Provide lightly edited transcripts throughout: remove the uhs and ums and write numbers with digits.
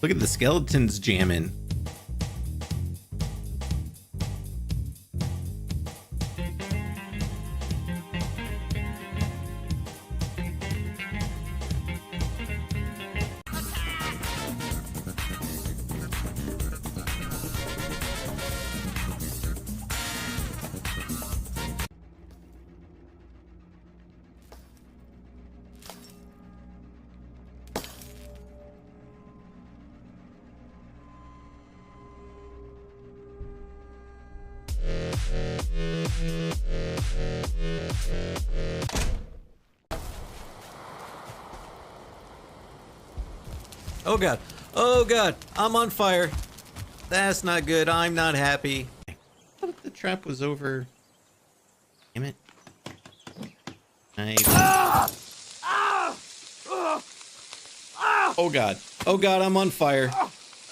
Look at the skeletons jamming. Oh god. Oh god. I'm on fire. That's not good. I'm not happy. I thought the trap was over. Damn it. Oh god. Oh god, I'm on fire.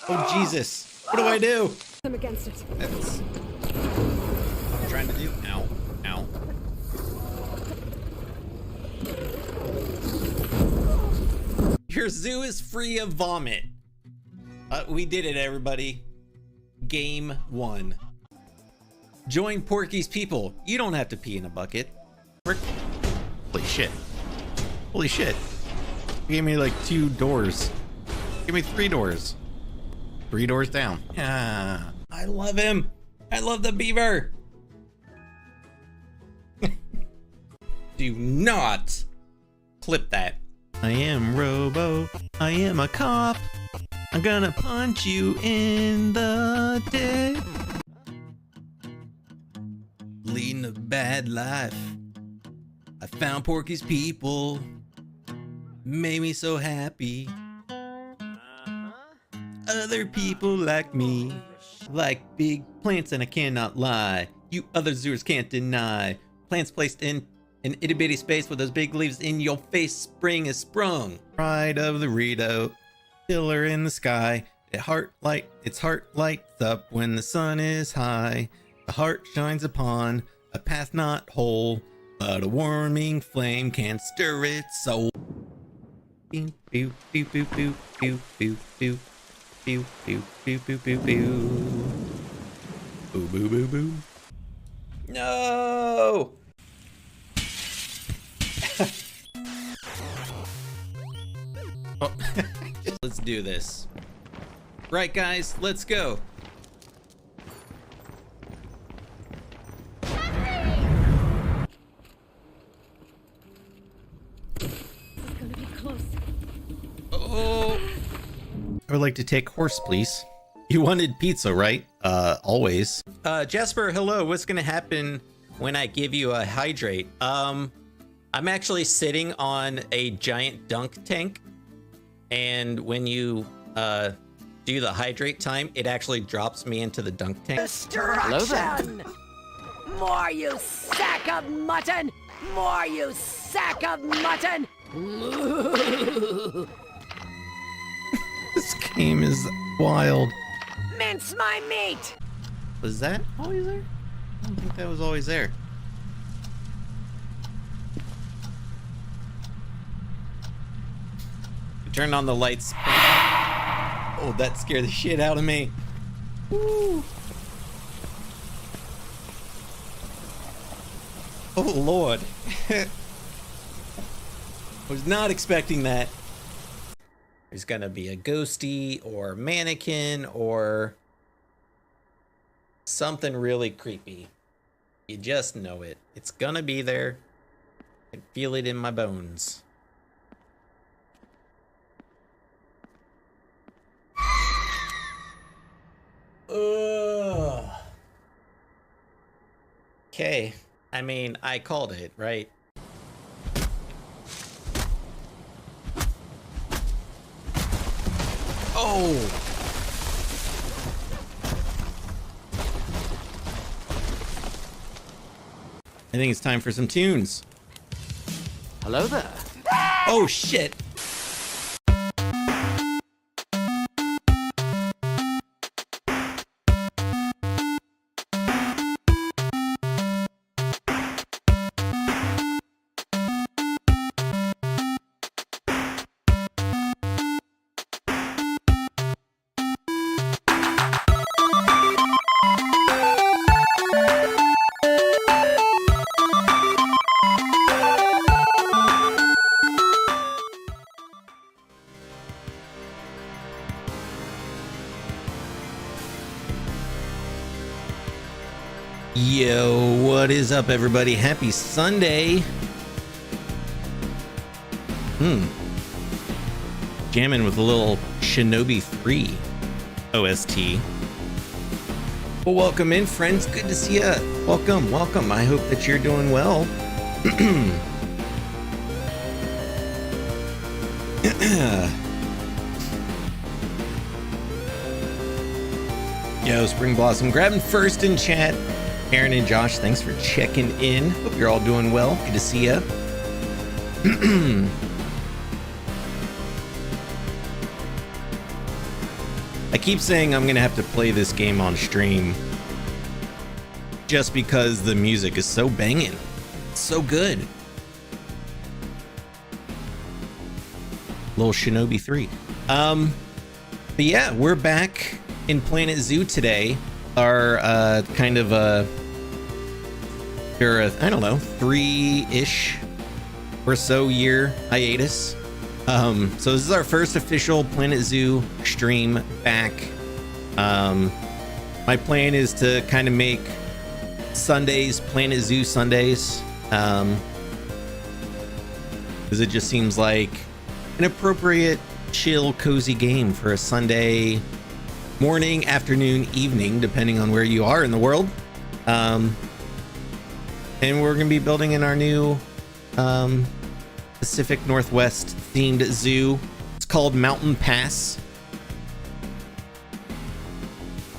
Oh Jesus. What do I do? I'm against it. That's what I'm trying to do. Ow. Ow. Your zoo is free of vomit. We did it, everybody. Game 1. Join Porky's people. You don't have to pee in a bucket. Holy shit. Holy shit. You gave me like 2 doors. Give me 3 doors. 3 doors down. Ah, I love him. I love the beaver. Do not clip that. I am Robo. I am a cop. I'm gonna punch you in the dick. Leading a bad life. I found Porky's people. Made me so happy. Other people like me. Like big plants, and I cannot lie. You other zoos can't deny. Plants placed in an itty bitty space with those big leaves in your face. Spring is sprung. Pride of the Rito. Pillar in the sky. Its heart lights up when the sun is high. The heart shines upon a path not whole, but a warming flame can stir its soul. Pew pew pew pew pew pew pew pew pew pew pew pew pew pew. Boo boo boo boo. No. Oh. Let's do this. Right, guys, let's go. Oh. I would like to take horse, please. You wanted pizza, right? Always. Jasper, hello. What's gonna happen when I give you a hydrate? I'm actually sitting on a giant dunk tank, and when you do the hydrate time, it actually drops me into the dunk tank. Destruction! More, you sack of mutton! More, you sack of mutton! This game is wild. Mince my meat! Was that always there? I don't think that was always there. Turn on the lights. Oh, that scared the shit out of me. Woo. Oh, Lord. I was not expecting that. There's gonna be a ghosty or mannequin or something really creepy. You just know it. It's gonna be there. I can feel it in my bones. Ugh. Okay. I mean, I called it, right? Oh! I think it's time for some tunes. Hello there. Oh, shit! Yo, what is up, everybody? Happy Sunday. Jamming with a little Shinobi 3 OST. Well, welcome in, friends. Good to see ya. Welcome, welcome. I hope that you're doing well. Yo, Spring Blossom grabbing first in chat. Aaron and Josh, thanks for checking in. Hope you're all doing well. Good to see ya. I keep saying I'm gonna have to play this game on stream just because the music is so banging. It's so good. Little Shinobi 3. But yeah, we're back in Planet Zoo today. Our kind of I don't know, 3-ish or so year hiatus. So this is our first official Planet Zoo stream back. My plan is to kind of make Sundays Planet Zoo Sundays, because it just seems like an appropriate, chill, cozy game for a Sunday morning, afternoon, evening, depending on where you are in the world. And we're gonna be building in our new Pacific Northwest themed zoo. It's called Mountain Pass,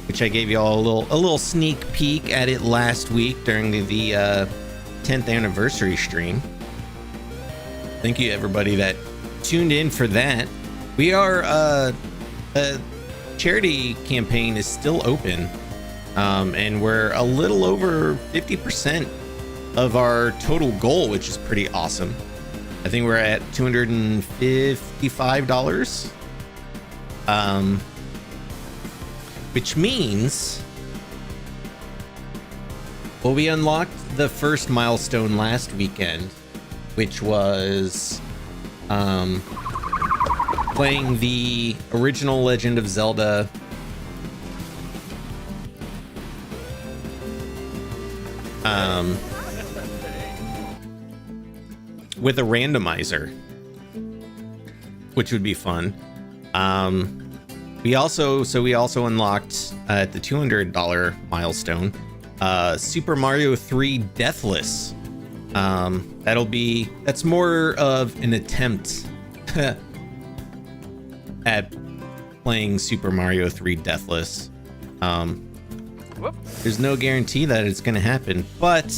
which I gave you all a little sneak peek at it last week during the 10th anniversary stream. Thank you everybody that tuned in for that. We are a charity campaign is still open, and we're a little over 50% of our total goal, which is pretty awesome. I think we're at $255, which means, well, we unlocked the first milestone last weekend, which was playing the original Legend of Zelda with a randomizer, which would be fun. We also unlocked at the $200 milestone Super Mario 3 Deathless. That's more of an attempt at playing Super Mario 3 Deathless. There's no guarantee that it's gonna happen, but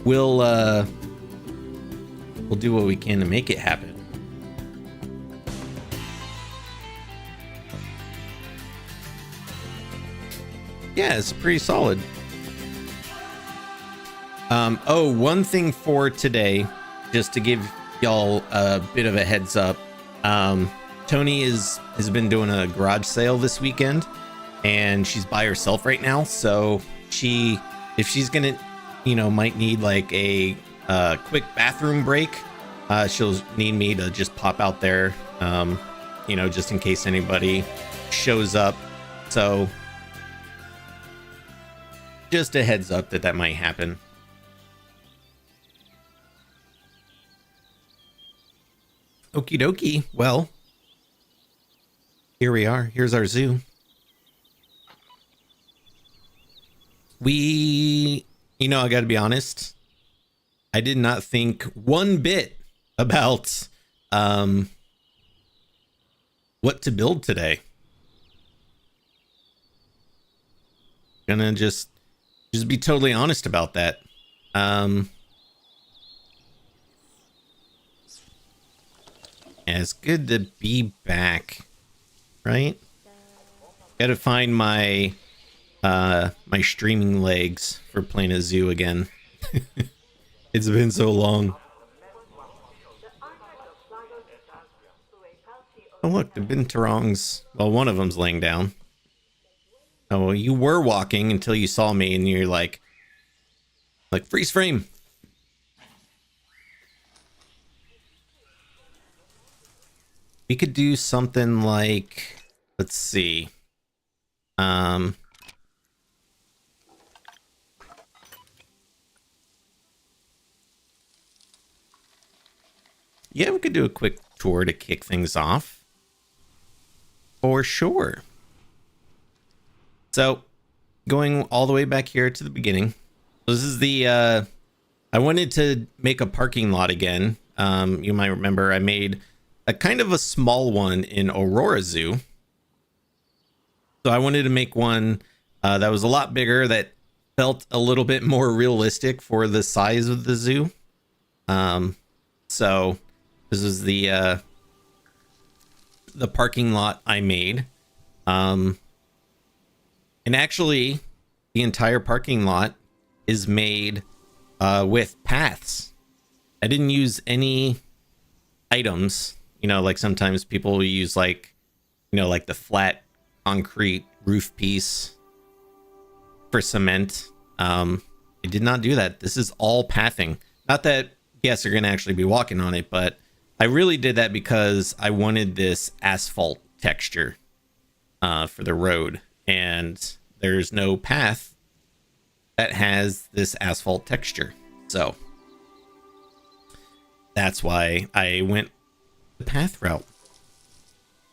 we'll do what we can to make it happen. Yeah, it's pretty solid. Oh, one thing for today, just to give y'all a bit of a heads up. Tony has been doing a garage sale this weekend, and she's by herself right now. So if she's gonna, might need like a quick bathroom break, she'll need me to just pop out there, just in case anybody shows up. So just a heads up that might happen. Okie dokie. Well, here we are. Here's our zoo. I gotta be honest, I did not think one bit about what to build today. Gonna just be totally honest about that. Yeah, it's good to be back, right? Gotta find my my streaming legs for playing a zoo again. It's been so long. Oh look, the binturongs. Well, one of them's laying down. Oh, well, you were walking until you saw me, and you're like freeze frame. We could do something like, let's see. Yeah, we could do a quick tour to kick things off. For sure. So, going all the way back here to the beginning. This is the, I wanted to make a parking lot again. You might remember I made a kind of a small one in Aurora Zoo. So I wanted to make one that was a lot bigger, that felt a little bit more realistic for the size of the zoo. So this is the parking lot I made. And actually, the entire parking lot is made with paths. I didn't use any items, you know, like sometimes people use like, you know, like the flat concrete roof piece for cement. I did not do that. This is all pathing. Not that guests are going to actually be walking on it, but I really did that because I wanted this asphalt texture for the road, and there's no path that has this asphalt texture. So that's why I went the path route.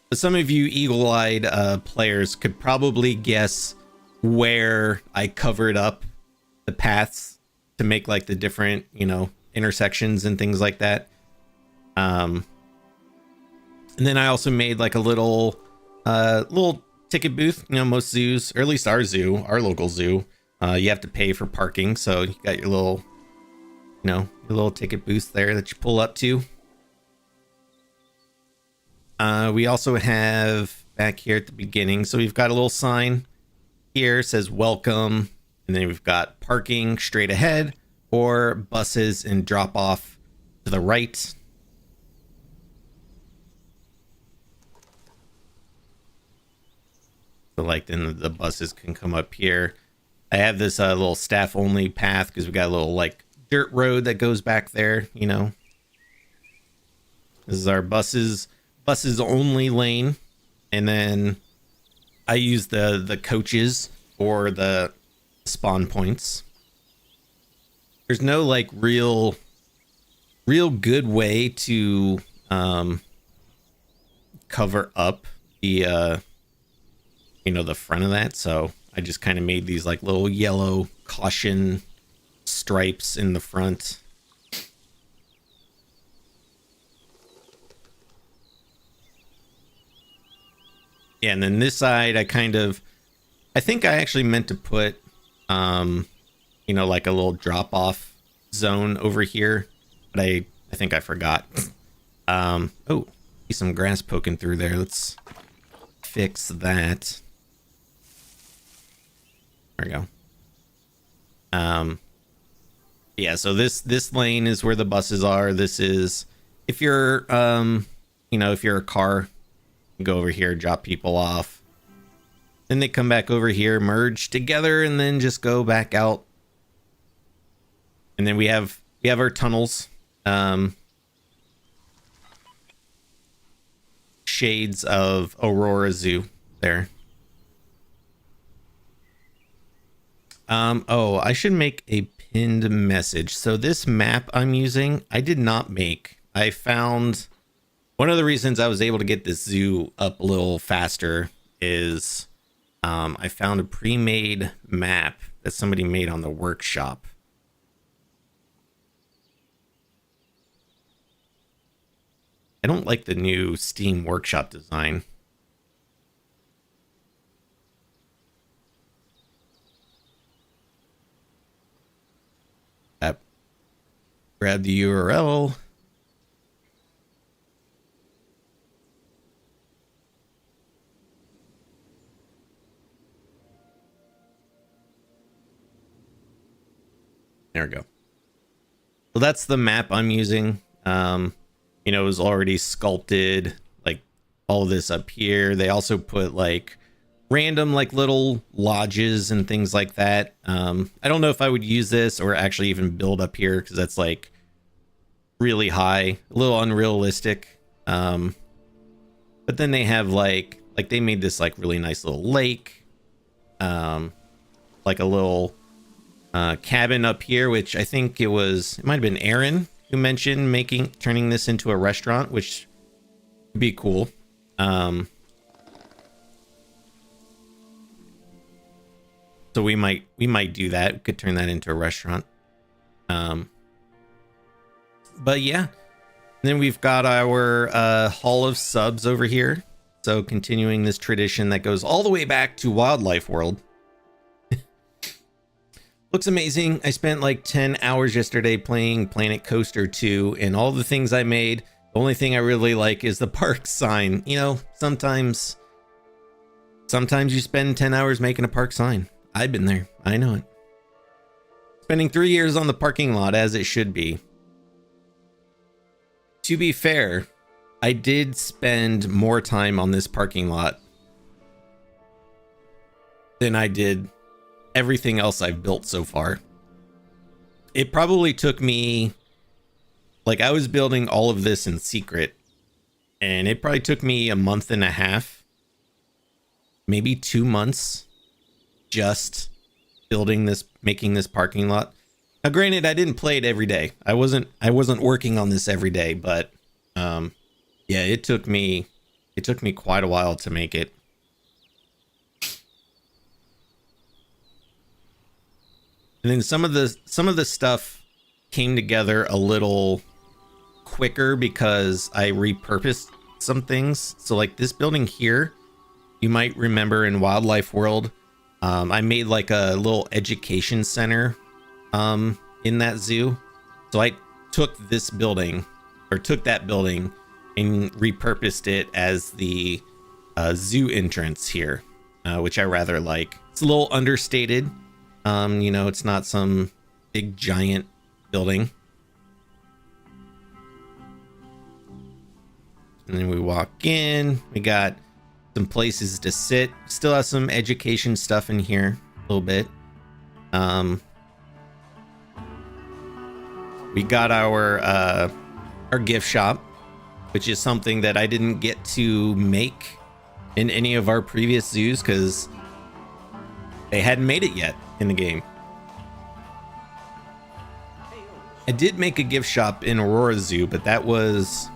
But some of you eagle-eyed players could probably guess where I covered up the paths to make like the different, you know, intersections and things like that. And then I also made like a little ticket booth. You know, most zoos, or at least our zoo, our local zoo, you have to pay for parking. So you got your little, you know, your little ticket booth there that you pull up to. We also have back here at the beginning, so we've got a little sign here, says welcome, and then we've got parking straight ahead or buses and drop off to the right. So like then the buses can come up here. I have this little staff only path because we got a little like dirt road that goes back there, you know. This is our buses only lane, and then I use the coaches for the spawn points. There's no like real good way to cover up the you know, the front of that, so I just kind of made these like little yellow caution stripes in the front. Yeah, and then this side, I think I actually meant to put, you know, like a little drop-off zone over here, but I think I forgot. Oh, see some grass poking through there. Let's fix that. There we go. Yeah, so this lane is where the buses are. This is, if you're, you know, if you're a car, go over here, drop people off, then they come back over here, merge together, and then just go back out. And then we have our tunnels, shades of Aurora Zoo there. Oh, I should make a pinned message. So this map I'm using, I did not make. I found one of the reasons I was able to get this zoo up a little faster is I found a pre-made map that somebody made on the workshop. I don't like the new Steam Workshop design. Grab the URL. There we go. So that's the map I'm using. You know, it was already sculpted, like all of this up here. They also put like random like little lodges and things like that. I don't know if I would use this or actually even build up here, because that's like really high, a little unrealistic. But then they have like they made this like really nice little lake, like a little cabin up here, which I think it might have been Aaron who mentioned turning this into a restaurant, which would be cool. So we might do that. We could turn that into a restaurant. But yeah. And then we've got our Hall of Subs over here. So continuing this tradition that goes all the way back to Wildlife World. Looks amazing. I spent like 10 hours yesterday playing Planet Coaster 2, and all the things I made, the only thing I really like is the park sign. You know, sometimes you spend 10 hours making a park sign. I've been there. I know it. Spending 3 years on the parking lot, as it should be. To be fair, I did spend more time on this parking lot than I did everything else I've built so far. It probably took me, like, I was building all of this in secret, and it probably took me a month and a half, maybe 2 months, just building this, making this parking lot. Now, granted, I didn't play it every day. I wasn't working on this every day, but yeah, it took me quite a while to make it. And then some of the stuff came together a little quicker because I repurposed some things. So like this building here, you might remember in Wildlife World, I made like a little education center in that zoo. So I took that building and repurposed it as the zoo entrance here, which I rather like. It's a little understated. You know, it's not some big giant building. And then we walk in, we got some places to sit. Still have some education stuff in here a little bit. We got our gift shop, which is something that I didn't get to make in any of our previous zoos because they hadn't made it yet in the game. I did make a gift shop in Aurora Zoo, but that was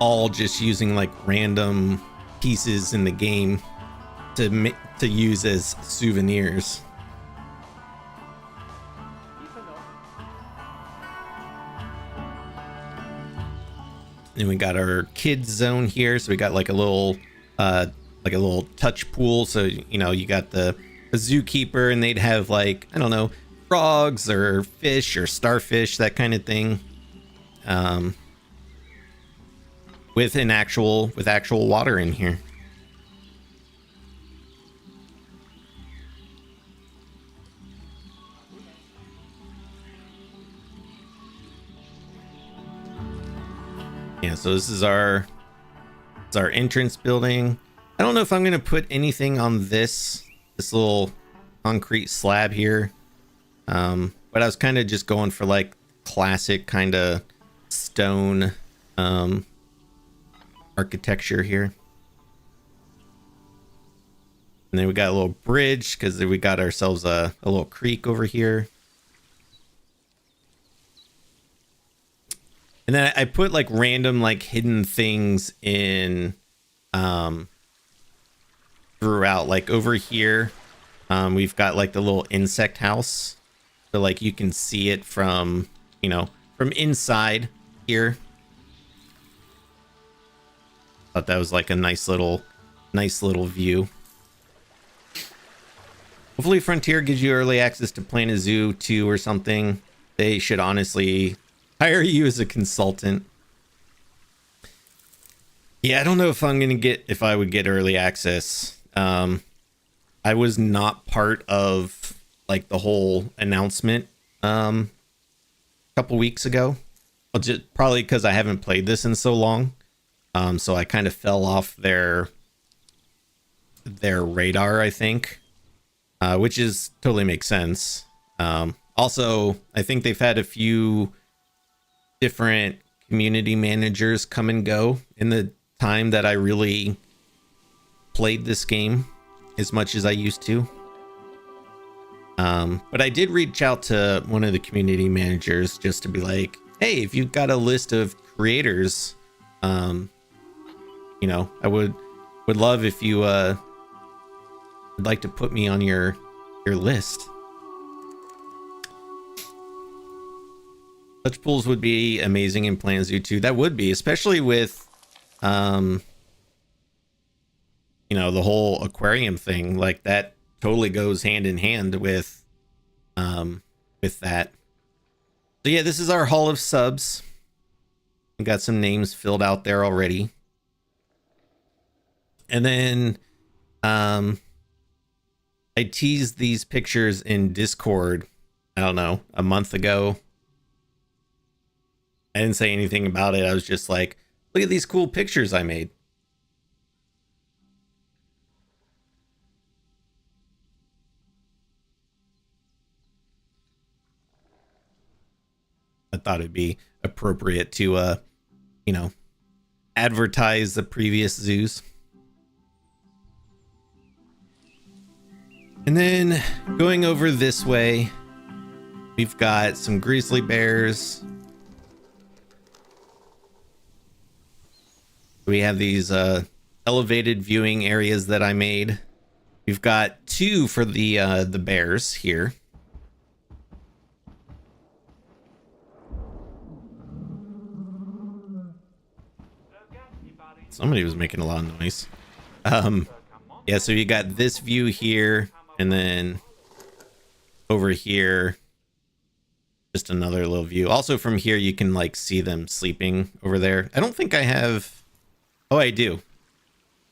all just using like random pieces in the game to use as souvenirs. And we got our kids zone here, so we got like a little touch pool. So you know, you got a zookeeper, and they'd have like, I don't know, frogs or fish or starfish, that kind of thing, with actual water in here. Yeah, so this is our entrance building. I don't know if I'm gonna put anything on this little concrete slab here, but I was kind of just going for like classic kind of stone architecture here. And then we got a little bridge because we got ourselves a little creek over here. And then I put like random like hidden things in throughout. Like over here, we've got like the little insect house. So like you can see it from, you know, from inside here. Thought that was like a nice little view. Hopefully Frontier gives you early access to Planet Zoo 2 or something. They should honestly hire you as a consultant. Yeah, I don't know if I would get early access. I was not part of like the whole announcement a couple weeks ago. Probably because I haven't played this in so long. So I kind of fell off their radar, I think, which is totally makes sense. Also, I think they've had a few different community managers come and go in the time that I really played this game as much as I used to. But I did reach out to one of the community managers just to be like, hey, if you've got a list of creators, you know, I would love if you would like to put me on your list. Such pools would be amazing in Planet Zoo 2. That would be, especially with you know, the whole aquarium thing. Like, that totally goes hand in hand with that. So yeah, this is our Hall of Subs. We got some names filled out there already. And then I teased these pictures in Discord, I don't know, a month ago. I didn't say anything about it. I was just like, look at these cool pictures I made. I thought it'd be appropriate to, you know, advertise the previous zoos. And then going over this way, we've got some grizzly bears. We have these elevated viewing areas that I made. We've got 2 for the bears here. Somebody was making a lot of noise. Yeah, so you got this view here, and then over here, just another little view. Also from here, you can like see them sleeping over there. I don't think I have. Oh, I do.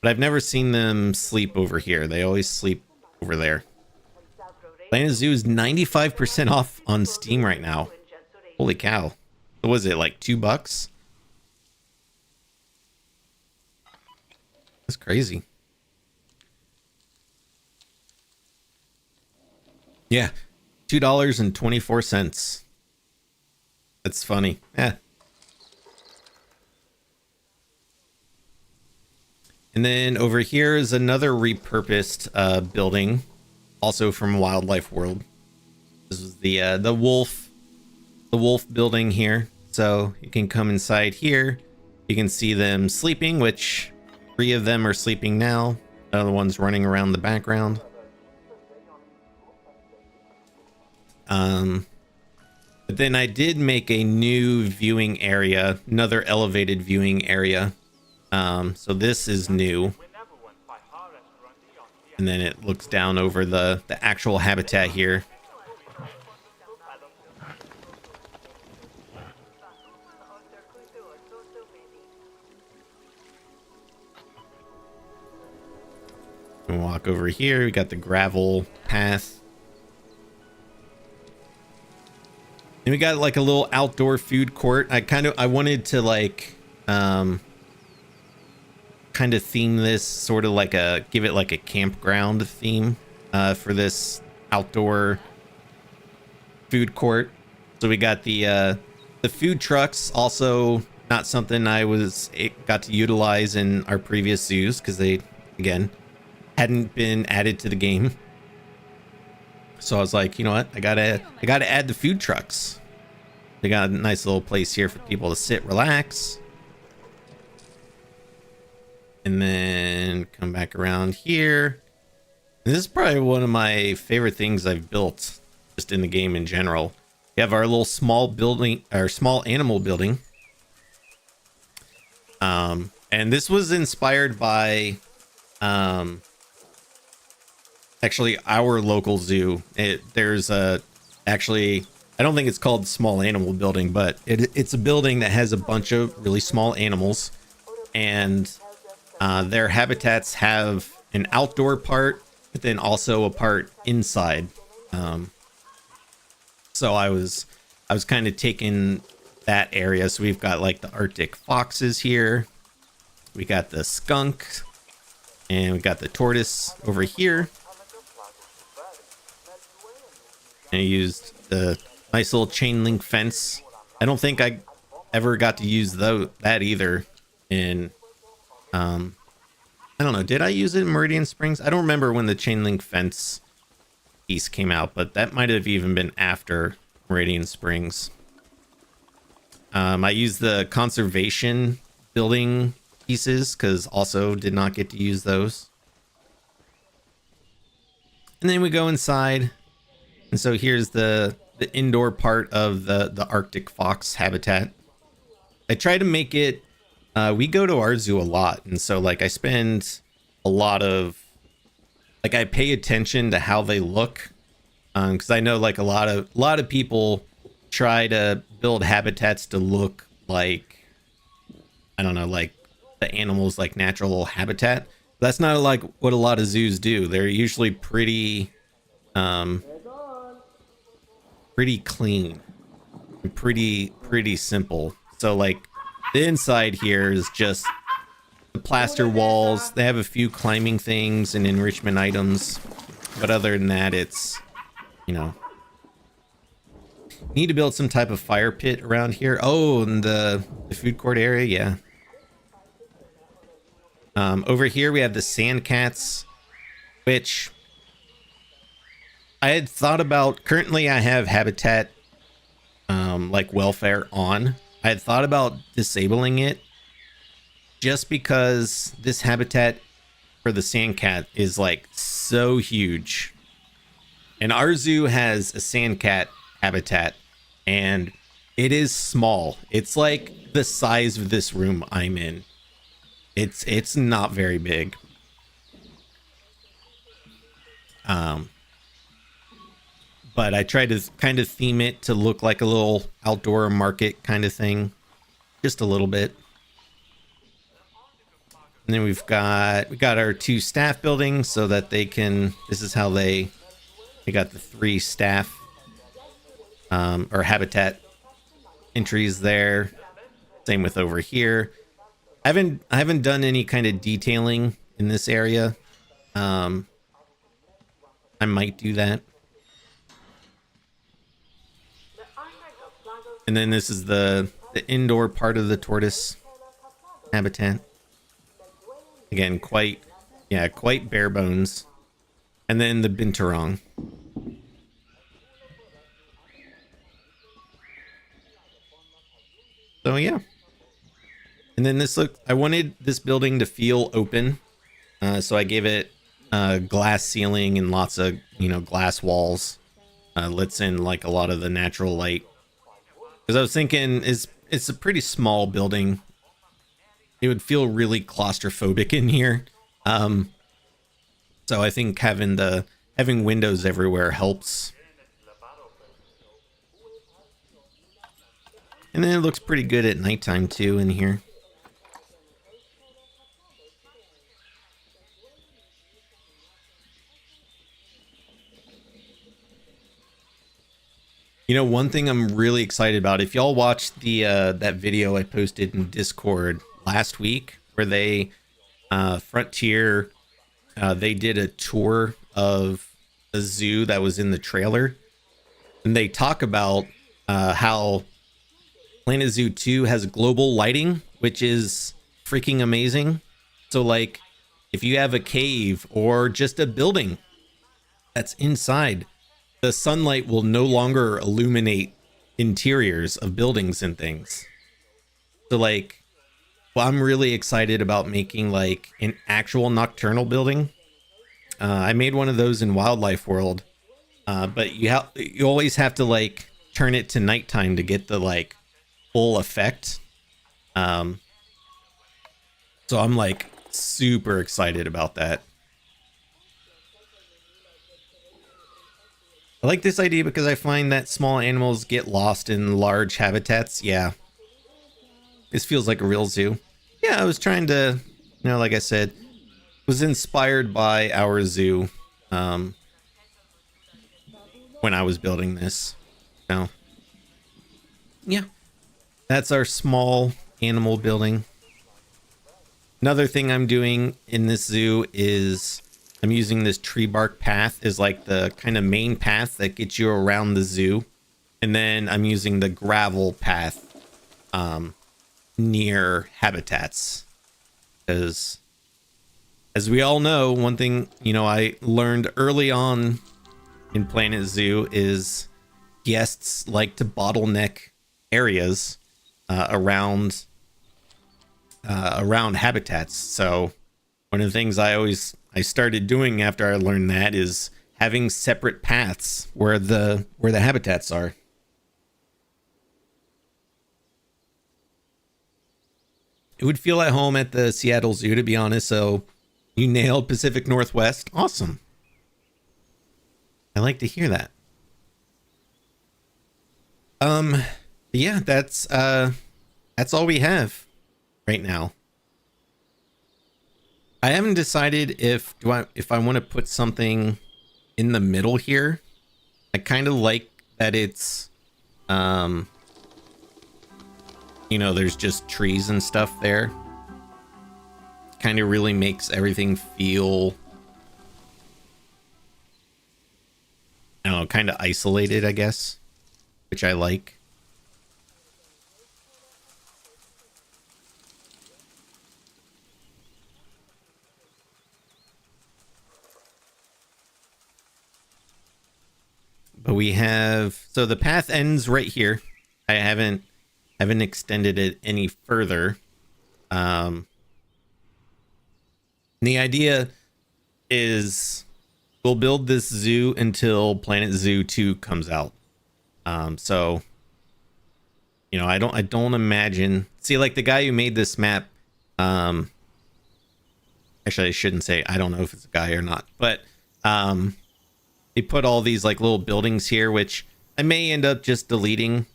But I've never seen them sleep over here. They always sleep over there. Planet Zoo is 95% off on Steam right now. Holy cow. What was it, like $2? That's crazy. Yeah, $2.24. That's funny. Yeah. And then over here is another repurposed building, also from Wildlife World. This is the wolf building here. So you can come inside here. You can see them sleeping, which 3 of them are sleeping now. Another one's running around the background. But then I did make a new viewing area, another elevated viewing area. So this is new. And then it looks down over the actual habitat here. We walk over here. We got the gravel path. And we got like a little outdoor food court. I wanted to like kind of theme this sort of like give it like a campground theme for this outdoor food court. So we got the food trucks, also not something got to utilize in our previous zoos because they again hadn't been added to the game. So I was like, you know what? I gotta add the food trucks. They got a nice little place here for people to sit, relax. And then come back around here. And this is probably one of my favorite things I've built just in the game in general. We have our little small building, our small animal building. And this was inspired by actually our local zoo. There's actually, I don't think it's called small animal building, but it's a building that has a bunch of really small animals, and their habitats have an outdoor part, but then also a part inside. So I was kind of taking that area. So we've got like the Arctic foxes here. We got the skunk, and we got the tortoise over here. And I used the nice little chain link fence. I don't think I ever got to use that either in I don't know, did I use it in Meridian Springs? I don't remember when the chain link fence piece came out, but that might have even been after Meridian Springs. I used the conservation building pieces because also did not get to use those. And then we go inside, and so here's the indoor part of the Arctic fox habitat. I try to make it, we go to our zoo a lot, and so like I spend a lot of, like I pay attention to how they look, because I know like a lot of people try to build habitats to look like, I don't know, like the animals like natural habitat. That's not like what a lot of zoos do. They're usually pretty clean and pretty simple. So like the inside here is just the plaster walls. They have a few climbing things and enrichment items, but other than that, it's, you know, need to build some type of fire pit around here. Oh, and the food court area, yeah. Over here we have the sand cats, which I had thought about. Currently I have habitat like welfare on. I had thought about disabling it just because this habitat for the sand cat is like so huge, and our zoo has a sand cat habitat and it is small. It's like the size of this room I'm in. It's not very big. But I tried to kind of theme it to look like a little outdoor market kind of thing, just a little bit. And then we got our 2 staff buildings so that they can, this is how they got the 3 staff or habitat entries there. Same with over here. I haven't done any kind of detailing in this area. I might do that. And then this is the indoor part of the tortoise habitat. Again, quite bare bones. And then the binturong. So yeah. And then I wanted this building to feel open. So I gave it glass ceiling and lots of, glass walls. Lets in like a lot of the natural light. Because I was thinking it's a pretty small building. It would feel really claustrophobic in here. So I think having windows everywhere helps. And then it looks pretty good at nighttime too in here. One thing I'm really excited about, if y'all watched that video I posted in Discord last week, where they Frontier they did a tour of a zoo that was in the trailer, and they talk about how Planet Zoo 2 has global lighting, which is freaking amazing. So like if you have a cave or just a building that's inside, the sunlight will no longer illuminate interiors of buildings and things. So like, well, I'm really excited about making like an actual nocturnal building. I made one of those in Wildlife World, but you always have to like turn it to nighttime to get the like full effect. So I'm like super excited about that. I like this idea because I find that small animals get lost in large habitats. Yeah. This feels like a real zoo. Yeah, I was trying to, like I said, was inspired by our zoo when I was building this. So, yeah. That's our small animal building. Another thing I'm doing in this zoo is I'm using this tree bark path as like the kind of main path that gets you around the zoo. And then I'm using the gravel path near habitats. Because as we all know, one thing, I learned early on in Planet Zoo is guests like to bottleneck areas around habitats. So one of the things I started doing after I learned that is having separate paths where the habitats are. It would feel at home at the Seattle Zoo, to be honest. So you nailed Pacific Northwest. Awesome. I like to hear that. Yeah, that's all we have right now. I haven't decided if I want to put something in the middle here. I kind of like that it's there's just trees and stuff there. Kind of really makes everything feel, I don't know, kind of isolated, I guess, which I like. But we have, so the path ends right here. I haven't extended it any further. The idea is we'll build this zoo until Planet Zoo 2 comes out. So I don't imagine, see, like the guy who made this map, actually I shouldn't say, I don't know if it's a guy or not, but he put all these like little buildings here, which I may end up just deleting.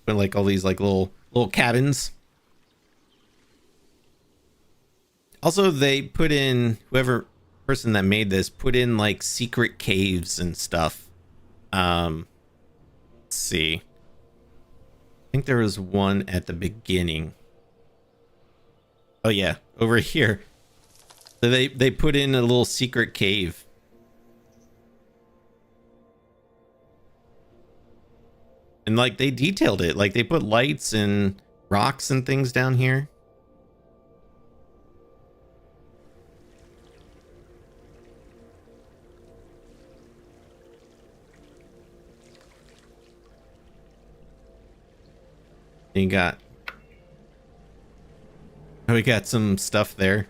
But like all these like little cabins. Also, they put in, whoever person that made this put in like secret caves and stuff. Let's see. I think there was one at the beginning. Oh yeah, over here. So they put in a little secret cave. And like they detailed it, like they put lights and rocks and things down here. And we got some stuff there.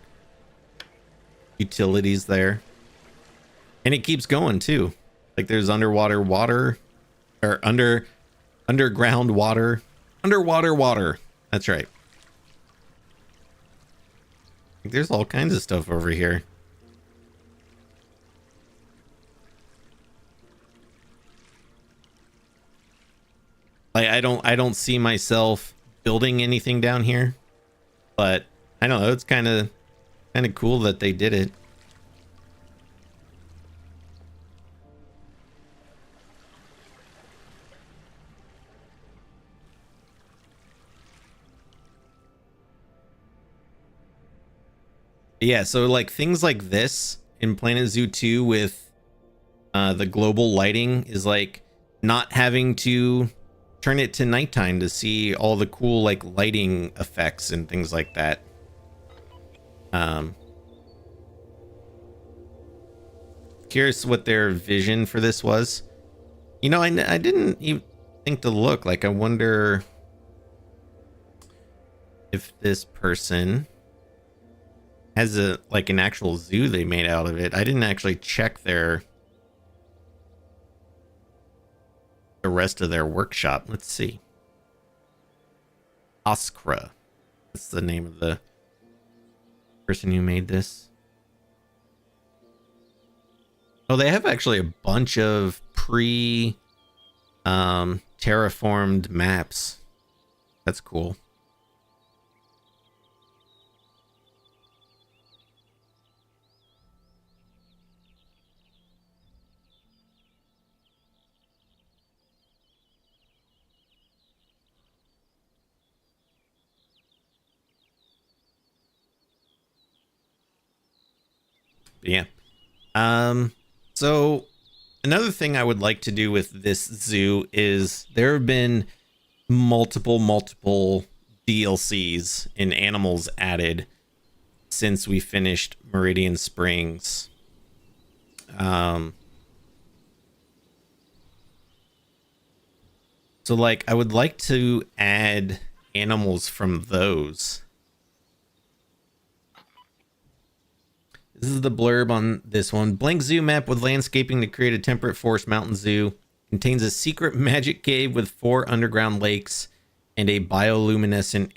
Utilities there. And it keeps going too. Like there's underwater water or underground water. Underwater water. That's right. There's all kinds of stuff over here. Like I don't see myself building anything down here, but I don't know, it's kind of cool that they did it. Yeah, so like things like this in Planet Zoo 2 with the global lighting is like not having to turn it to nighttime to see all the cool like lighting effects and things like that. Curious what their vision for this was. I didn't even think to look. Like I wonder if this person has an actual zoo they made out of it. I didn't actually check the rest of their workshop. Let's see. Oskra. That's the name of the person who made this. Oh, they have actually a bunch of terraformed maps. That's cool. Yeah. So another thing I would like to do with this zoo is there have been multiple DLCs and animals added. since we finished Meridian Springs. So like I would like to add animals from those. This is the blurb on this one. Blank zoo map with landscaping to create a temperate forest mountain zoo. Contains a secret magic cave with 4 underground lakes and a bioluminescent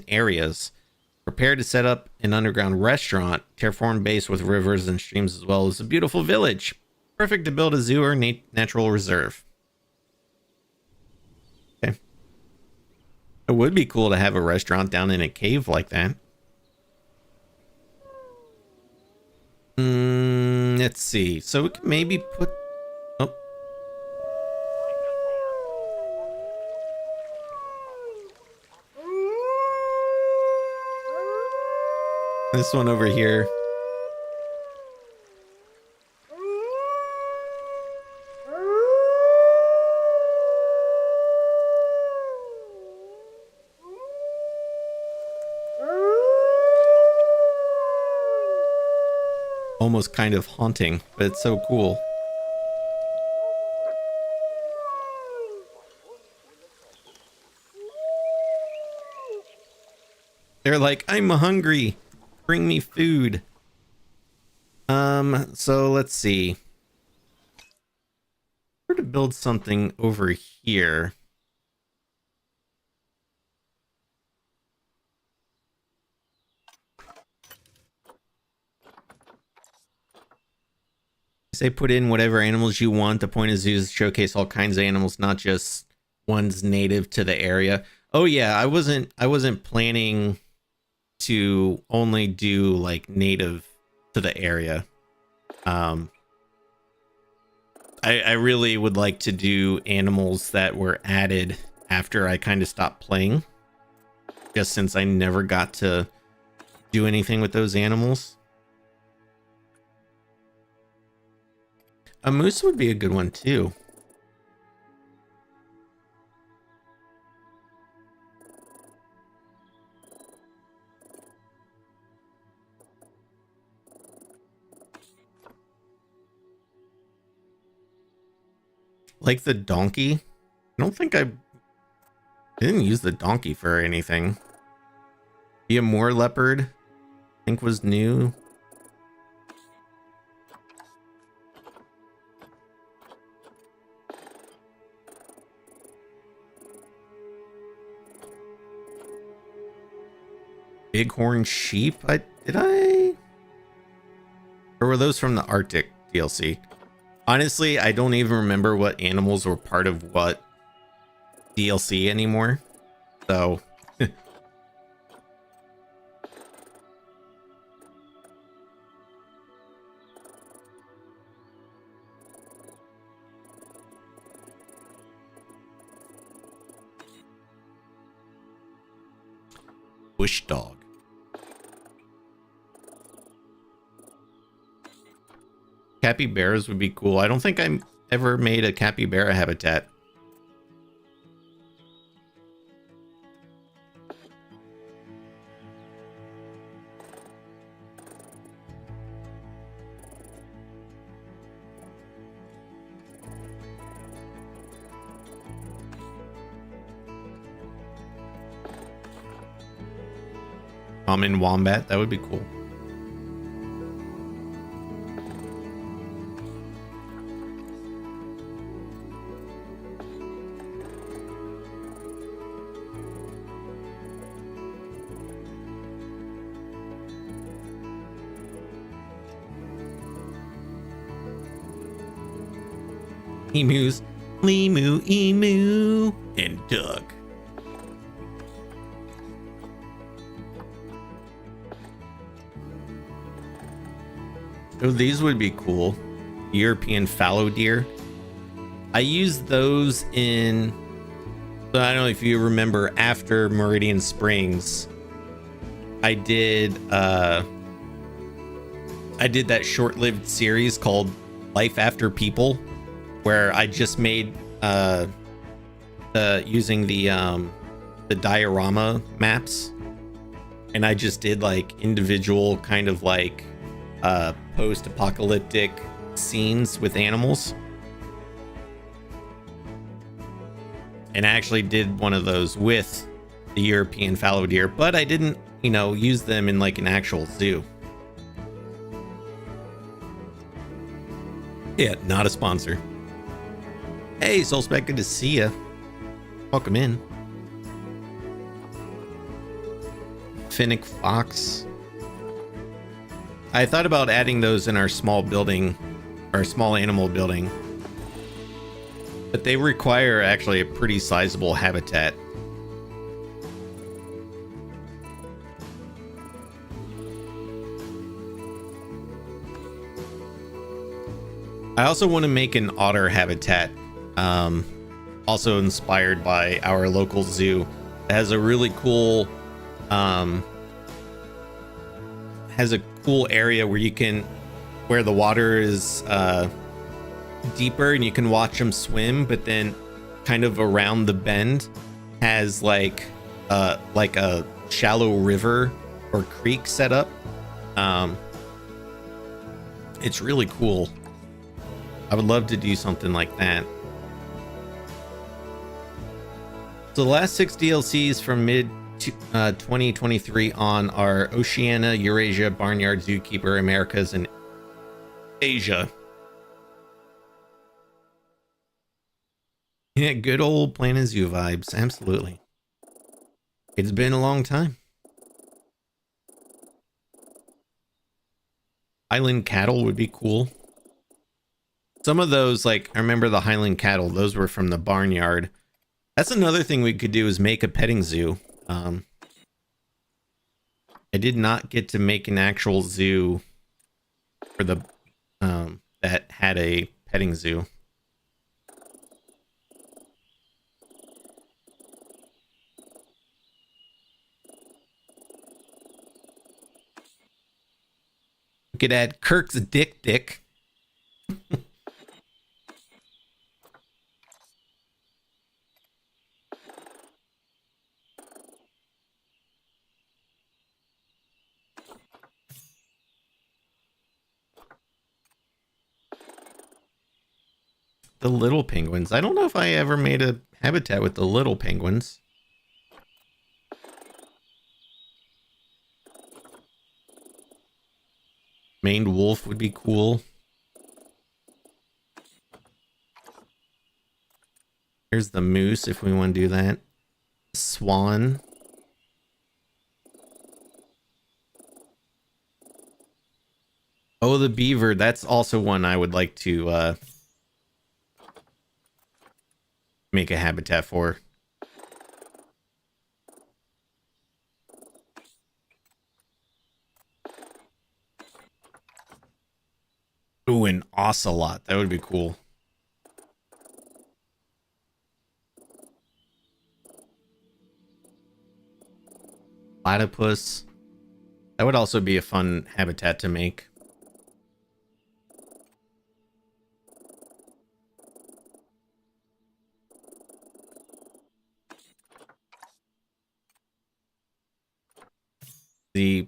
areas. Prepare to set up an underground restaurant, terraform base with rivers and streams, as well as a beautiful village. Perfect to build a zoo or natural reserve. Okay. It would be cool to have a restaurant down in a cave like that. Let's see. So we can maybe put... Oh. This one over here. Almost kind of haunting, but it's so cool. They're like, I'm hungry. Bring me food. So let's see. Where to build something over here? Say put in whatever animals you want. The point of zoos is to showcase all kinds of animals, not just ones native to the area. Oh yeah, I wasn't planning to only do like native to the area. I really would like to do animals that were added after I kind of stopped playing, just since I never got to do anything with those animals. A moose would be a good one too. Like the donkey. I don't think I didn't use the donkey for anything. Be a moor leopard, I think was new. Bighorn sheep? Did I? Or were those from the Arctic DLC? Honestly, I don't even remember what animals were part of what DLC anymore. So bush dog. Capybaras would be cool. I don't think I ever made a capybara habitat. Common wombat, that would be cool. Emus, emu, emu, and duck. Oh, these would be cool. European fallow deer. I used those in... So I don't know if you remember, after Meridian Springs, I did that short-lived series called Life After People, where I just made using the diorama maps and I just did like individual kind of like post-apocalyptic scenes with animals. And I actually did one of those with the European fallow deer, but I didn't, you know, use them in like an actual zoo. Yeah, not a sponsor. Hey, Soulspec, good to see ya. Welcome in. Finnick Fox. I thought about adding those in our small building, our small animal building, but they require actually a pretty sizable habitat. I also want to make an otter habitat, also inspired by our local zoo. It has a really cool, area where you can, where the water is deeper and you can watch them swim, but then kind of around the bend has like a shallow river or creek set up. It's really cool. I would love to do something like that. So the last 6 DLCs from mid 2023 on are Oceania, Eurasia, Barnyard, Zookeeper, Americas, and Asia. Yeah, good old Planet Zoo vibes. Absolutely. It's been a long time. Highland cattle would be cool. Some of those, like, I remember the Highland cattle, those were from the barnyard. That's another thing we could do, is make a petting zoo. I did not get to make an actual zoo for the that had a petting zoo. We could add Kirk's Dick. The little penguins. I don't know if I ever made a habitat with the little penguins. Maned wolf would be cool. Here's the moose if we want to do that. Swan. Oh, the beaver. That's also one I would like to make a habitat for. Ooh, an ocelot. That would be cool. Platypus. That would also be a fun habitat to make. The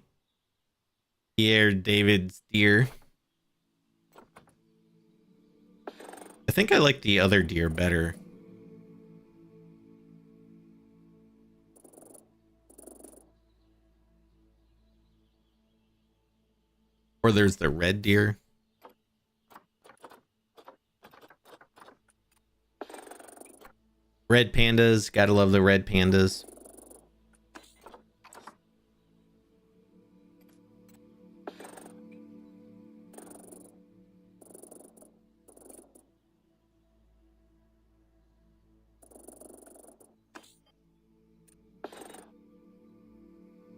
Pierre David's deer. I think I like the other deer better. Or there's the red deer. Red pandas. Gotta love the red pandas.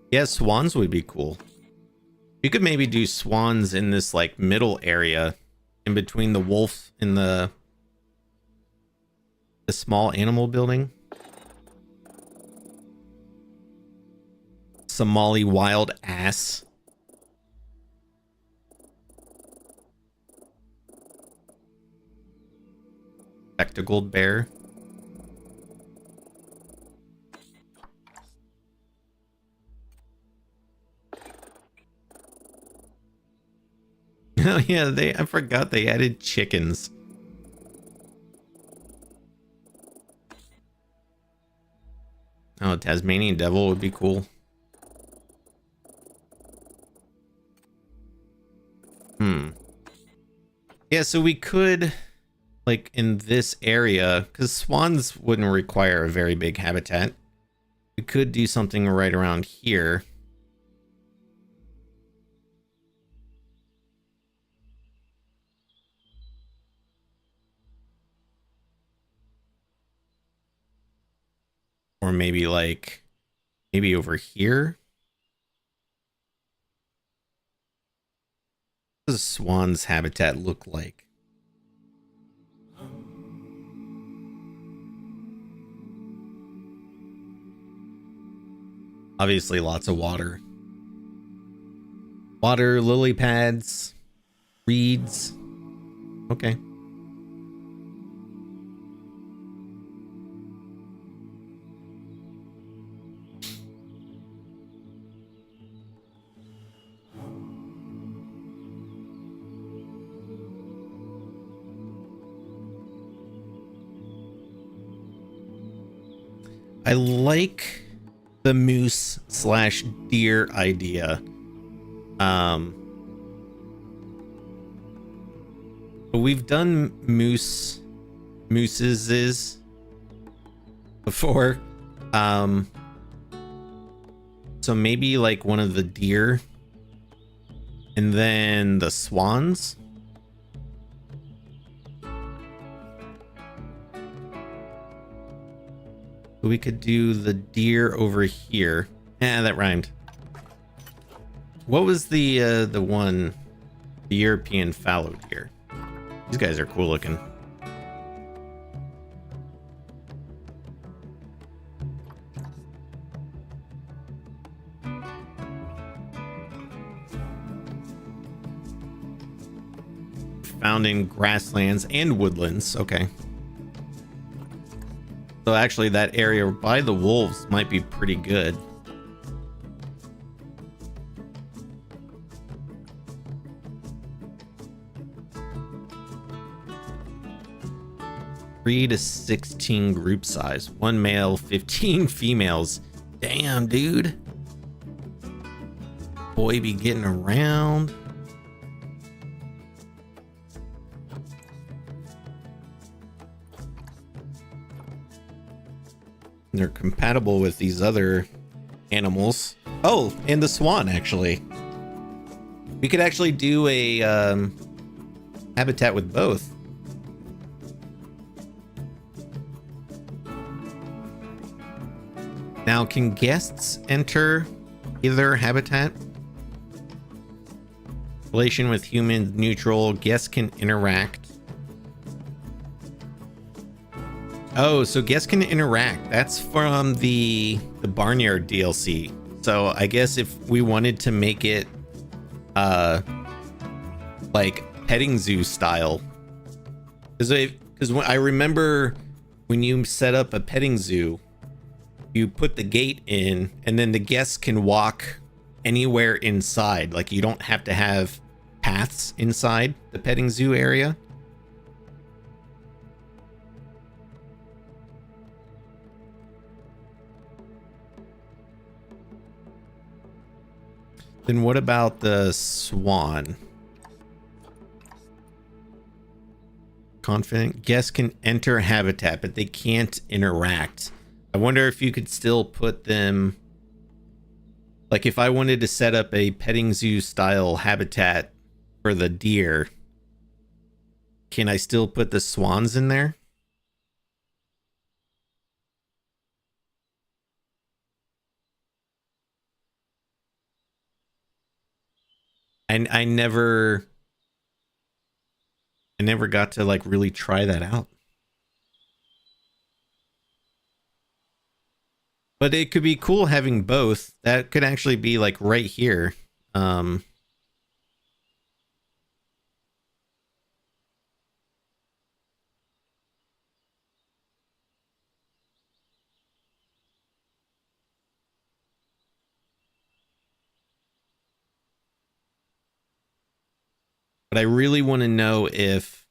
Yeah, swans would be cool. You could maybe do swans in this like middle area in between the wolf and the small animal building. Somali wild ass. Spectacled bear. Oh yeah, I forgot they added chickens. Oh, Tasmanian devil would be cool. Yeah, so we could, like, in this area, because swans wouldn't require a very big habitat. We could do something right around here. Or maybe like, maybe over here. What does swan's habitat look like? Obviously lots of water. Water, lily pads, reeds. Okay. I like the moose slash deer idea. But we've done mooses before. So maybe like one of the deer and then the swans. We could do the deer over here. That rhymed. What was the one? The European fallow deer. These guys are cool looking. Found in grasslands and woodlands. Okay. So actually that area by the wolves might be pretty good. Three to 16 group size. 1 male, 15 females. Damn, dude. Boy be getting around. They're compatible with these other animals. Oh, and the swan, actually. We could actually do a habitat with both. Now, can guests enter either habitat? Relation with humans neutral. Guests can interact. Oh, so guests can interact. That's from the Barnyard DLC. So I guess if we wanted to make it like petting zoo style, because I remember when you set up a petting zoo, you put the gate in and then the guests can walk anywhere inside. Like you don't have to have paths inside the petting zoo area. Then what about the swan? Confident guests can enter habitat, but they can't interact. I wonder if you could still put them, like if I wanted to set up a petting zoo style habitat for the deer, can I still put the swans in there? And I never got to like really try that out. But it could be cool having both. That could actually be like right here. But But I really want to know if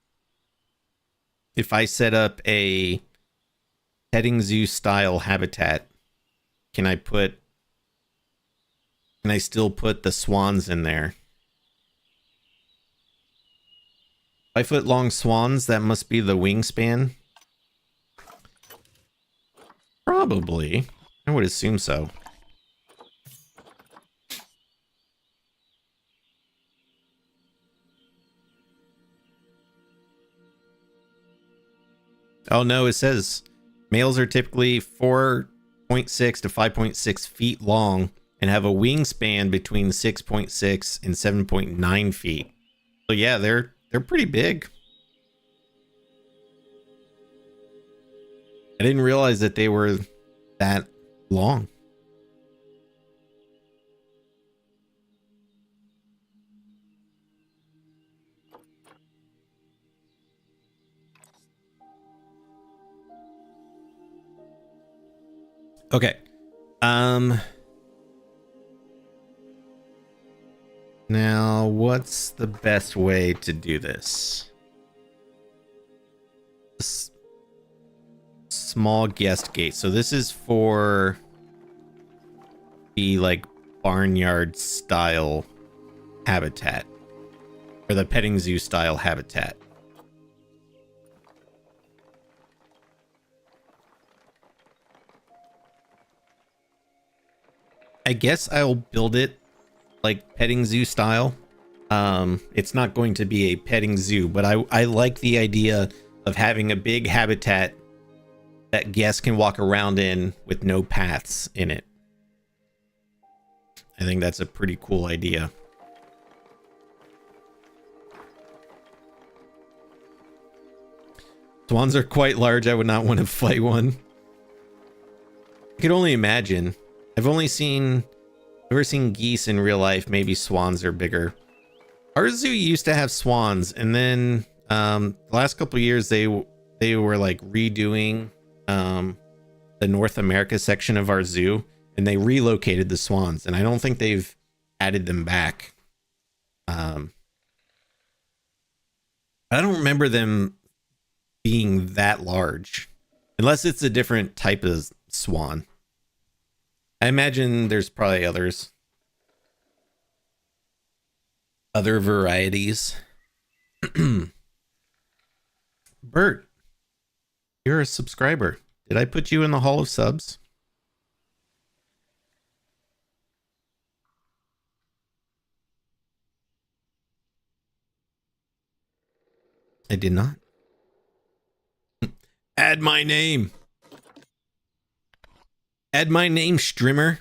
I set up a petting zoo style habitat, can I still put the swans in there? 5-foot long swans, that must be the wingspan. Probably. I would assume so. Oh no, it says males are typically 4.6 to 5.6 feet long and have a wingspan between 6.6 and 7.9 feet. So yeah, they're pretty big. I didn't realize that they were that long. Okay. Now, what's the best way to do this? Small guest gate. So this is for the like barnyard style habitat, or the petting zoo style habitat. I guess I'll build it like petting zoo style. It's not going to be a petting zoo, but I like the idea of having a big habitat that guests can walk around in with no paths in it. I think that's a pretty cool idea. Swans are quite large. I would not want to fight one. I could only imagine. I've never seen geese in real life. Maybe swans are bigger. Our zoo used to have swans, and then the last couple of years they were like redoing the North America section of our zoo, and they relocated the swans, and I don't think they've added them back. I don't remember them being that large, unless it's a different type of swan. I imagine there's probably other varieties. Bert, you're a subscriber. Did I put you in the Hall of Subs? I did not. Add my name. Add my name, Strimmer.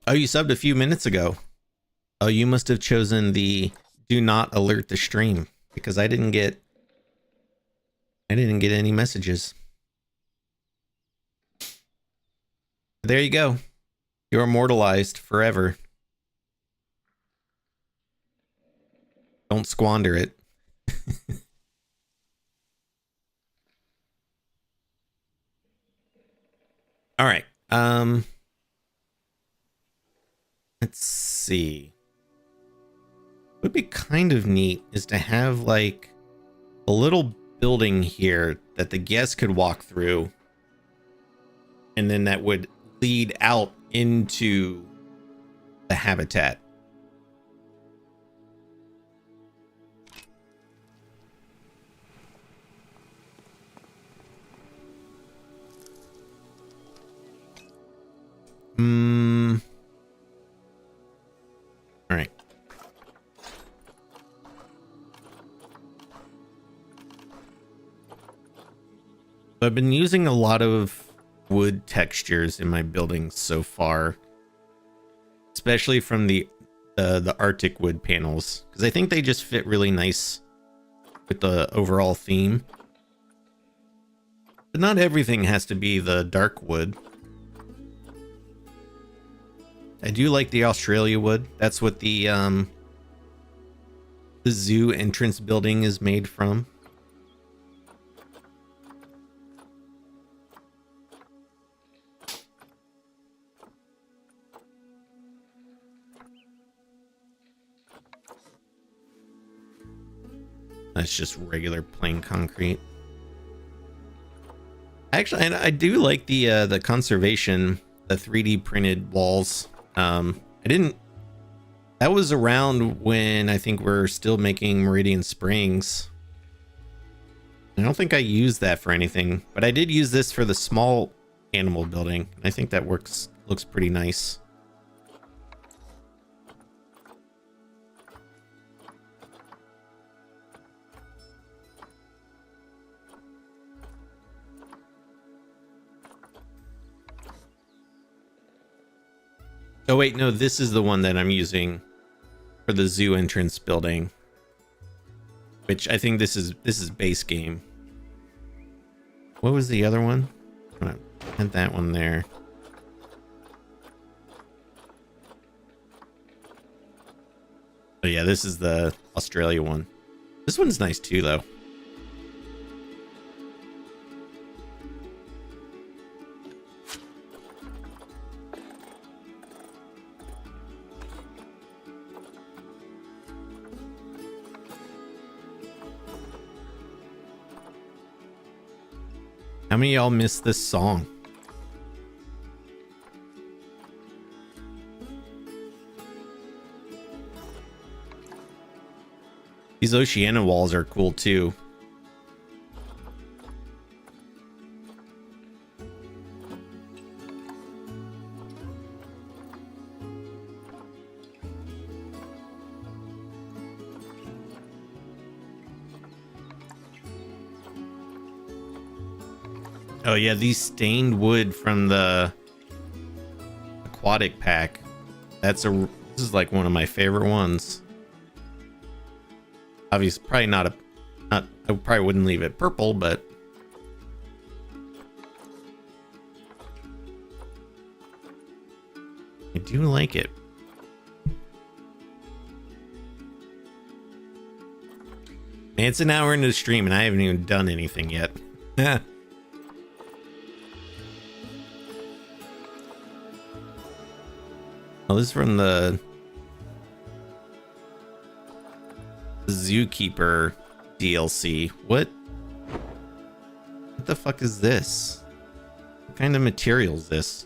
Oh, you subbed a few minutes ago. Oh, you must have chosen the do not alert the stream, because I didn't get any messages. There you go. You're immortalized forever. Don't squander it. All right. Let's see. What would be kind of neat is to have like a little building here that the guests could walk through, and then that would lead out into the habitat. All right. So I've been using a lot of wood textures in my buildings so far, especially from the Arctic wood panels, because I think they just fit really nice with the overall theme. But not everything has to be the dark wood. I do like the Australia wood. That's what the zoo entrance building is made from. That's just regular plain concrete. Actually, and I do like the conservation, the 3D printed walls. I didn't. That was around when I think we're still making Meridian Springs. I don't think I used that for anything, but I did use this for the small animal building. I think that looks pretty nice. Oh wait, no, this is the one that I'm using for the zoo entrance building, which I think this is base game. What was the other one? I'm gonna add that one there. Oh yeah, this is the Australia one. This one's nice too, though. How many of y'all missed this song? These Oceania walls are cool too. Oh yeah, these stained wood from the aquatic pack. This is like one of my favorite ones. Obviously, probably not I probably wouldn't leave it purple, but I do like it. And it's an hour into the stream and I haven't even done anything yet. Oh, this is from the Zookeeper DLC. What the fuck is this? What kind of material is this?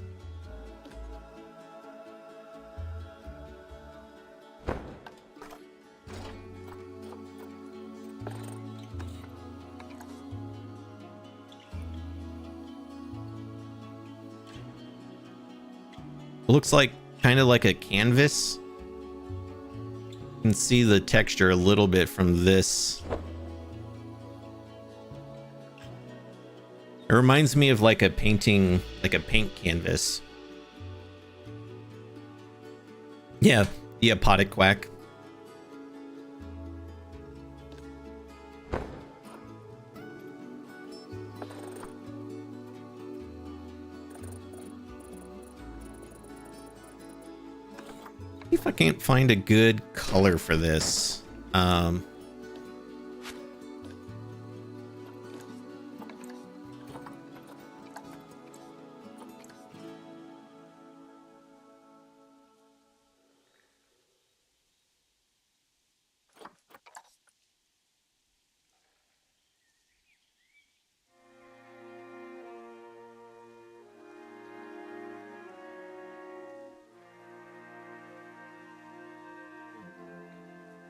It looks like kind of like a canvas. You can see the texture a little bit from this. It reminds me of like a painting, like a paint canvas. Yeah, the apodic quack. If I can't find a good color for this.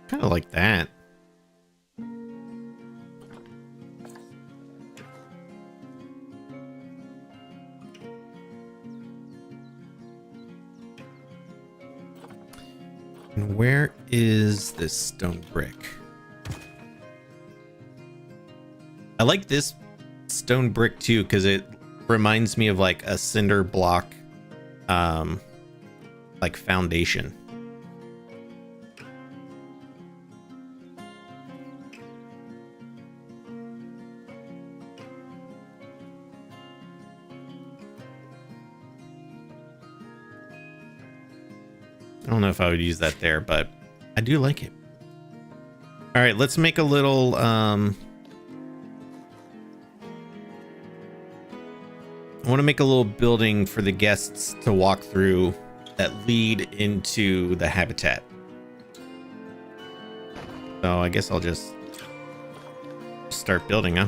Kind of like that. And where is this stone brick? I like this stone brick too because it reminds me of like a cinder block like foundation. I don't know if I would use that there, but I do like it. All right, let's make a little I want to make a little building for the guests to walk through that lead into the habitat. So I guess I'll just just start building, huh?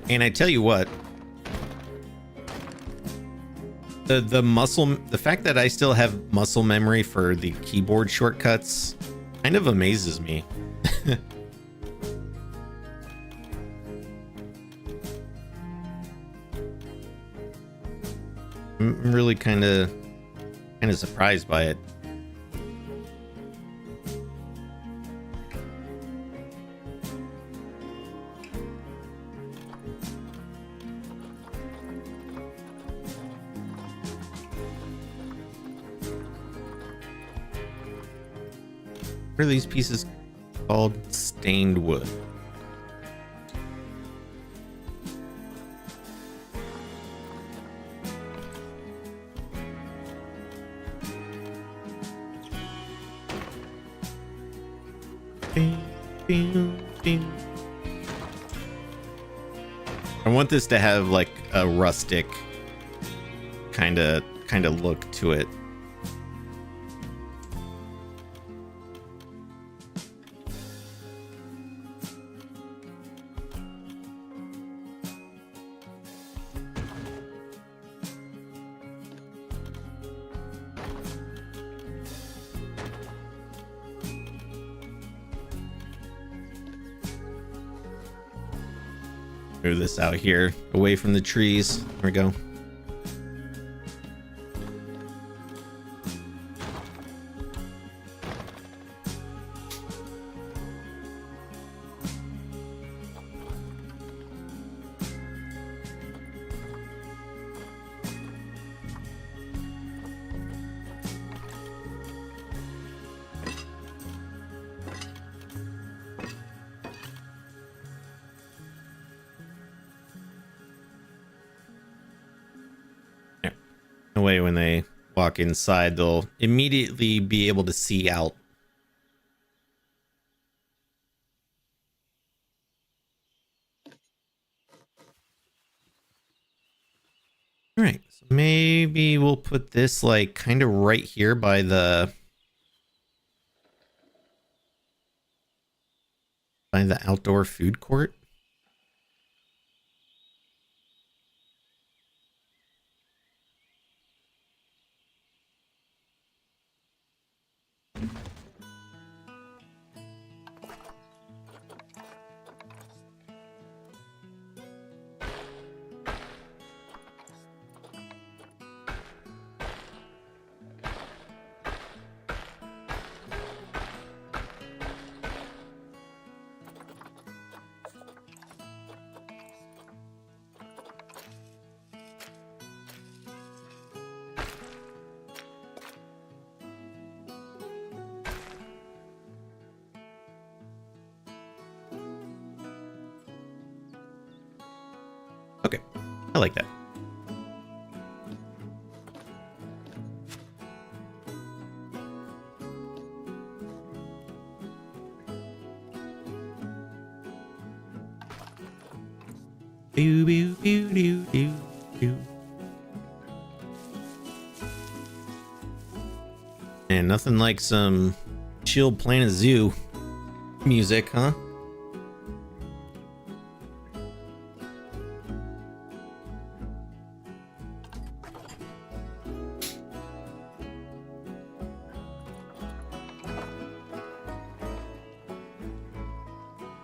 And I tell you what, the fact that I still have muscle memory for the keyboard shortcuts kind of amazes me. I'm really kind of surprised by it. What are these pieces called? Stained wood. I want this to have like a rustic kind of look to it. Move this out here, away from the trees. There we go. Way when they walk inside, they'll immediately be able to see out. All right, so maybe we'll put this like kind of right here by the outdoor food court. Okay, I like that. Boo, boo, boo, boo, boo, boo. And nothing like some chill Planet Zoo music, huh?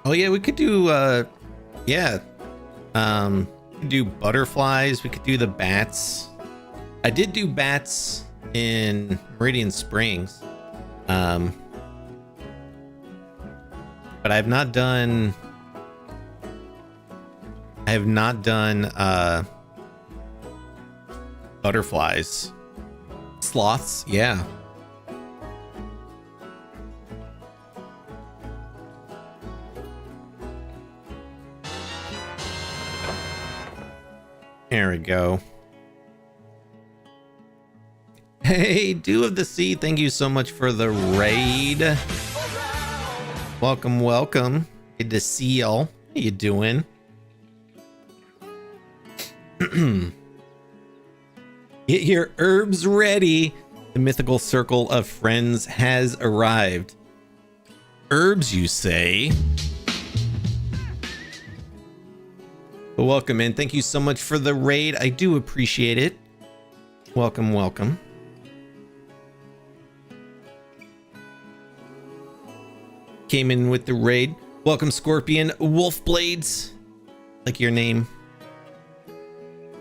Oh yeah, we could do we could do butterflies, we could do the bats. I did do bats in Meridian Springs. But I have not done butterflies. Sloths, yeah. There we go. Hey, Dew of the Sea, thank you so much for the raid. Welcome, welcome. Good to see y'all. How you doing? Get your herbs ready. The mythical circle of friends has arrived. Herbs, you say? But welcome in. Thank you so much for the raid. I do appreciate it. Welcome, welcome. Came in with the raid. Welcome, Scorpion Wolfblades. Like your name.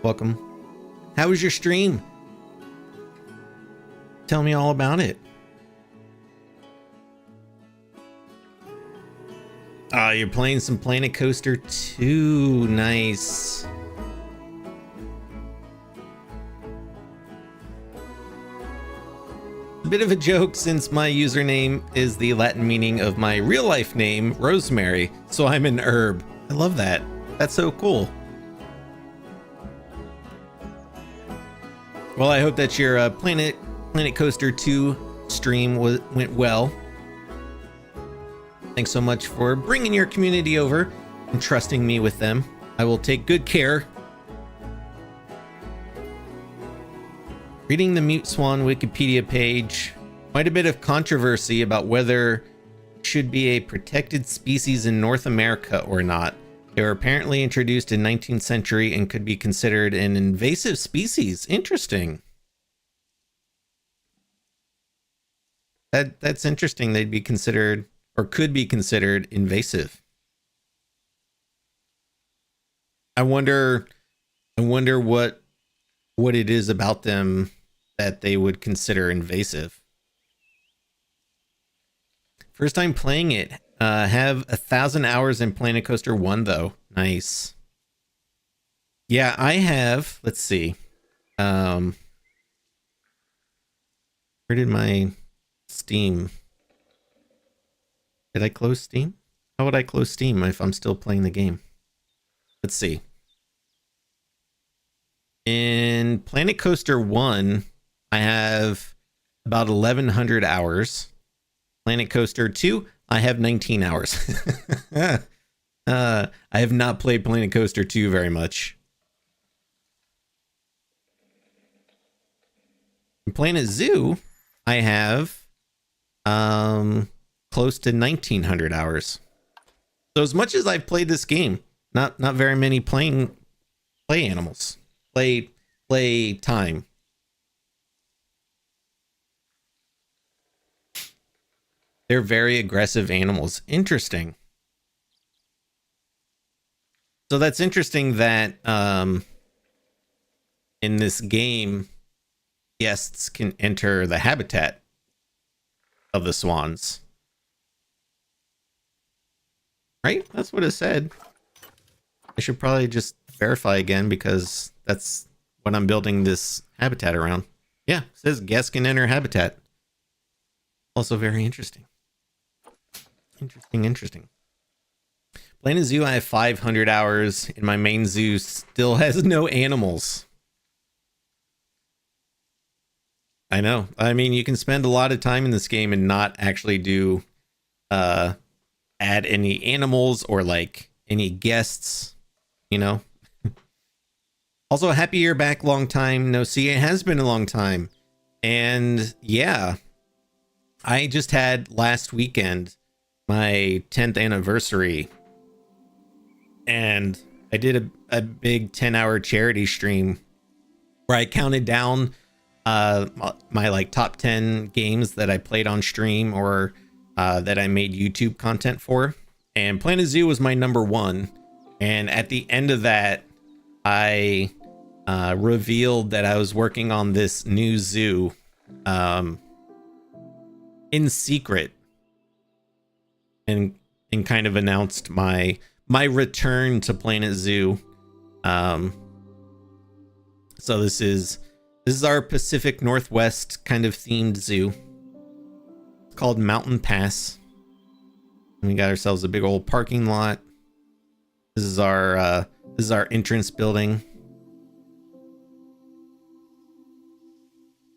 Welcome. How was your stream? Tell me all about it. Ah, you're playing some Planet Coaster 2. Nice. A bit of a joke since my username is the Latin meaning of my real life name, Rosemary, so I'm an herb. I love that. That's so cool. Well, I hope that your Planet Coaster 2 stream went well. Thanks so much for bringing your community over and trusting me with them. I will take good care. Reading the Mute Swan Wikipedia page, quite a bit of controversy about whether it should be a protected species in North America or not. They were apparently introduced in 19th century and could be considered an invasive species. Interesting. That's interesting. They'd be considered or could be considered invasive. I wonder what it is about them that they would consider invasive. First time playing it. Have 1,000 hours in Planet Coaster 1 though. Nice. Yeah, I have. Let's see. Where did my Steam? Did I close Steam? How would I close Steam if I'm still playing the game? Let's see. In Planet Coaster 1, I have about 1,100 hours. Planet Coaster 2, I have 19 hours. I have not played Planet Coaster 2 very much. In Planet Zoo, I have close to 1,900 hours. So as much as I've played this game, not very many play animals. Play time. They're very aggressive animals. Interesting. So that's interesting that in this game, guests can enter the habitat of the swans. Right? That's what it said. I should probably just verify again because that's what I'm building this habitat around. Yeah, it says guests can enter habitat. Also very interesting. Interesting. Planet Zoo, I have 500 hours, and my main zoo still has no animals. I know. I mean, you can spend a lot of time in this game and not actually do add any animals or like any guests, you know. Also, happy you're back. Long time no see. It has been a long time. And yeah, I just had last weekend my 10th anniversary, and I did a big 10-hour charity stream where I counted down my like top 10 games that I played on stream or that I made YouTube content for, and Planet Zoo was my number one. And at the end of that, I revealed that I was working on this new zoo in secret, and kind of announced my return to Planet Zoo. So this is our Pacific Northwest kind of themed zoo. It's called Mountain Pass. And we got ourselves a big old parking lot. This is our entrance building.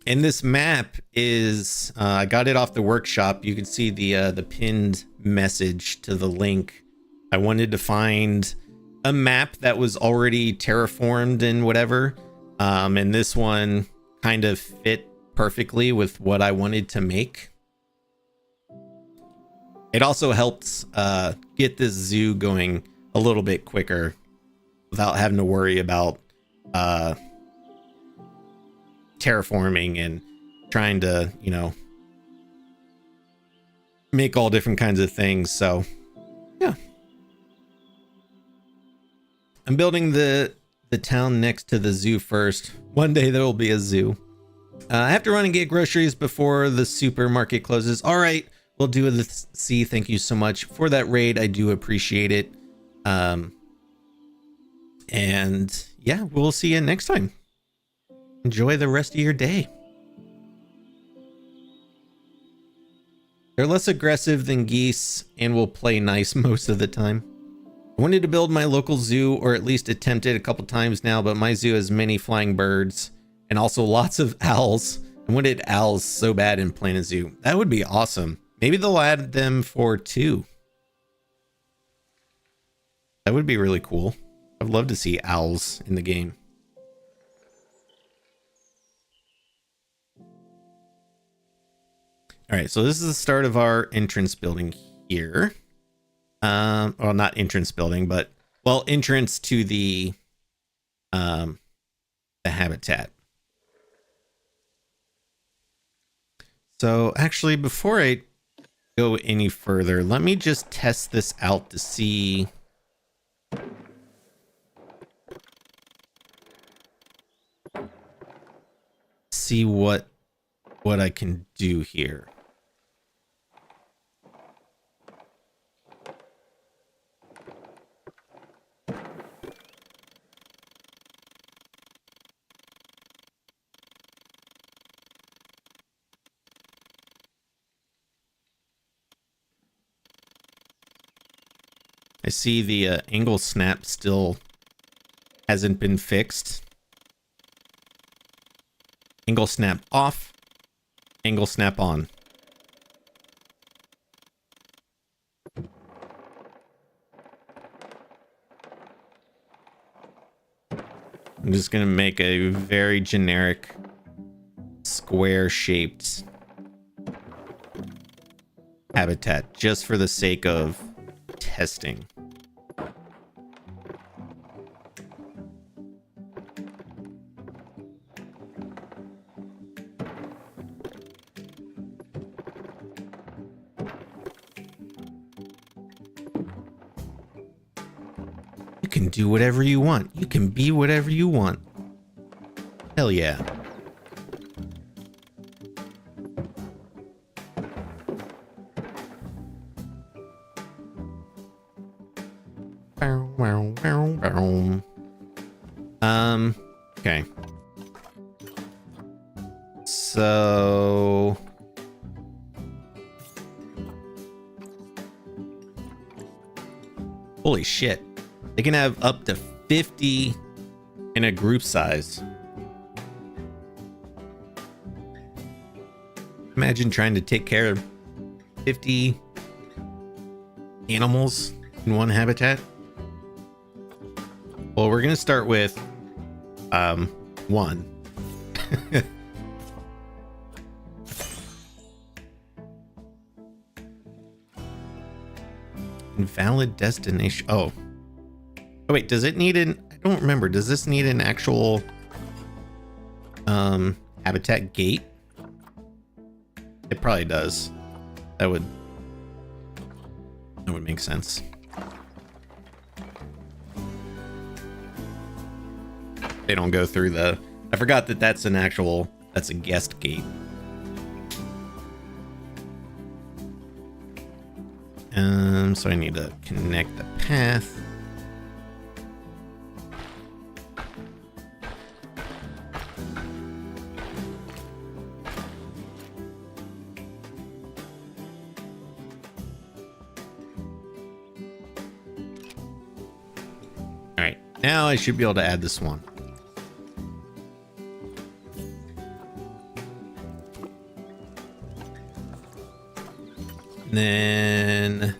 And this map is, I got it off the workshop. You can see the pinned message to the link. I wanted to find a map that was already terraformed and whatever. And this one kind of fit perfectly with what I wanted to make. It also helps get this zoo going a little bit quicker without having to worry about terraforming and trying to, you know, make all different kinds of things. So yeah, I'm building the town next to the zoo first. One day there will be a zoo. I have to run and get groceries before the supermarket closes. All right, we'll do this. See, thank you so much for that raid. I do appreciate it. And yeah, we'll see you next time. Enjoy the rest of your day. They're less aggressive than geese and will play nice most of the time. I wanted to build my local zoo, or at least attempt it a couple times now, but my zoo has many flying birds and also lots of owls. I wanted owls so bad in Planet Zoo. That would be awesome. Maybe they'll add them for 2. That would be really cool. I'd love to see owls in the game. All right, so this is the start of our entrance building here. Well, not entrance building, but well, entrance to the habitat. So actually, before I go any further, let me just test this out to see what I can do here. I see the angle snap still hasn't been fixed. Angle snap off, angle snap on. I'm just going to make a very generic square shaped habitat just for the sake of testing. You can do whatever you want. You can be whatever you want. Hell yeah. Okay. So holy shit. They can have up to 50 in a group size. Imagine trying to take care of 50 animals in one habitat. Well, we're gonna start with 1. Invalid destination. Oh wait, does it need an, I don't remember, does this need an actual habitat gate? It probably does. That would make sense. They don't go through the, I forgot that that's an actual, that's a guest gate. So I need to connect the path. All right, now I should be able to add this one. And then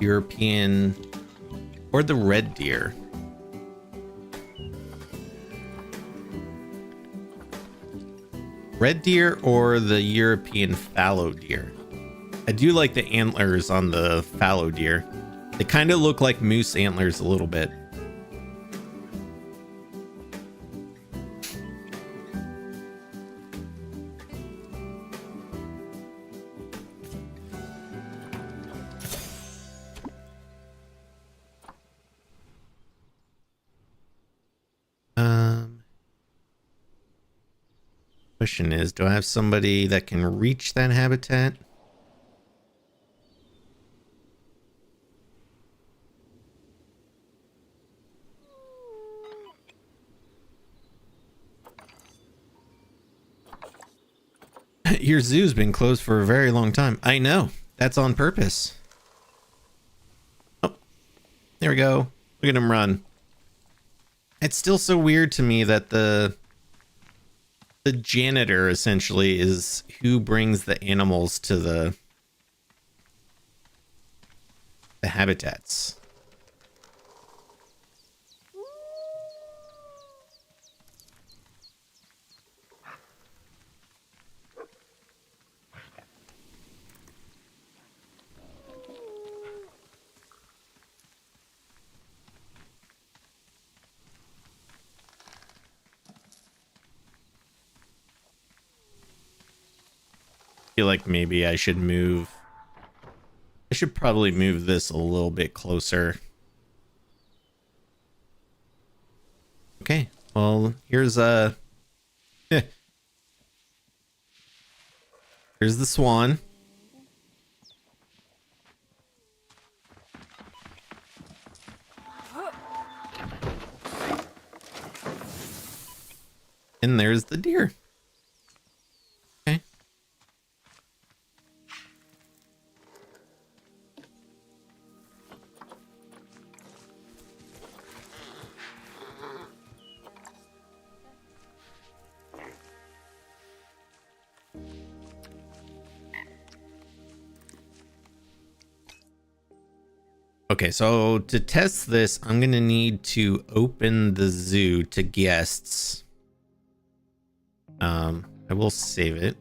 European or the red deer. red deer or the European fallow deer. I do like the antlers on the fallow deer. They kind of look like moose antlers a little bit. Question is, do I have somebody that can reach that habitat? Your zoo's been closed for a very long time. I know. That's on purpose. Oh, there we go. Look at him run. It's still so weird to me that the janitor essentially is who brings the animals to the habitats. Feel like maybe I should probably move this a little bit closer. Okay, well, here's here's the swan. And there's the deer. Okay. Okay, so to test this, I'm gonna need to open the zoo to guests. I will save it.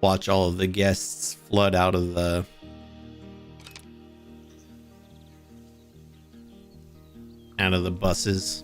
Watch all of the guests flood out of the buses.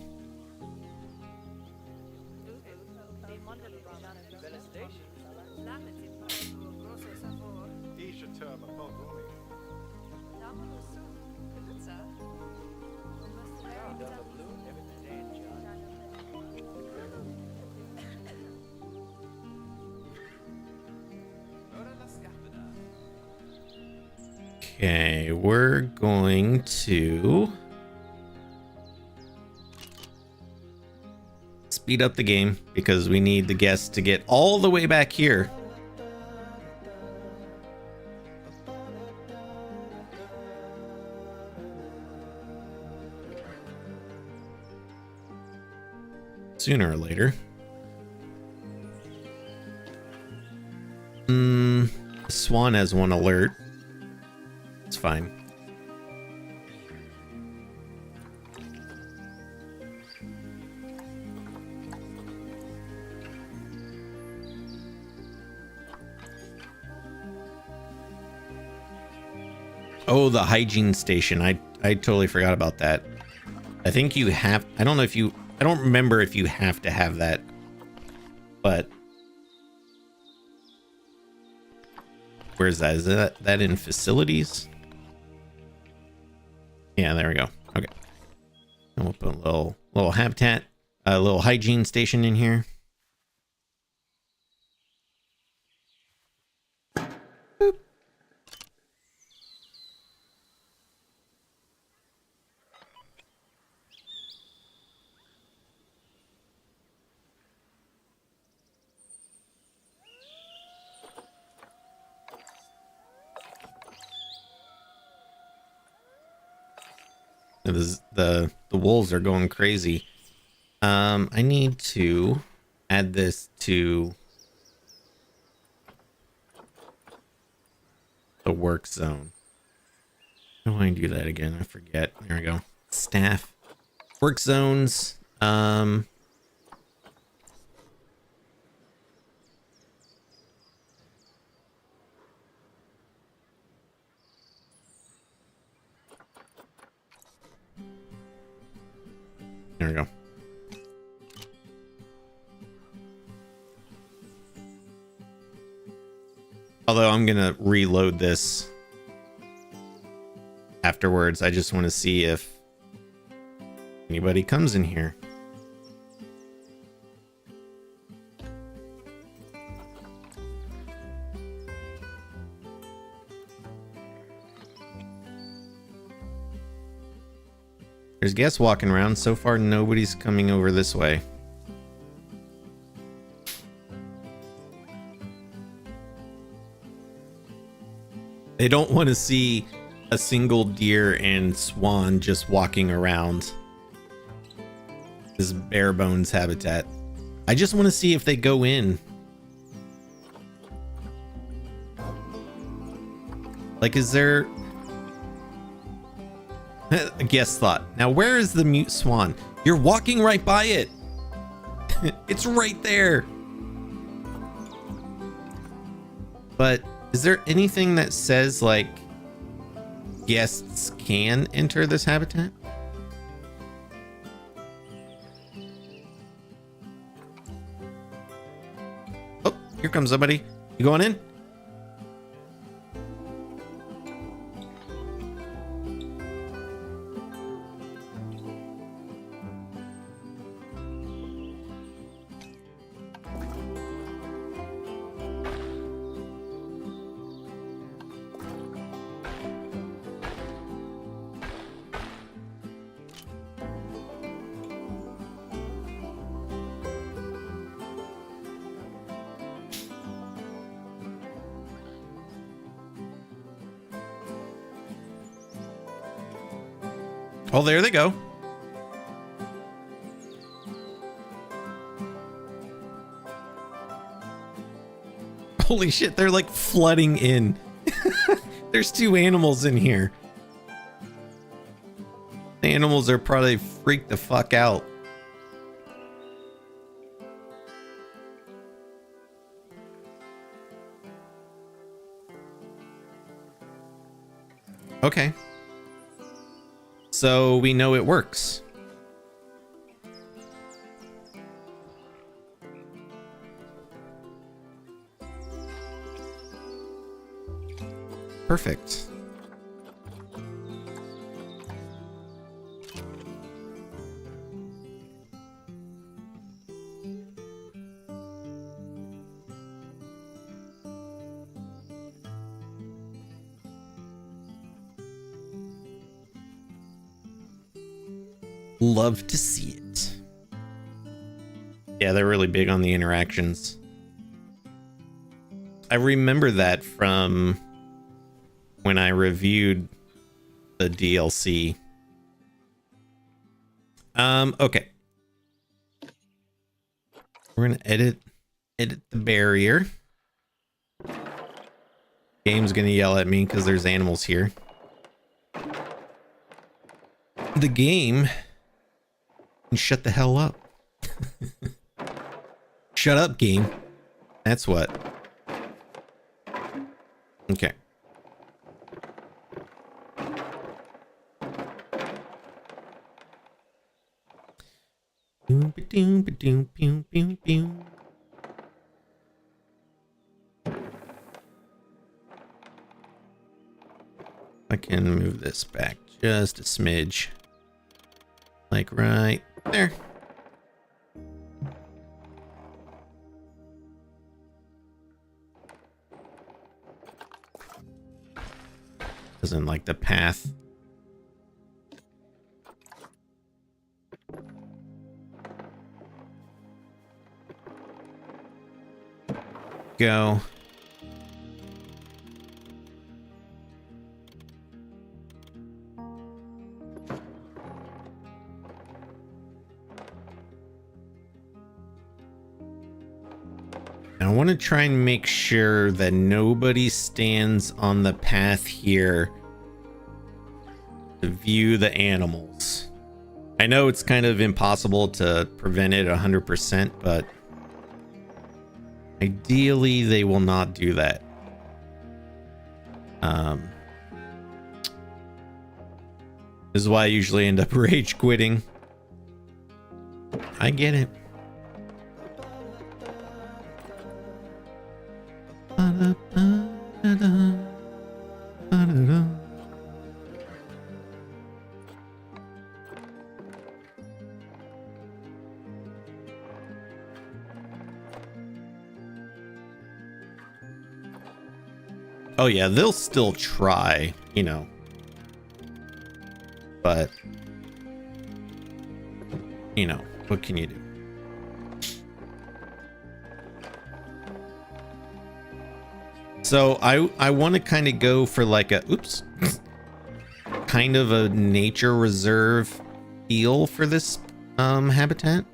Okay, we're going to speed up the game because we need the guests to get all the way back here. Sooner or later. The swan has one alert. It's fine. Oh, the hygiene station. I totally forgot about that. I think you have, I don't remember if you have to have that, but where's that? Is that in facilities? Yeah, there we go. Okay. And we'll put a little habitat, a little hygiene station in here. Boop. The wolves are going crazy. I need to add this to the work zone. How do I do that again? I forget. There we go. Staff. Work zones. There we go. Although I'm gonna reload this afterwards. I just want to see if anybody comes in here. There's guests walking around. So far, nobody's coming over this way. They don't want to see a single deer and swan just walking around this bare bones habitat. I just want to see if they go in. Like, is there a guest thought? Now, where is the mute swan? You're walking right by it. It's right there. But is there anything that says, like, guests can enter this habitat? Oh, here comes somebody. You going in? Oh, there they go. Holy shit, they're like flooding in. There's two animals in here. The animals are probably freaked the fuck out. Okay. So we know it works. Perfect. Love to see it. Yeah, they're really big on the interactions. I remember that from when I reviewed the DLC. Okay. We're gonna edit the barrier. Game's gonna yell at me because there's animals here. The game can shut the hell up. Shut up, game. That's what. Okay. I can move this back just a smidge. Like right there. Doesn't like the path. Go. want to try and make sure that nobody stands on the path here to view the animals. I know it's kind of impossible to prevent it 100%, but ideally they will not do that. This is why I usually end up rage quitting. I get it. Oh yeah, they'll still try, you know. But, you know, what can you do? So I want to kind of go for like a, oops, kind of a nature reserve feel for this habitat.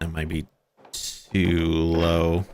That might be too low.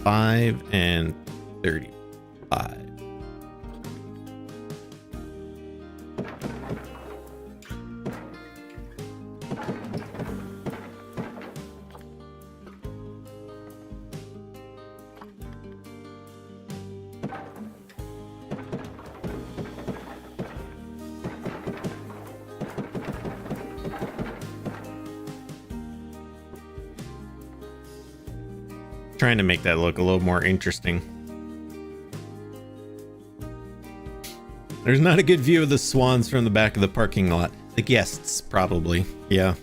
$5 and $35. Trying to make that look a little more interesting. There's not a good view of the swans from the back of the parking lot. The guests, probably. Yeah.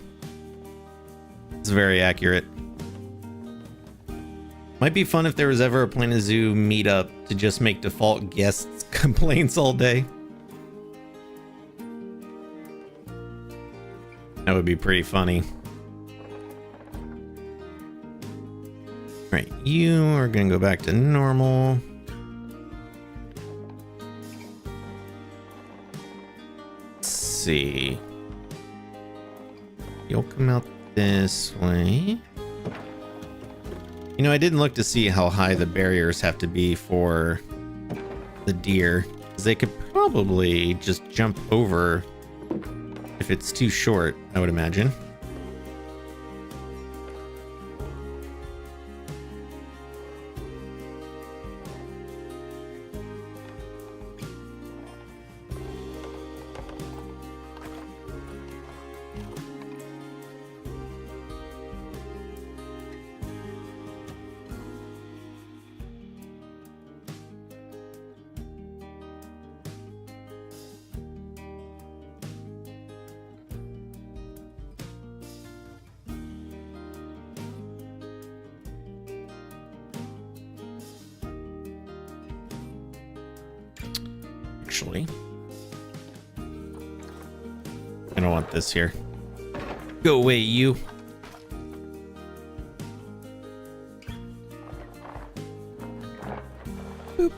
It's very accurate. Might be fun if there was ever a Planet Zoo meetup to just make default guests complaints all day. That would be pretty funny. Right, you are gonna go back to normal. Let's see. You'll come out this way. You know, I didn't look to see how high the barriers have to be for the deer, because they could probably just jump over if it's too short, I would imagine. Actually, I don't want this here. Go away, you. Boop.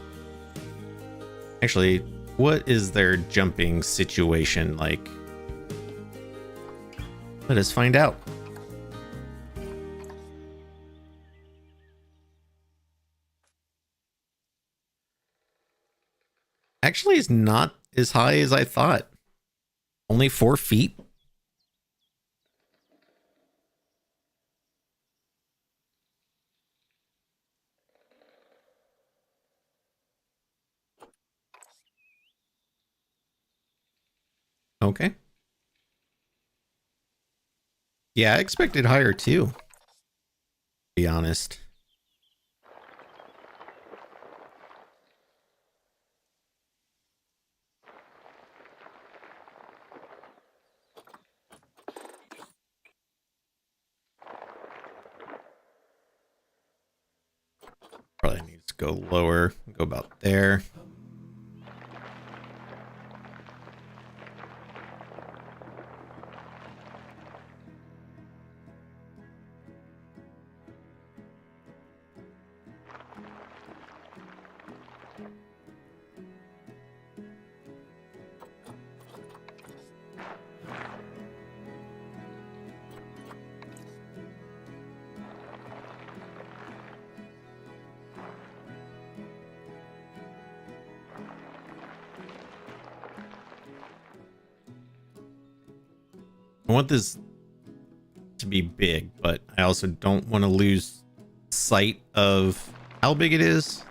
Actually, what is their jumping situation like? Let us find out. Actually, it's not as high as I thought. Only 4 feet. Okay. Yeah, I expected higher too, to be honest. Probably needs to go lower, go about there. I want this to be big, but I also don't want to lose sight of how big it is.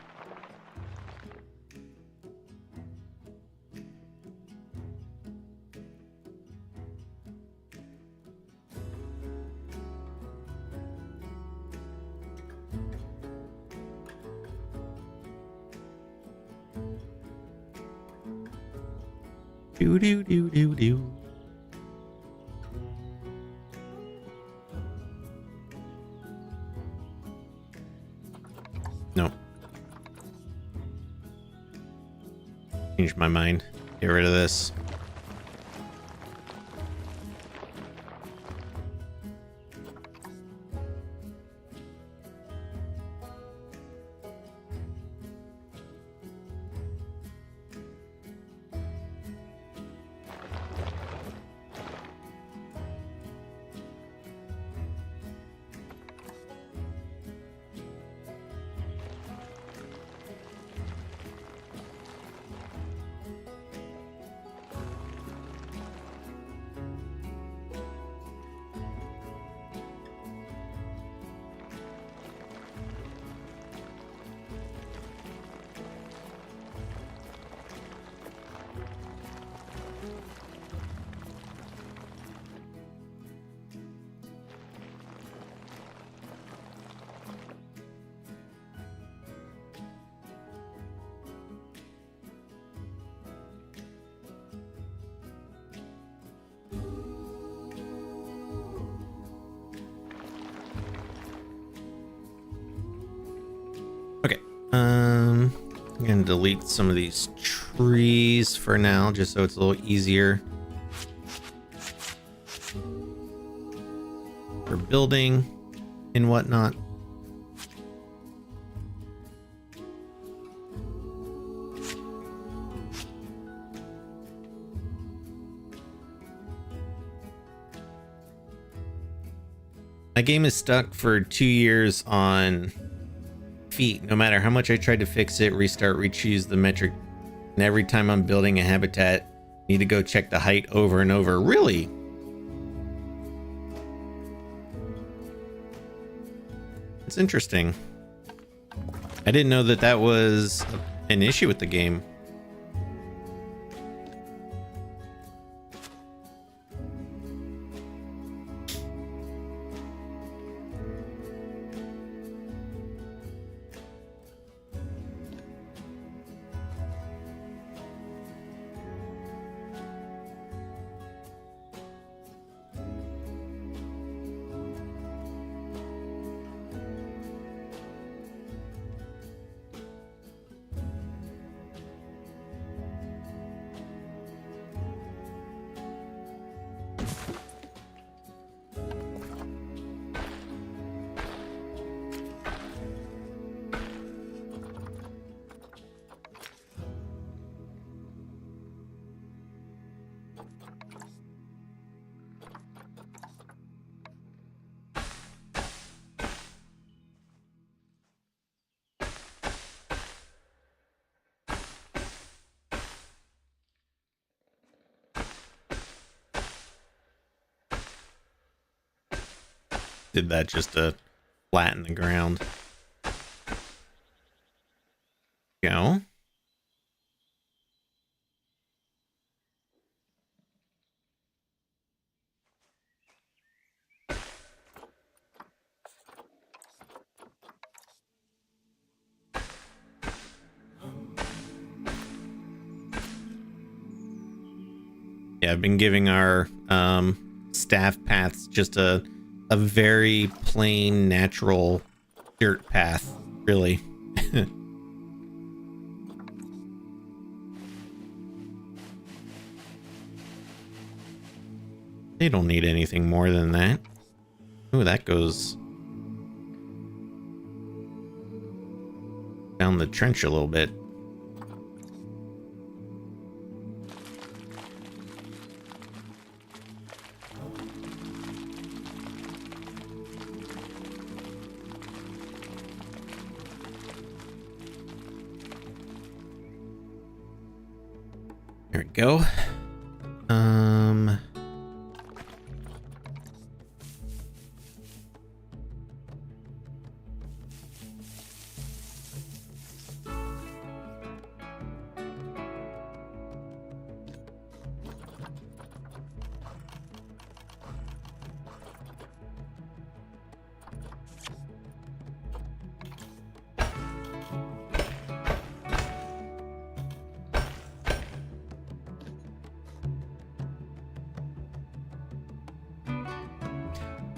Do do do do do. No. Change my mind. Get rid of this. Okay. I'm gonna delete some of these trees for now, just so it's a little easier for building and whatnot. My game is stuck for 2 years on feet. No matter how much I tried to fix it, restart, re-choose the metric, and every time I'm building a habitat, I need to go check the height over and over. Really? It's interesting. I didn't know that that was an issue with the game. Did that just to flatten the ground. Go. Yeah, I've been giving our staff paths just a very plain, natural dirt path, really. They don't need anything more than that. Ooh, that goes down the trench a little bit. There we go.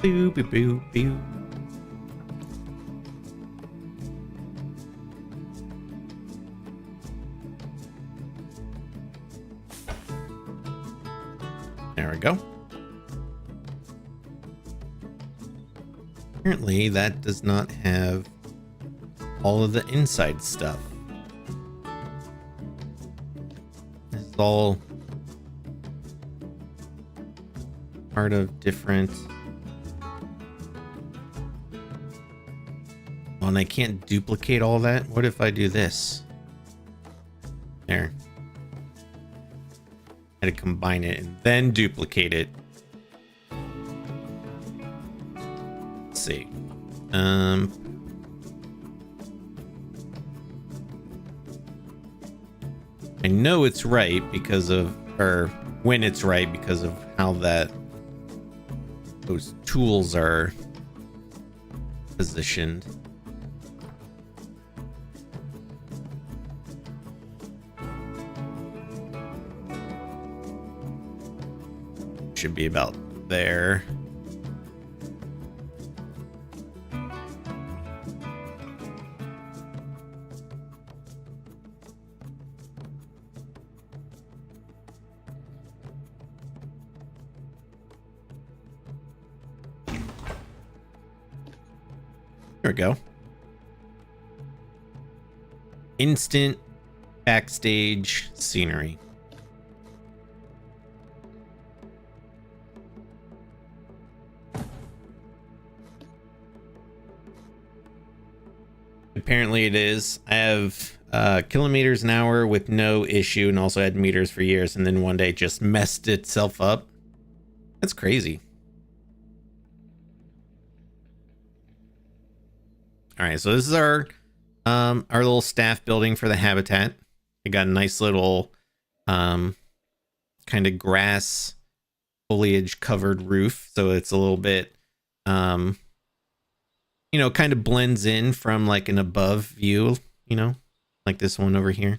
Boo, boo, boo, boo. There we go. Apparently that does not have all of the inside stuff. This is all part of different... Oh, and I can't duplicate all that? What if I do this? There. I had to combine it and then duplicate it. Let's see. I know it's right because of, or when it's right because of how those tools are positioned. Should be about there. There we go. Instant backstage scenery. Apparently it is. I have kilometers an hour with no issue, and also had meters for years, and then one day it just messed itself up. That's crazy. All right, so this is our little staff building for the habitat. It got a nice little kind of grass foliage covered roof, so it's a little bit you know, kind of blends in from like an above view, you know, like this one over here.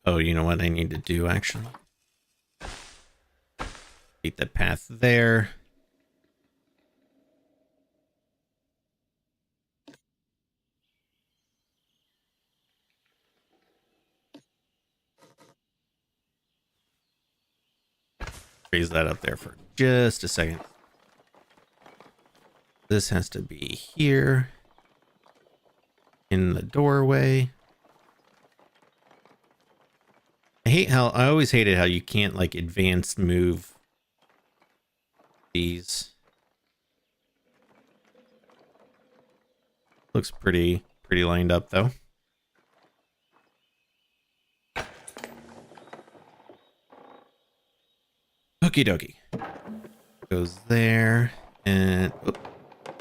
Oh, you know what I need to do actually? Beat the path there. Raise that up there for just a second. This has to be here. in the doorway. I always hated how you can't like advanced move these. Looks pretty lined up though. Okie dokie. Goes there and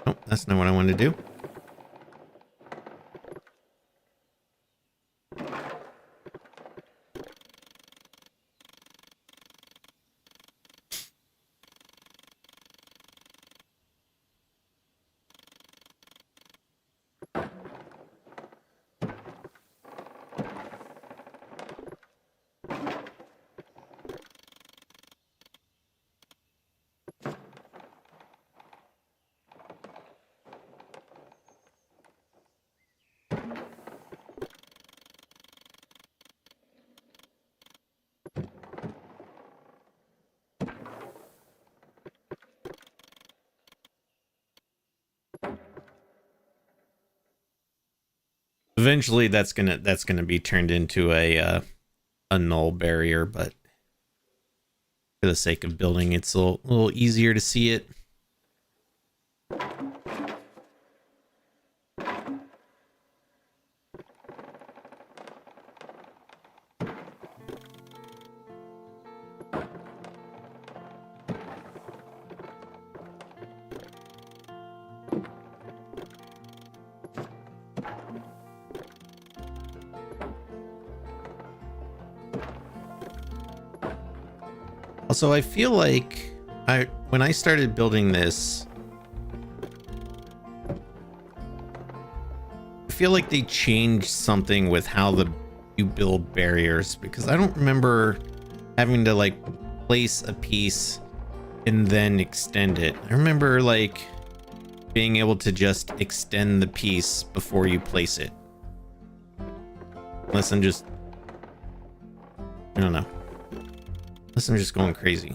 oh, that's not what I wanted to do. Eventually that's gonna be turned into a null barrier, but for the sake of building, it's a little easier to see it. Also, I feel like when I started building this, I feel like they changed something with how you build barriers, because I don't remember having to like place a piece and then extend it. I remember like being able to just extend the piece before you place it. Unless I'm just, I don't know. Unless I'm just going crazy.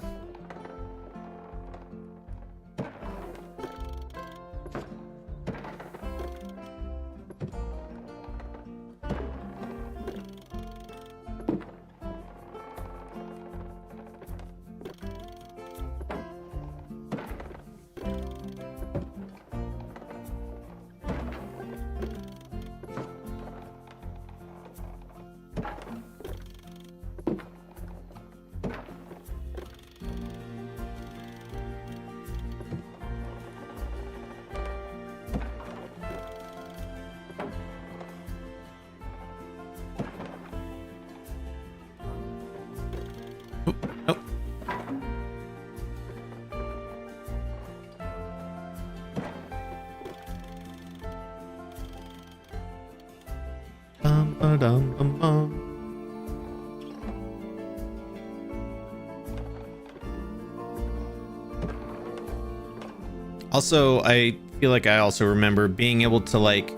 Also, I feel like I also remember being able to, like,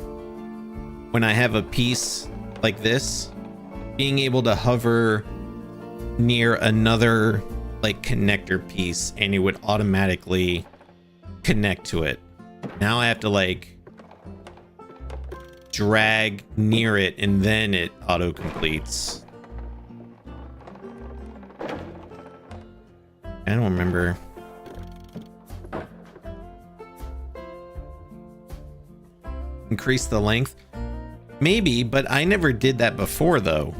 when I have a piece like this, being able to hover near another, like, connector piece and it would automatically connect to it. Now I have to, like, drag near it and then it auto completes. I don't remember. Increase the length? Maybe, but I never did that before though.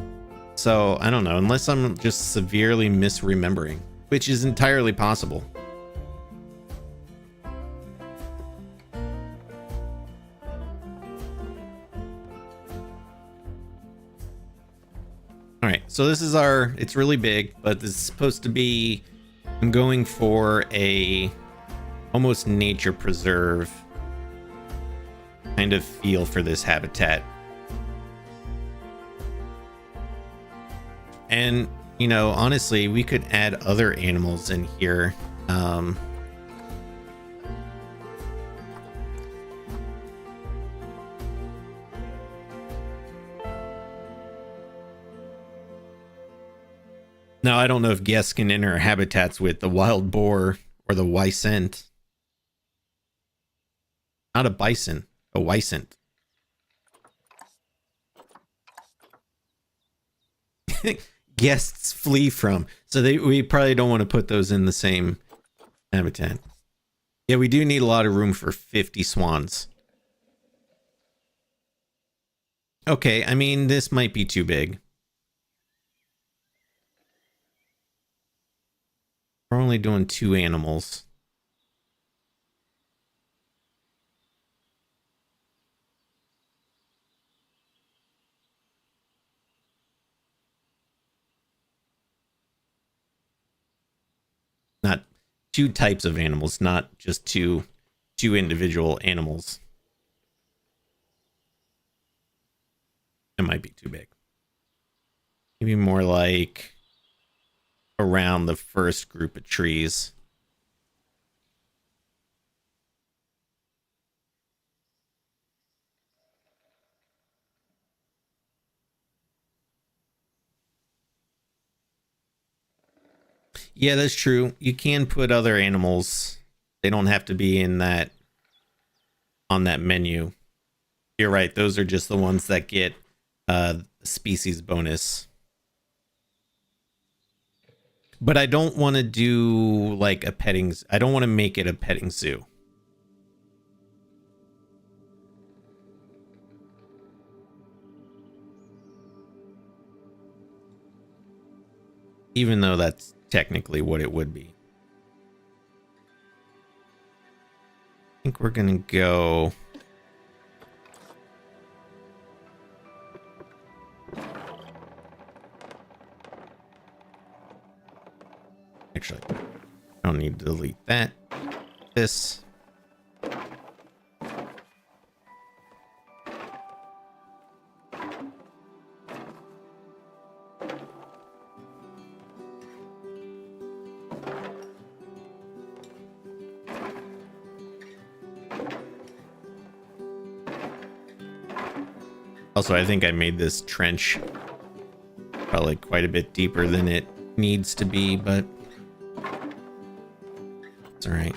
So I don't know, unless I'm just severely misremembering, which is entirely possible. All right, so this is it's really big, but this is supposed to be, I'm going for a almost nature preserve kind of feel for this habitat. And, you know, honestly, we could add other animals in here. Now, I don't know if guests can enter habitats with the wild boar or the wisent. Not a bison, a wisent. guests flee from. So we probably don't want to put those in the same habitat. Yeah, we do need a lot of room for 50 swans. Okay, I mean, this might be too big. We're only doing 2 animals. Not 2 types of animals, not just two individual animals. It might be too big. Maybe more like around the first group of trees. Yeah, that's true. You can put other animals. They don't have to be in that on that menu. You're right. Those are just the ones that get species bonus. But I don't want to do like a petting. I don't want to make it a petting zoo. Even though that's technically what it would be. I think we're gonna go. Actually, I don't need to delete that. This. Also, I think I made this trench probably quite a bit deeper than it needs to be, but it's all right.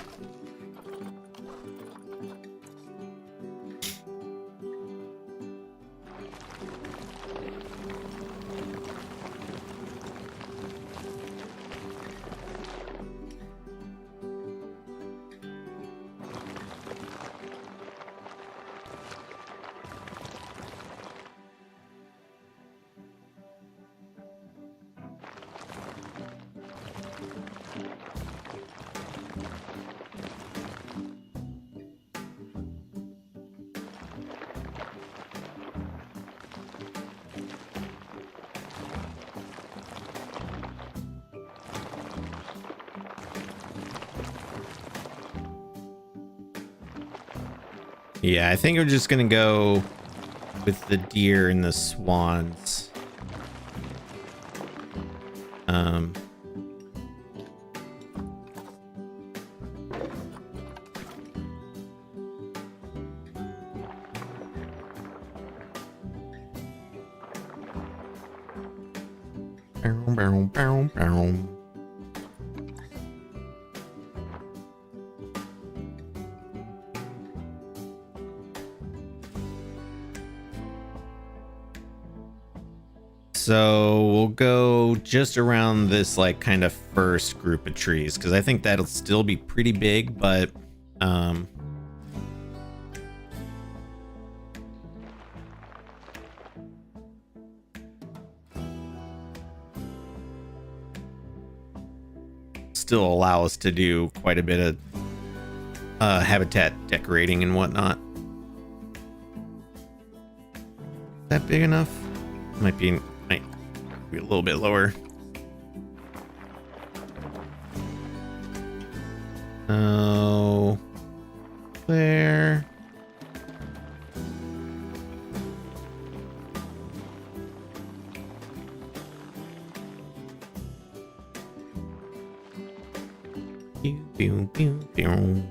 Yeah, I think we're just gonna go with the deer and the swans. So we'll go just around this like kind of first group of trees because I think that'll still be pretty big, but still allow us to do quite a bit of habitat decorating and whatnot. Is that big enough? Might be a little bit lower. Oh, there. Pew, pew, pew, pew.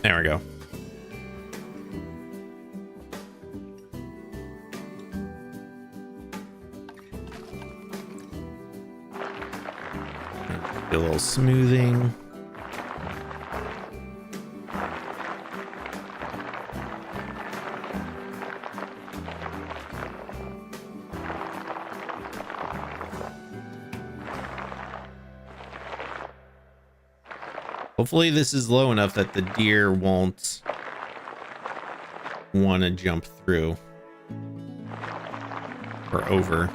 There we go. Do a little smoothing. Hopefully this is low enough that the deer won't want to jump through or over.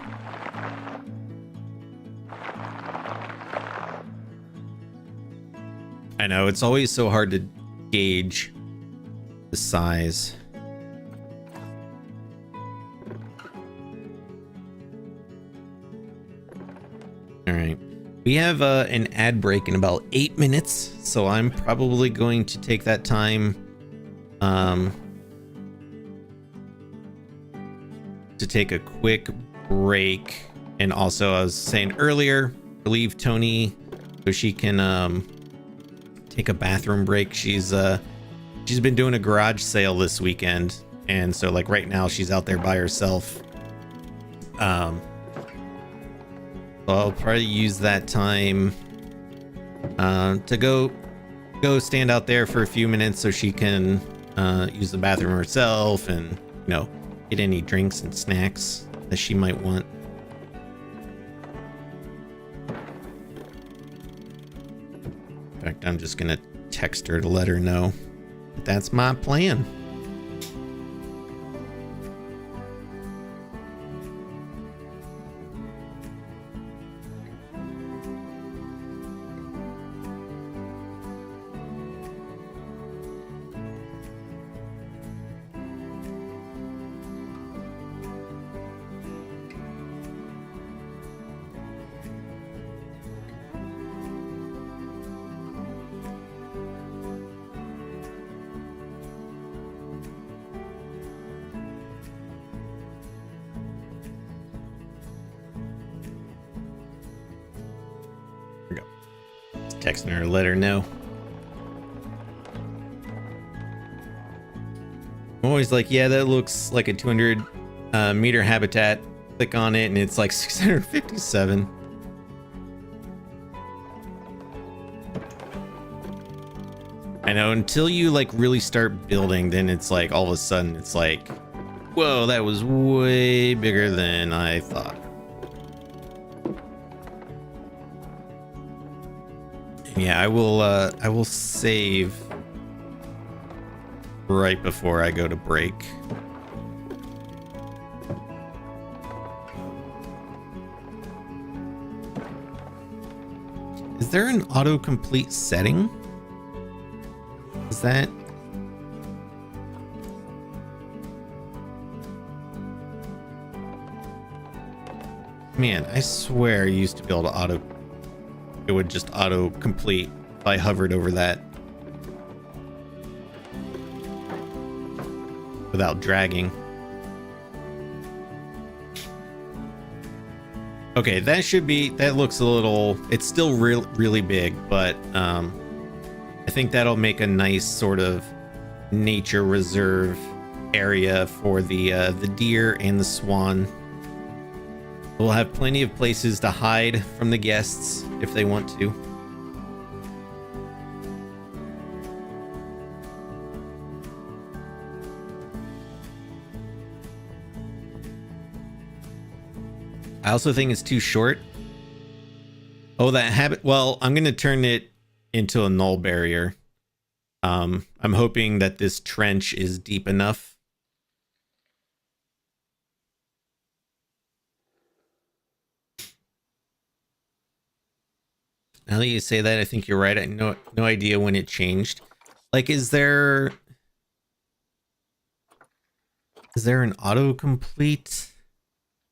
I know, it's always so hard to gauge the size. All right. We have an ad break in about 8 minutes, so I'm probably going to take that time to take a quick break. And also, I was saying earlier, relieve Tony so she can take a bathroom break. She's been doing a garage sale this weekend, and so like right now she's out there by herself. I'll probably use that time to go stand out there for a few minutes so she can use the bathroom herself and, you know, get any drinks and snacks that she might want. In fact, I'm just gonna text her to let her know. But that's my plan. Texting her to let her know. I'm always like, yeah, that looks like a 200 meter habitat. Click on it and it's like 657. I know, until you like really start building, then it's like all of a sudden it's like, whoa, that was way bigger than I thought. Yeah, I will save right before I go to break. Is there an autocomplete setting? Is that... Man, I swear I used to be able to it would just auto complete if I hovered over that without dragging. Okay, that looks a little, it's still really big, but I think that'll make a nice sort of nature reserve area for the deer and the swan. We'll have plenty of places to hide from the guests if they want to. I also think it's too short. Oh, that habit. Well, I'm going to turn it into a null barrier. I'm hoping that this trench is deep enough. Now that you say that, I think you're right. I know no idea when it changed. Like, is there an autocomplete?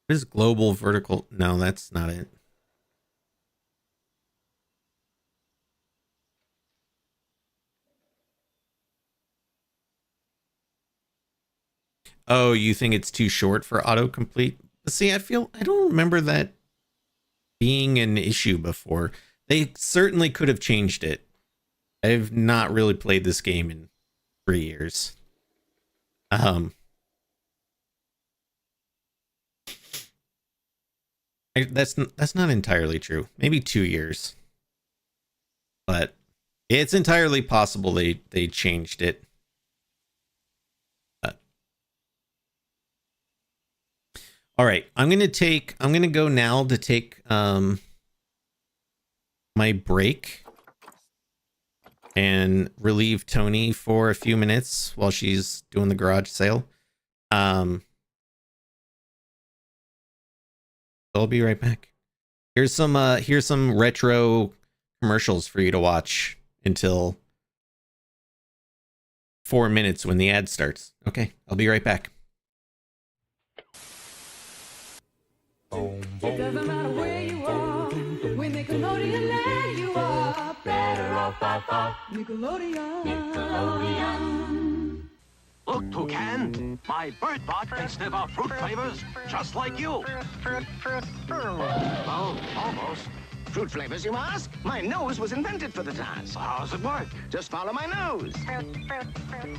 What is global vertical? No, that's not it. Oh, you think it's too short for autocomplete? See, I don't remember that being an issue before. They certainly could have changed it. I've not really played this game in 3 years. That's not entirely true. Maybe 2 years. but it's entirely possible they changed it. All right, I'm gonna go now to take my break and relieve Tony for a few minutes while she's doing the garage sale. I'll be right back. Here's some retro commercials for you to watch until 4 minutes when the ad starts. Okay, I'll be right back. It doesn't matter where you are, when Nickelodeon land you are better off by far. Nickelodeon. Look, Toucan, my bird bot can sniff out fruit flavors just like you. Well, almost. Fruit flavors, you ask? My nose was invented for the task. How does it work? Just follow my nose.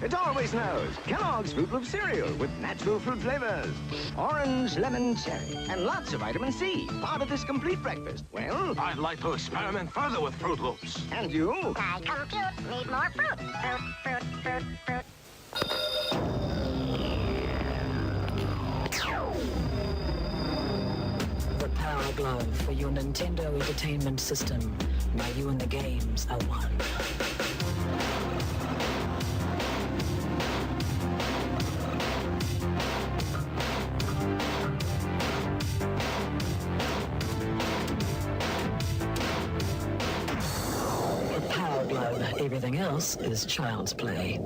It always knows. Kellogg's Fruit Loop cereal with natural fruit flavors. Orange, lemon, cherry, and lots of vitamin C. Part of this complete breakfast. Well, I'd like to experiment further with Fruit Loops. and you? I compute, need more fruit. Fruit. The power glove for your Nintendo Entertainment System. Now you and the games are one. The power glove. Everything else is child's play.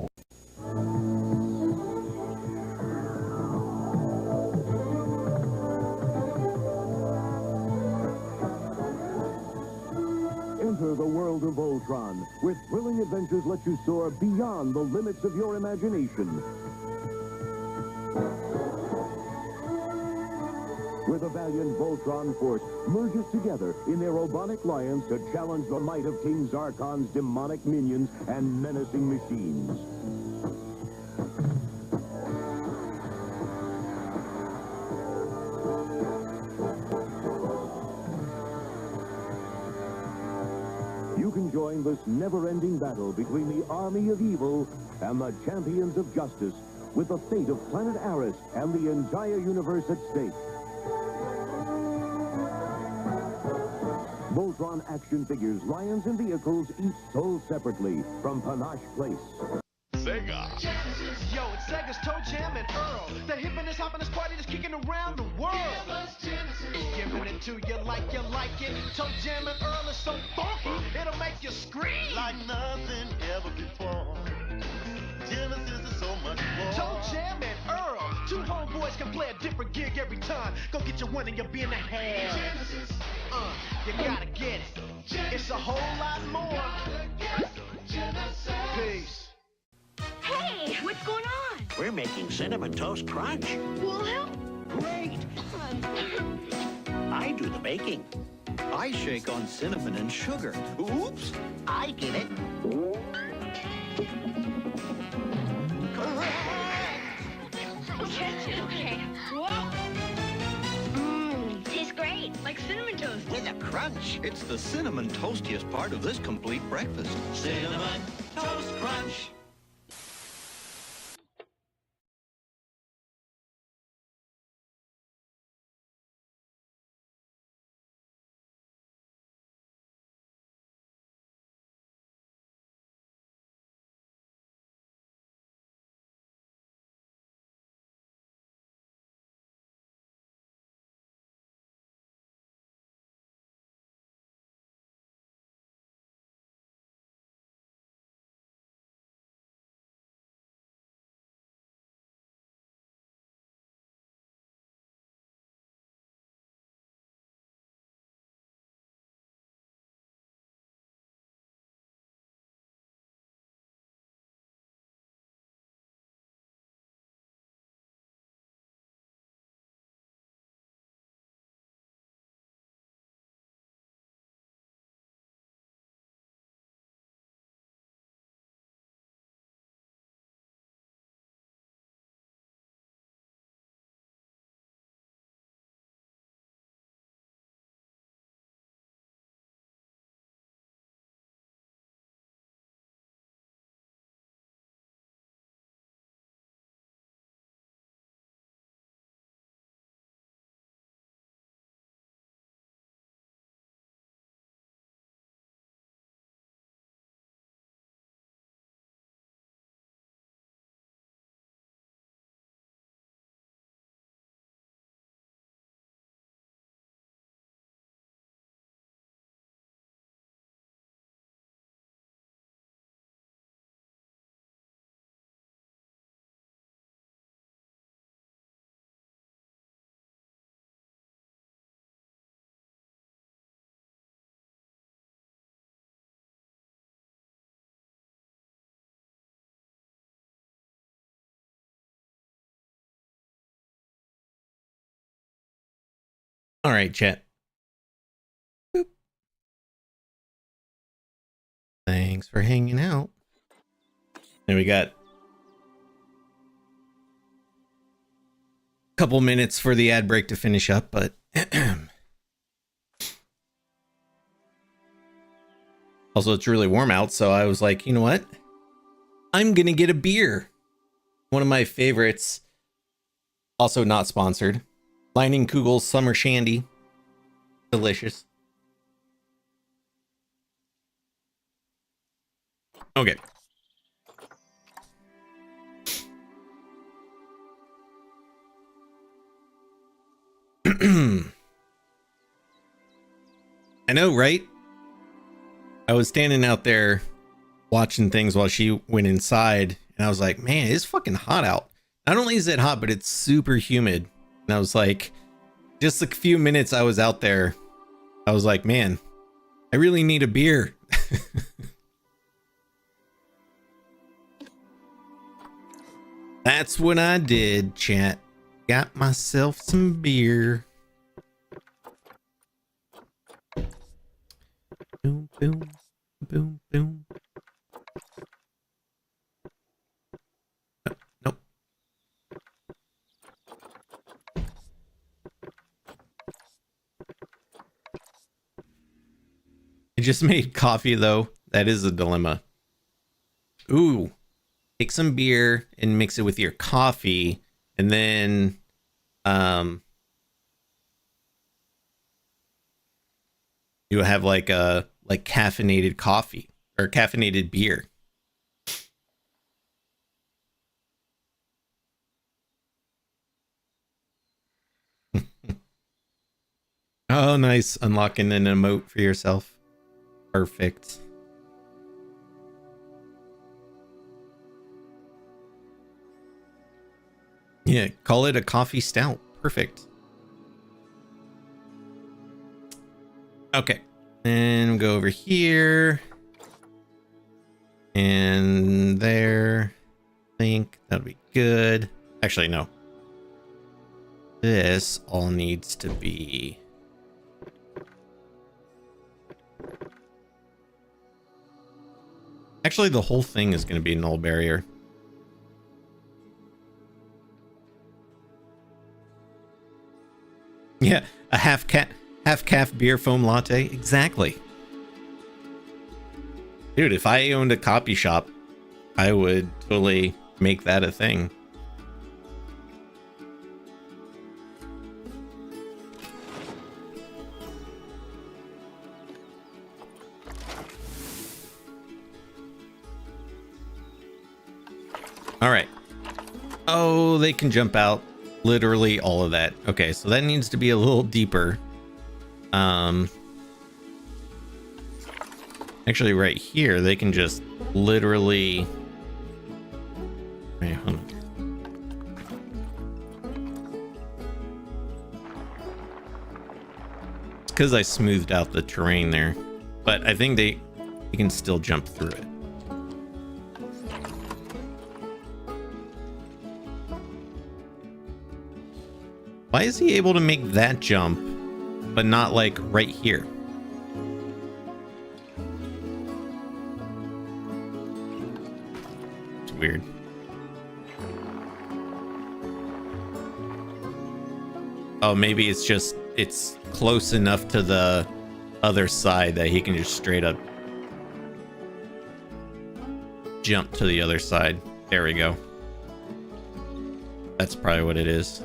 Enter the world of Voltron, where thrilling adventures let you soar beyond the limits of your imagination. Where the valiant Voltron force merges together in their robotic lions to challenge the might of King Zarkon's demonic minions and menacing machines. You can join this never-ending battle between the army of evil and the champions of justice, with the fate of planet Aris and the entire universe at stake. Voltron action figures, lions, and vehicles each sold separately from Panache Place. Yo, it's Sega's Toe Jam and Earl. The hippiness, hoppiness party that's kicking around the world. Giving it to you like it. Toe Jam and Earl is so funky, it'll make you scream like nothing ever before. Genesis is so much more. Toe Jam and Earl, two homeboys can play a different gig every time. Go get your one and you'll be in the hell. Genesis. You gotta get it. It's a whole lot more. Peace. Hey, what's going on? We're making Cinnamon Toast Crunch. We'll help. Great. I do the baking. I shake on cinnamon and sugar. Oops, I get it. Okay. Whoa. Tastes great, like cinnamon toast. With a crunch. It's the cinnamon toastiest part of this complete breakfast. Cinnamon Toast Crunch. All right, chat. Boop. Thanks for hanging out. And we got a couple minutes for the ad break to finish up, but also it's really warm out, so I was like, you know what? I'm gonna get a beer. One of my favorites, also not sponsored, Lining Kugel's Summer Shandy. Delicious. Okay. I know, right? I was standing out there watching things while she went inside, and I was like, man, it's fucking hot out. Not only is it hot, but it's super humid. And I was like, just a few minutes I was out there, I was like, man, I really need a beer. That's what I did, chat. Got myself some beer. Boom, boom, boom, boom. Nope. I just made coffee, though. That is a dilemma. Ooh. Take some beer and mix it with your coffee, and then you have like a caffeinated coffee or caffeinated beer. Oh, nice. Unlocking an emote for yourself. Perfect. Yeah, call it a coffee stout. Perfect. Okay. And go over here. And there. I think that'll be good. Actually, no. This all needs to be... Actually, the whole thing is going to be null barrier. Yeah, a half calf beer foam latte. Exactly. Dude, if I owned a copy shop, I would totally make that a thing. All right. Oh, they can jump out. Literally all of that. Okay, so that needs to be a little deeper. Actually, right here, they can just literally... Wait, hold on. It's because I smoothed out the terrain there. But I think they can still jump through it. Why is he able to make that jump, but not like right here? It's weird. Oh, maybe it's just, it's close enough to the other side that he can just straight up jump to the other side. There we go. That's probably what it is.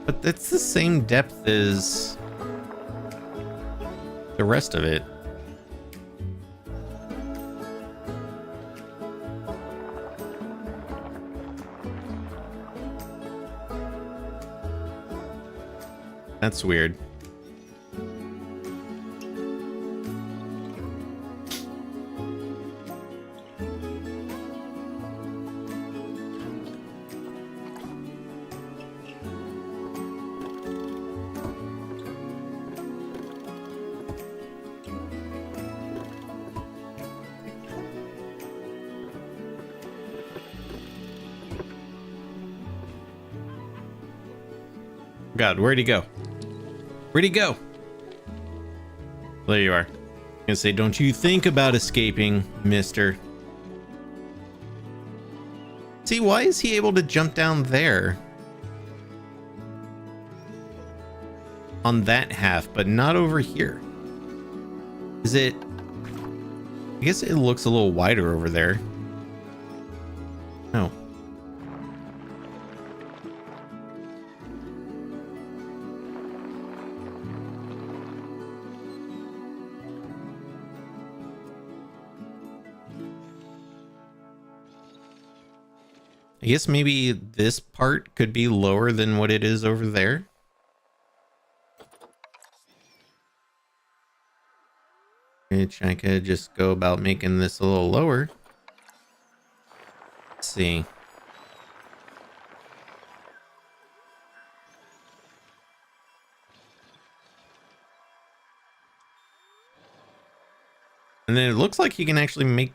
But that's the same depth as the rest of it. That's weird. God, where'd he go? Where'd he go? There you are. I'm gonna say, don't you think about escaping, mister. See, why is he able to jump down there? On that half, but not over here. Is it... I guess it looks a little wider over there. No. I guess maybe this part could be lower than what it is over there. Which I could just go about making this a little lower. Let's see. And then it looks like you can actually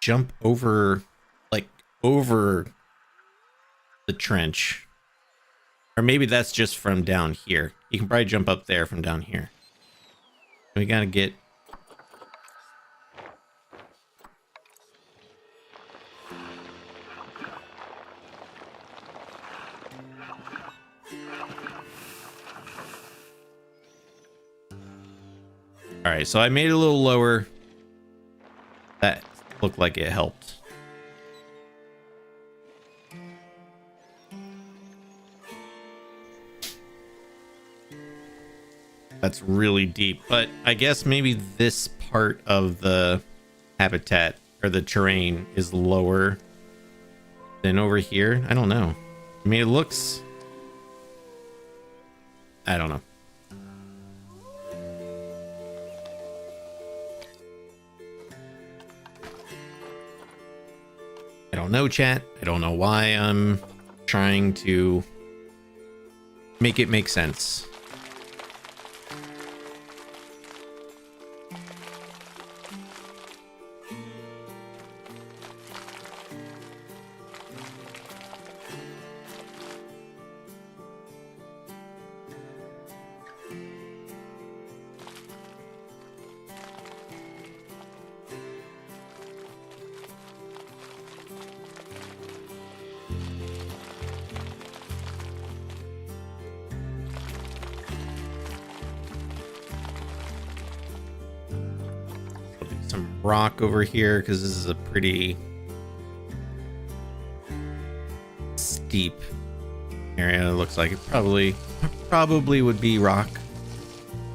jump over, like over the trench. Or maybe that's just from down here. You can probably jump up there from down here. We gotta get... All right, so I made it a little lower. That looked like it helped. That's really deep, but I guess maybe this part of the habitat or the terrain is lower than over here. I don't know. I mean, it looks... I don't know. I don't know, chat. I don't know why I'm trying to make it make sense. Rock over here because this is a pretty steep area. It looks like it probably would be rock.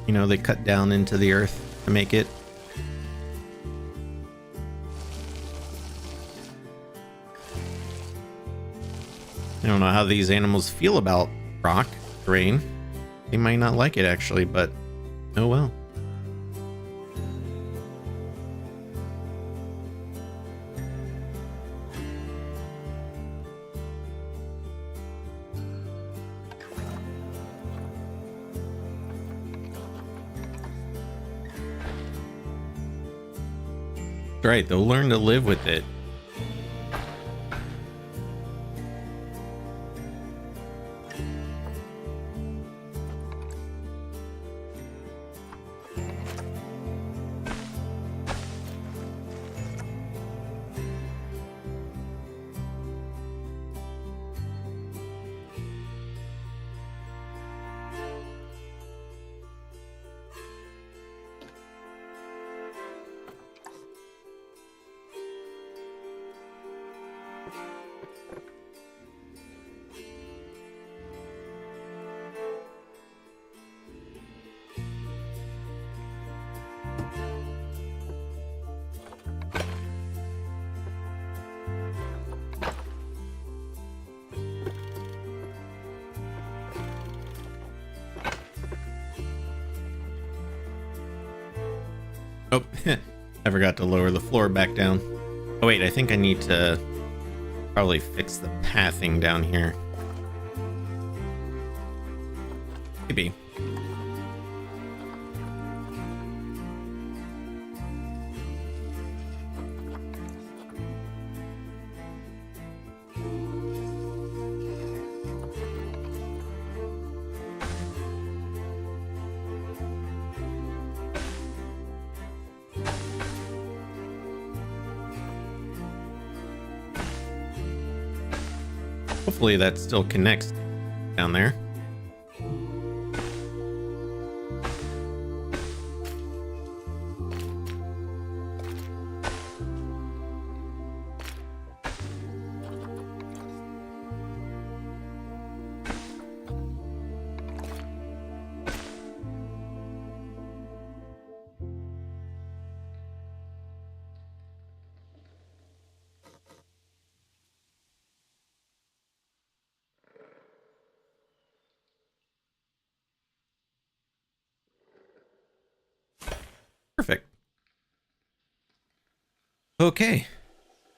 You know, they cut down into the earth to make it. I don't know how these animals feel about rock terrain. They might not like it actually, but oh well. Right, they'll learn to live with it. Oh, I forgot to lower the floor back down. Oh wait, I think I need to probably fix the pathing down here. Maybe. Hopefully that still connects down there. Perfect. Okay.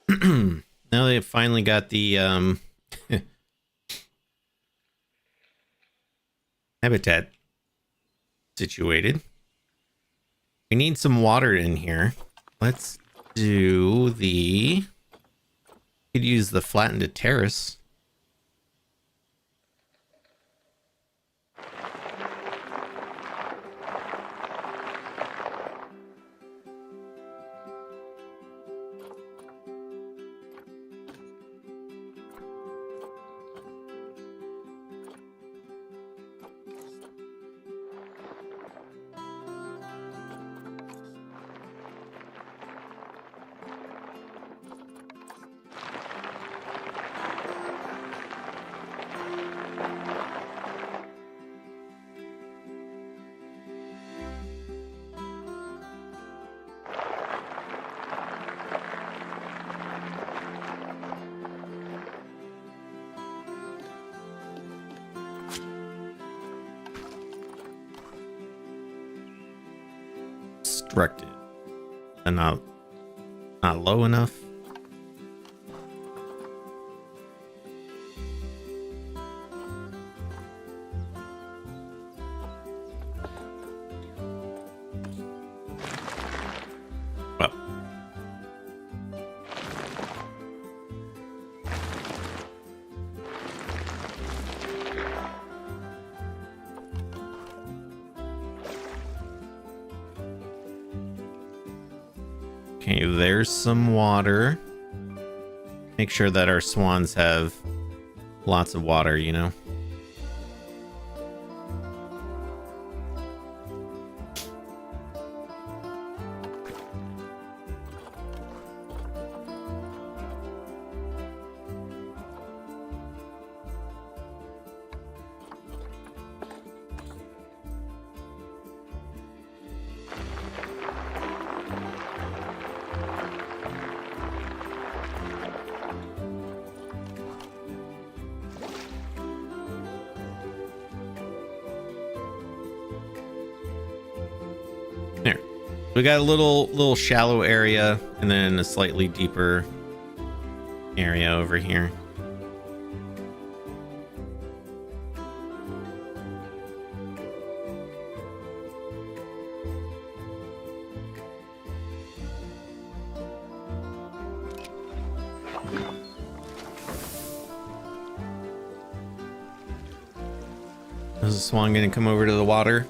Now they've finally got the habitat situated. We need some water in here. Let's do the... Could use the flattened terrace. Constructed and not low enough. Well, okay, there's some water. Make sure that our swans have lots of water, you know. There. We got a little shallow area and then a slightly deeper area over here. Is the swan gonna come over to the water?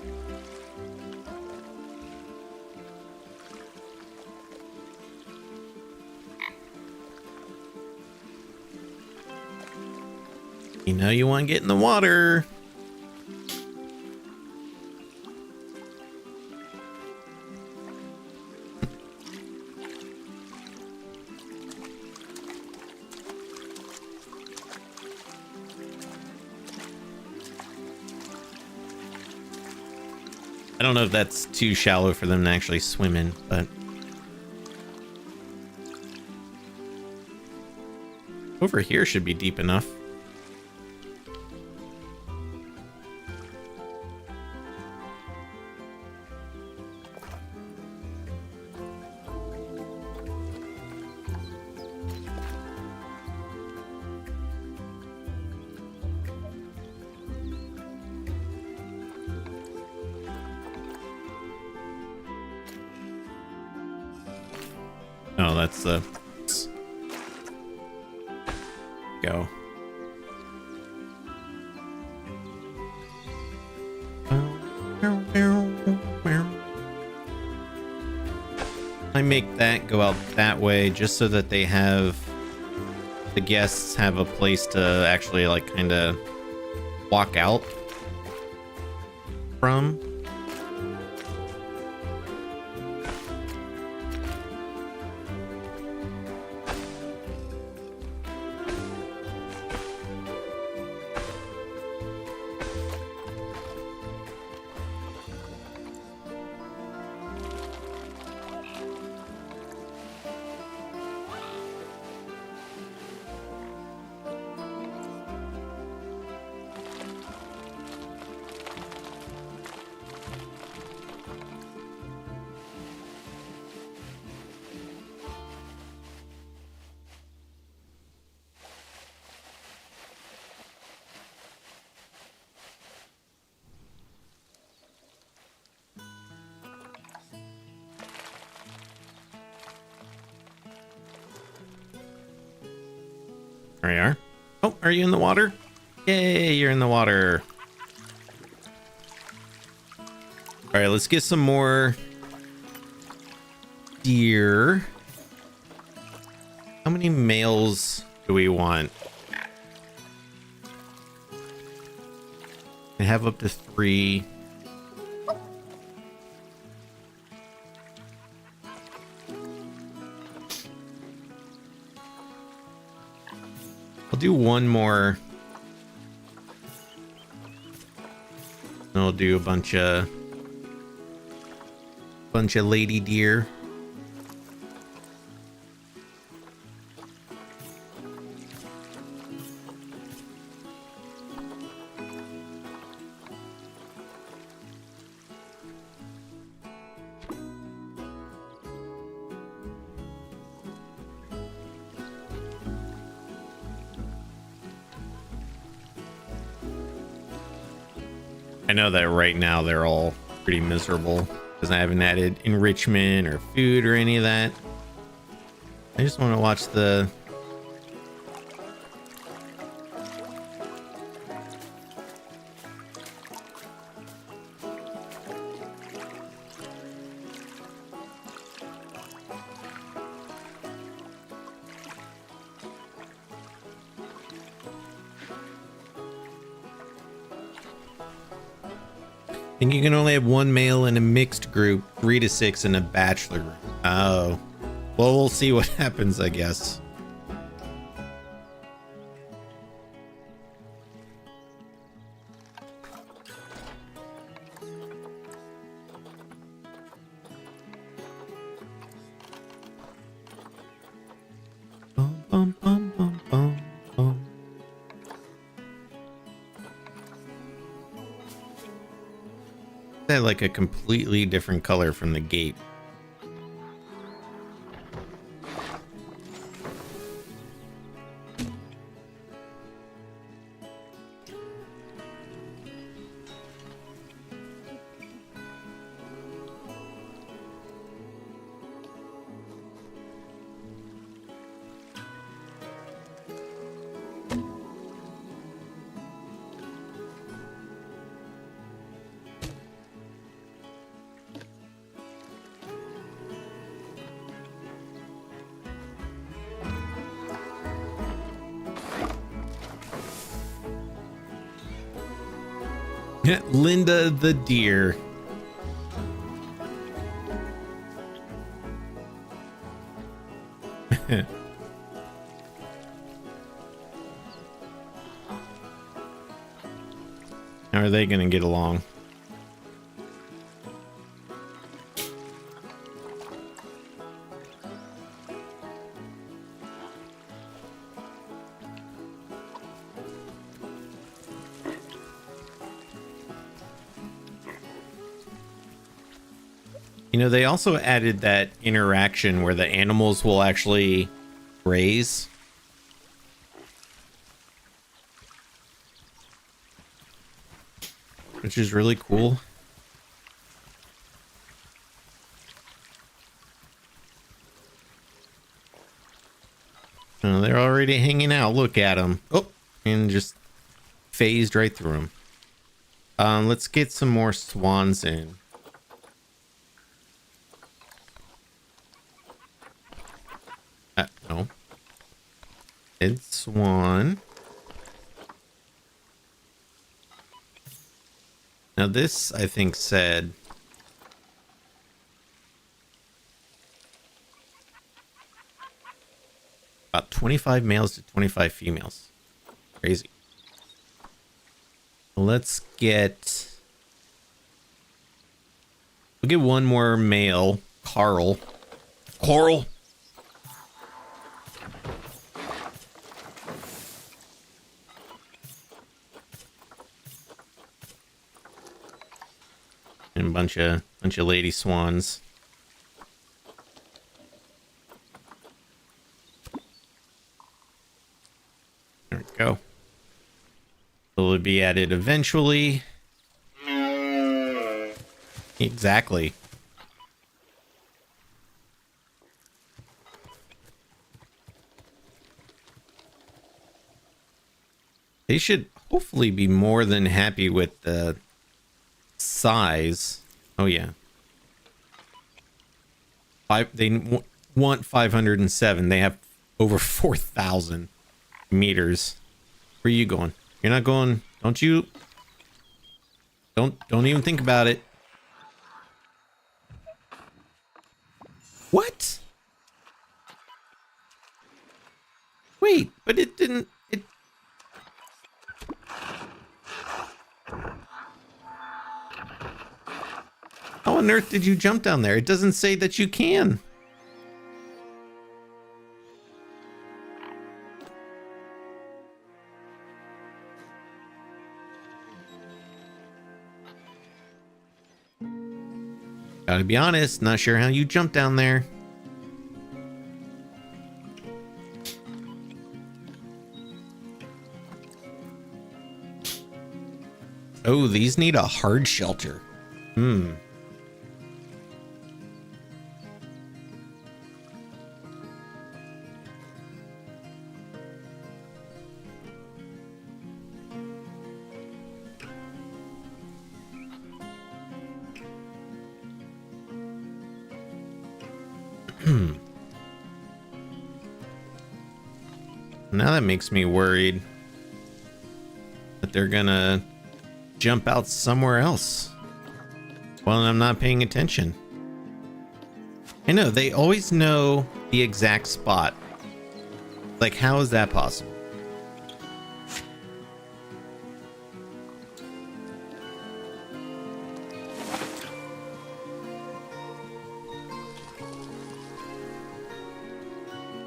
You know you want to get in the water. I don't know if that's too shallow for them to actually swim in, but over here should be deep enough. Oh, that's the go. I make that go out that way just so that they have the guests have a place to actually like kind of walk out from. There you are. Oh, are you in the water? Yay, you're in the water. All right, let's get some more deer. How many males do we want? I have up to 3. I'll do one more. And I'll do a bunch of lady deer. I know that right now they're all pretty miserable because I haven't added enrichment or food or any of that. I just want to watch the... I think you can only have one male in a mixed group, 3 to 6 in a bachelor group. Oh. Well, we'll see what happens, I guess. Bum, bum, bum, bum, bum, bum. That like a completely different color from the gate. Linda the deer. How are they going to get along? You know, they also added that interaction where the animals will actually graze. Which is really cool. Oh, they're already hanging out. Look at them. Oh, and just phased right through them. Let's get some more swans in. No. Red swan. Now this, I think, said about 25 males to 25 females. Crazy. Let's get... We'll get one more male. Carl. Coral. And a bunch of lady swans. There we go. Will it be added eventually? Exactly. They should hopefully be more than happy with the size. Oh yeah. They want 507. They have over 4,000 meters. Where are you going? You're not going. Don't you? Don't even think about it. What? Wait, but it didn't. It. How on earth did you jump down there? It doesn't say that you can. Gotta be honest, not sure how you jumped down there. Oh, these need a hard shelter. Hmm. Now that makes me worried that they're gonna jump out somewhere else while I'm not paying attention. I know, they always know the exact spot. Like, how is that possible?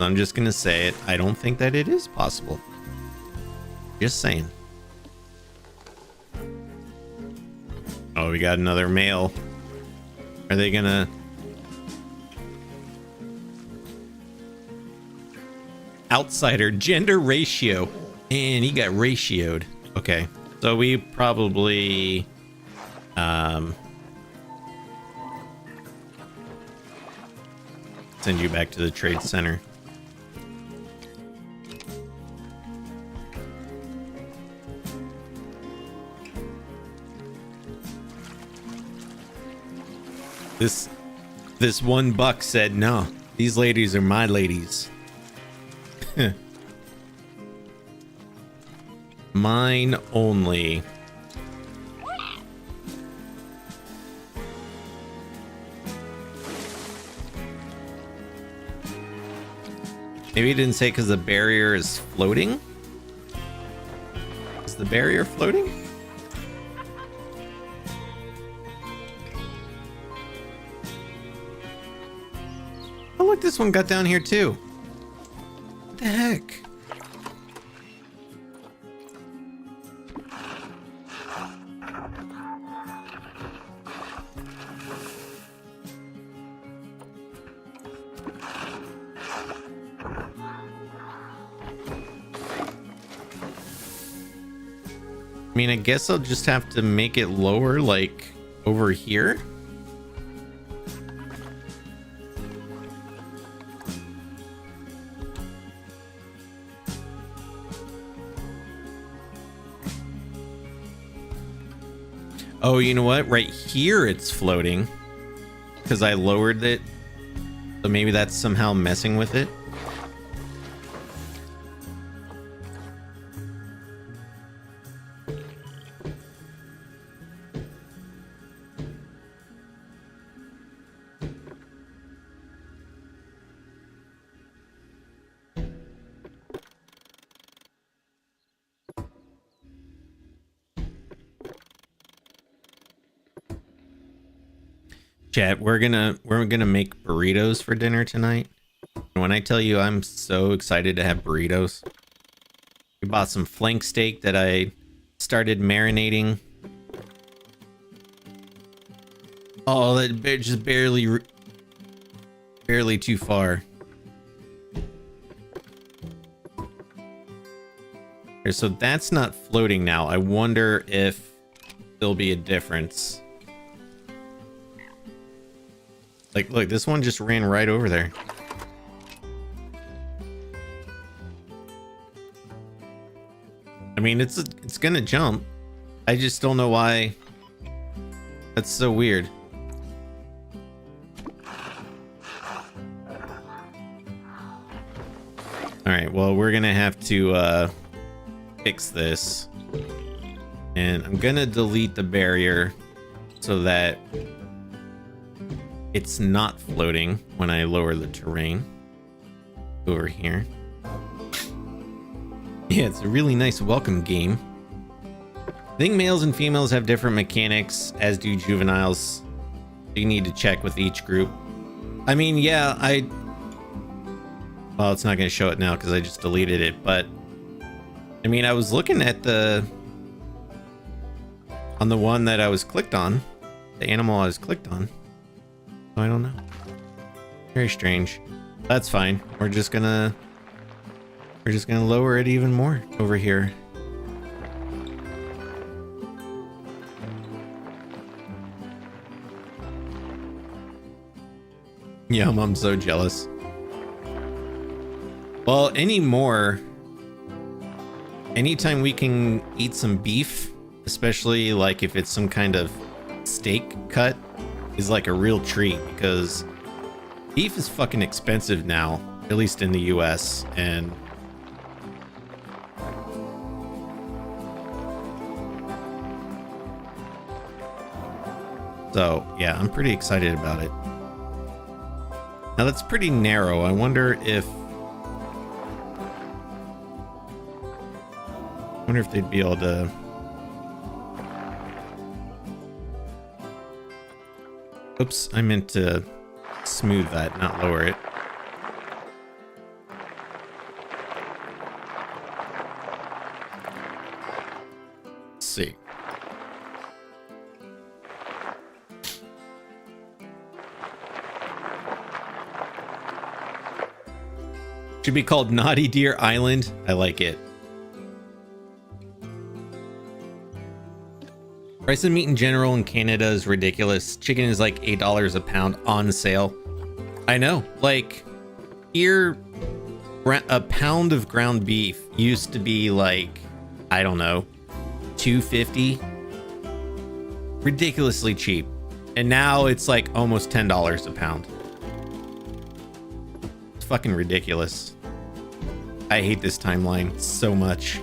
I'm just gonna say it. I don't think that it is possible. Just saying. Oh, we got another male. Are they gonna... Outsider gender ratio. And he got ratioed. Okay. So we probably... send you back to the trade center. This one buck said, no, these ladies are my ladies. Mine only. Maybe he didn't say because the barrier is floating? Is the barrier floating? Oh, look, this one got down here too. What the heck? I mean, I guess I'll just have to make it lower, like over here. Oh, you know what? Right here it's floating because I lowered it. So maybe that's somehow messing with it. Chat, we're gonna make burritos for dinner tonight. And when I tell you I'm so excited to have burritos, we bought some flank steak that I started marinating. Oh, that just barely too far. Okay, so that's not floating now. I wonder if there'll be a difference. Like, look, this one just ran right over there. I mean, it's gonna jump. I just don't know why. That's so weird. All right, well, we're gonna have to fix this, and I'm gonna delete the barrier so that it's not floating when I lower the terrain over here. Yeah, it's a really nice welcome game. I think males and females have different mechanics, as do juveniles. You need to check with each group. I mean, yeah, well, it's not going to show it now because I just deleted it, but I mean, I was looking at on the one that I was clicked on, the animal I was clicked on. I don't know. Very strange. That's fine. We're just gonna lower it even more over here. Yum, I'm so jealous. Well, anytime we can eat some beef, especially like if it's some kind of steak cut, is like a real treat, because beef is fucking expensive now, at least in the US, and so yeah, I'm pretty excited about it. Now that's pretty narrow. I wonder if they'd be able to. Oops, I meant to smooth that, not lower it. Let's see. Should be called Naughty Deer Island. I like it. Price of meat in general in Canada is ridiculous. Chicken is like $8 a pound on sale. I know, like here, a pound of ground beef used to be like, I don't know, $2.50. Ridiculously cheap. And now it's like almost $10 a pound. It's fucking ridiculous. I hate this timeline so much.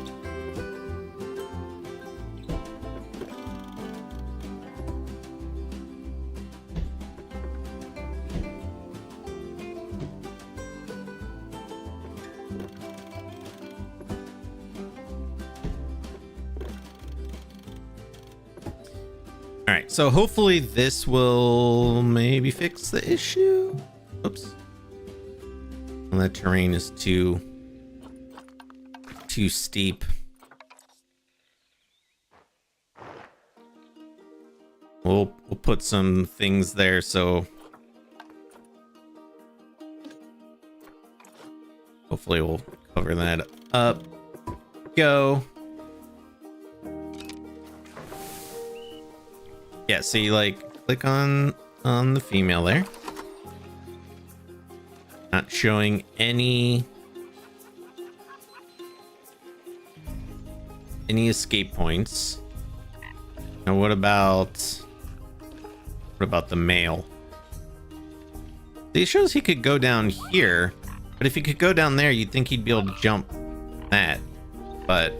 So hopefully this will maybe fix the issue. Oops. Well, that terrain is too steep. We'll put some things there so hopefully we'll cover that up. Go. Yeah, so you like click on the female there. Not showing any escape points. Now what about the male? It shows he could go down here, but if he could go down there, you'd think he'd be able to jump that, but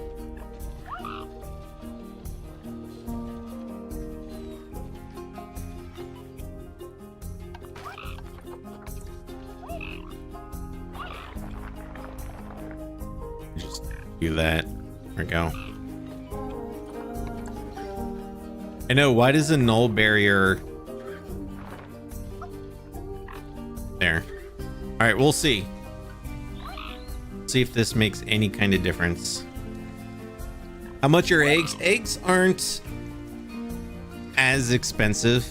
do that. There we go. I know, why does a null barrier right, we'll see. See if this makes any kind of difference. How much are eggs? Eggs aren't as expensive.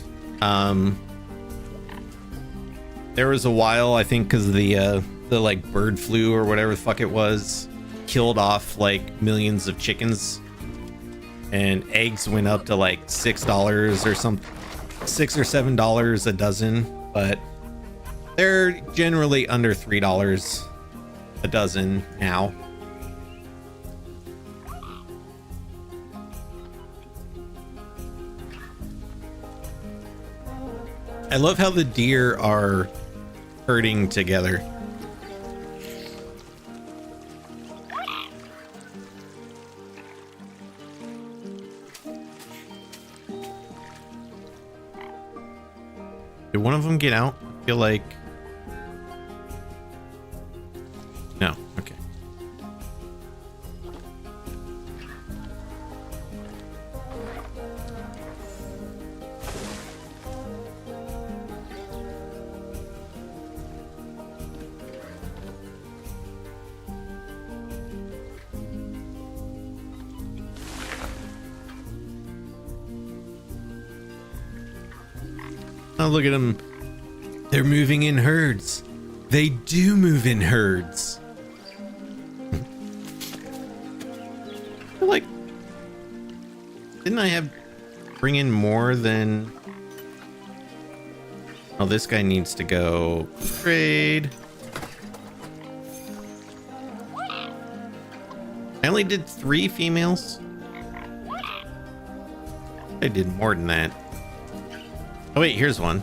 There was a while, I think, because of the like bird flu or whatever the fuck it was, killed off like millions of chickens, and eggs went up to like $6 or something, $6 or $7 a dozen, but they're generally under $3 a dozen now. I love how the deer are herding together. Did one of them get out? I feel like... No, okay. Oh, look at them. They're moving in herds. They do move in herds. I feel like... Didn't I have... bring in more than... Oh, this guy needs to go trade. I only did 3 females. I did more than that. Oh wait, here's one.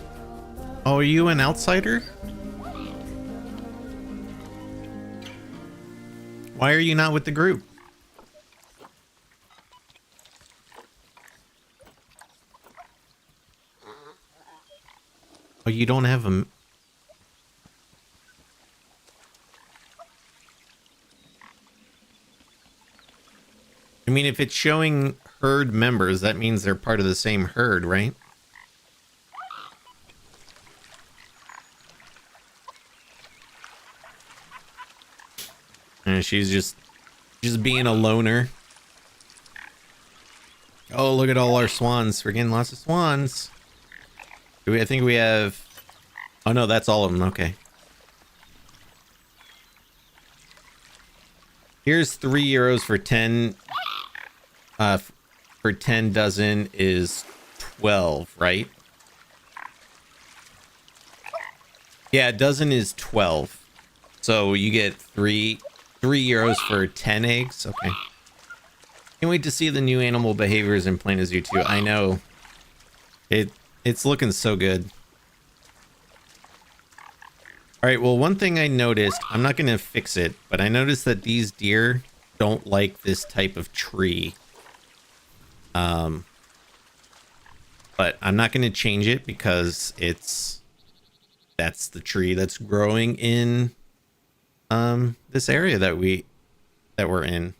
Oh, are you an outsider? Why are you not with the group? Oh, you don't have a... I mean, if it's showing herd members, that means they're part of the same herd, right? And she's just being a loner. Oh, look at all our swans. We're getting lots of swans. I think we have... Oh no, that's all of them. Okay. Here's €3 for 10. For 10 dozen is 12, right? Yeah, a dozen is 12. So you get €3 for 10 eggs. Okay. Can't wait to see the new animal behaviors in Planet Zoo 2. I know. It's looking so good. All right, well, one thing I noticed, I'm not going to fix it, but I noticed that these deer don't like this type of tree. But I'm not going to change it because that's the tree that's growing in this area that we're in.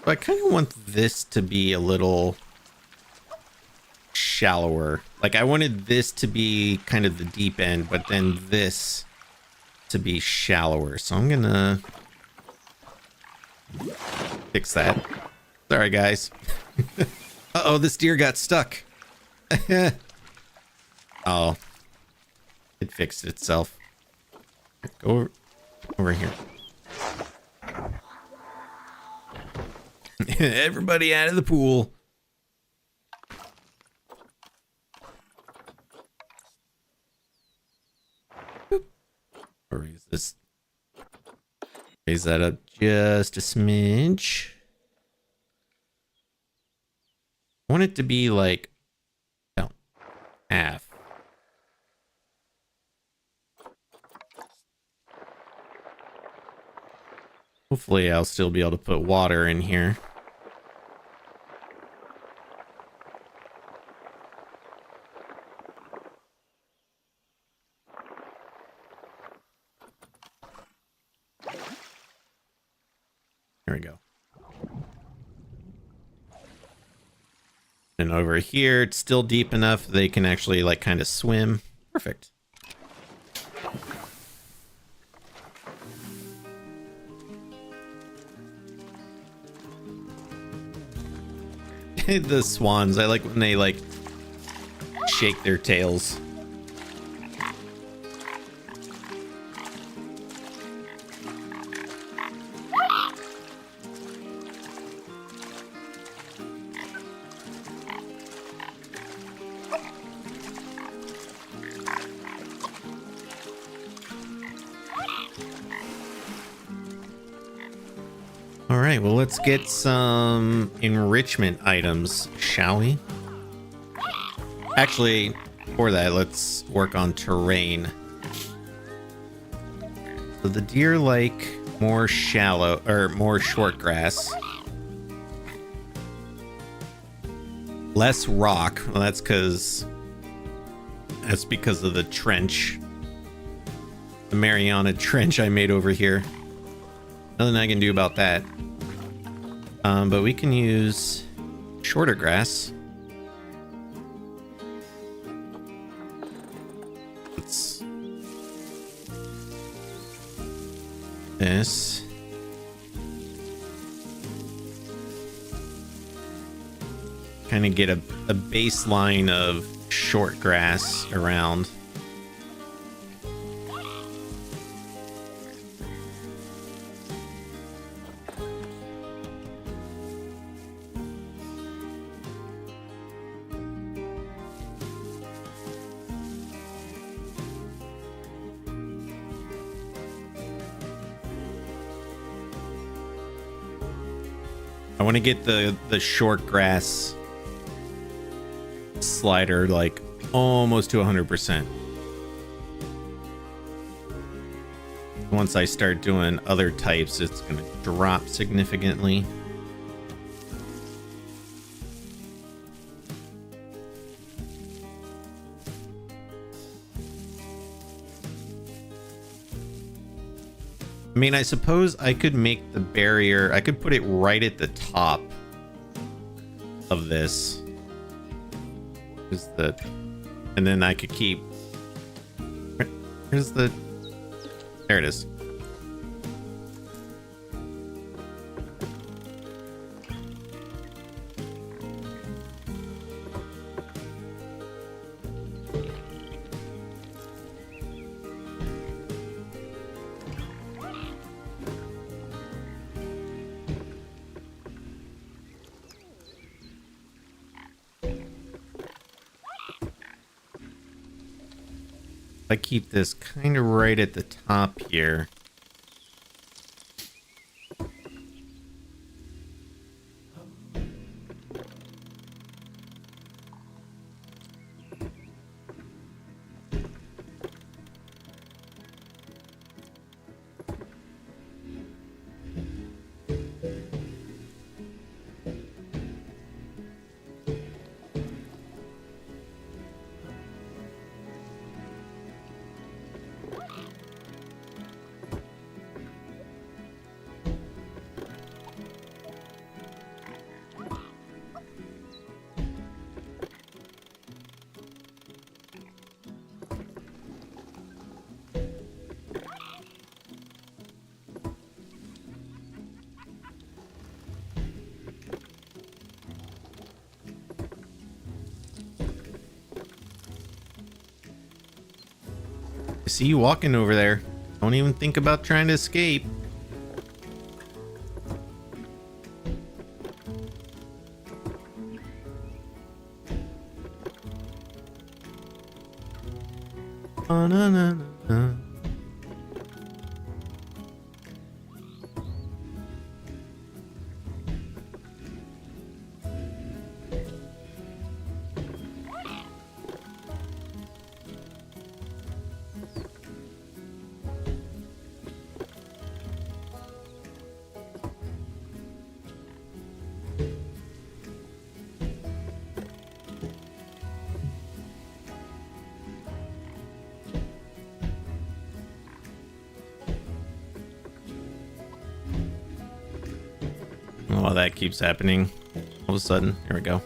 But I kind of want this to be a little shallower. Like I wanted this to be kind of the deep end, but then this to be shallower. So I'm gonna fix that. Sorry, guys. Uh-oh, this deer got stuck. Oh, it fixed itself. Go over here. Everybody out of the pool. Boop. Or raise this. Raise that up just a smidge. I want it to be like half. Hopefully I'll still be able to put water in here. There we go. And over here, it's still deep enough they can actually like kind of swim. Perfect. The swans, I like when they like shake their tails. All right, well, let's get some enrichment items, shall we? Actually, for that, let's work on terrain. So the deer like more shallow or more short grass. Less rock. Well, that's because of the trench. The Mariana Trench I made over here. Nothing I can do about that. But we can use shorter grass. Let's this. Kind of get a baseline of short grass around. I want to get the short grass slider like almost to 100%. Once I start doing other types, it's going to drop significantly. I mean, I suppose I could make the barrier, I could put it right at the top of this. And then I could keep, there it is. I keep this kind of right at the top here. I see you walking over there. Don't even think about trying to escape. Oh, no, no, no. Oh, that keeps happening all of a sudden. Here we go.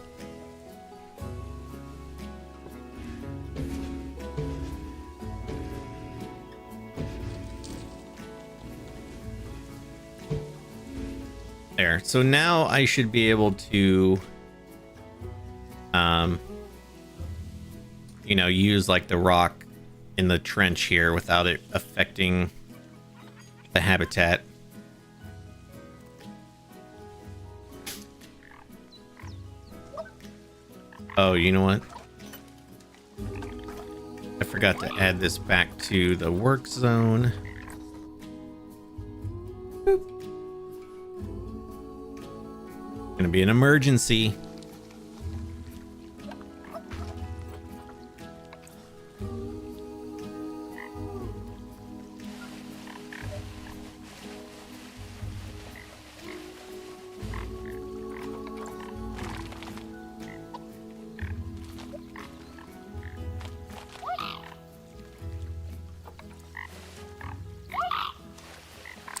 There. So now I should be able to, you know, use like the rock in the trench here without it affecting the habitat. Oh, you know what? I forgot to add this back to the work zone. Boop. Gonna be an emergency.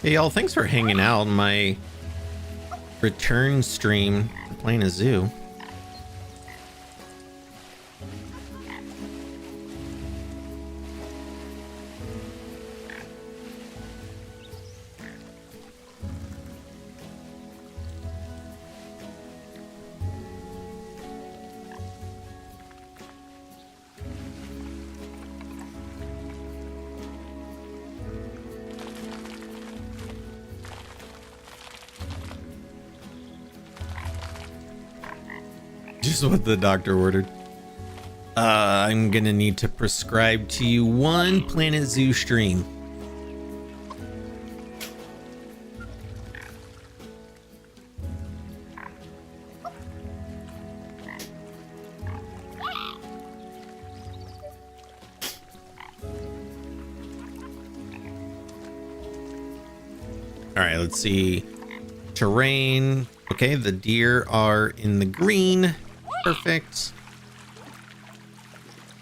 Hey y'all, thanks for hanging out on my return stream to playing a zoo. Just what the doctor ordered. I'm gonna need to prescribe to you one Planet Zoo stream. All right, let's see. Terrain. Okay, the deer are in the green. Perfect.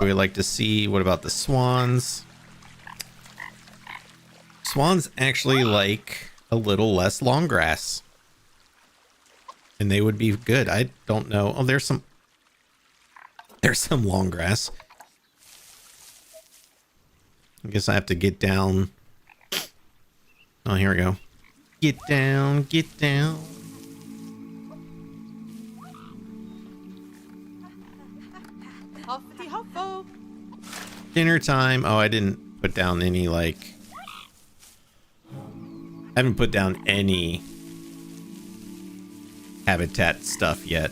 We like to see, what about the swans? Swans actually like a little less long grass. And they would be good. I don't know. Oh, there's some long grass. I guess I have to get down. Oh, here we go. Get down, get down. Dinner time. Oh, I didn't put down any, like, I haven't put down any habitat stuff yet.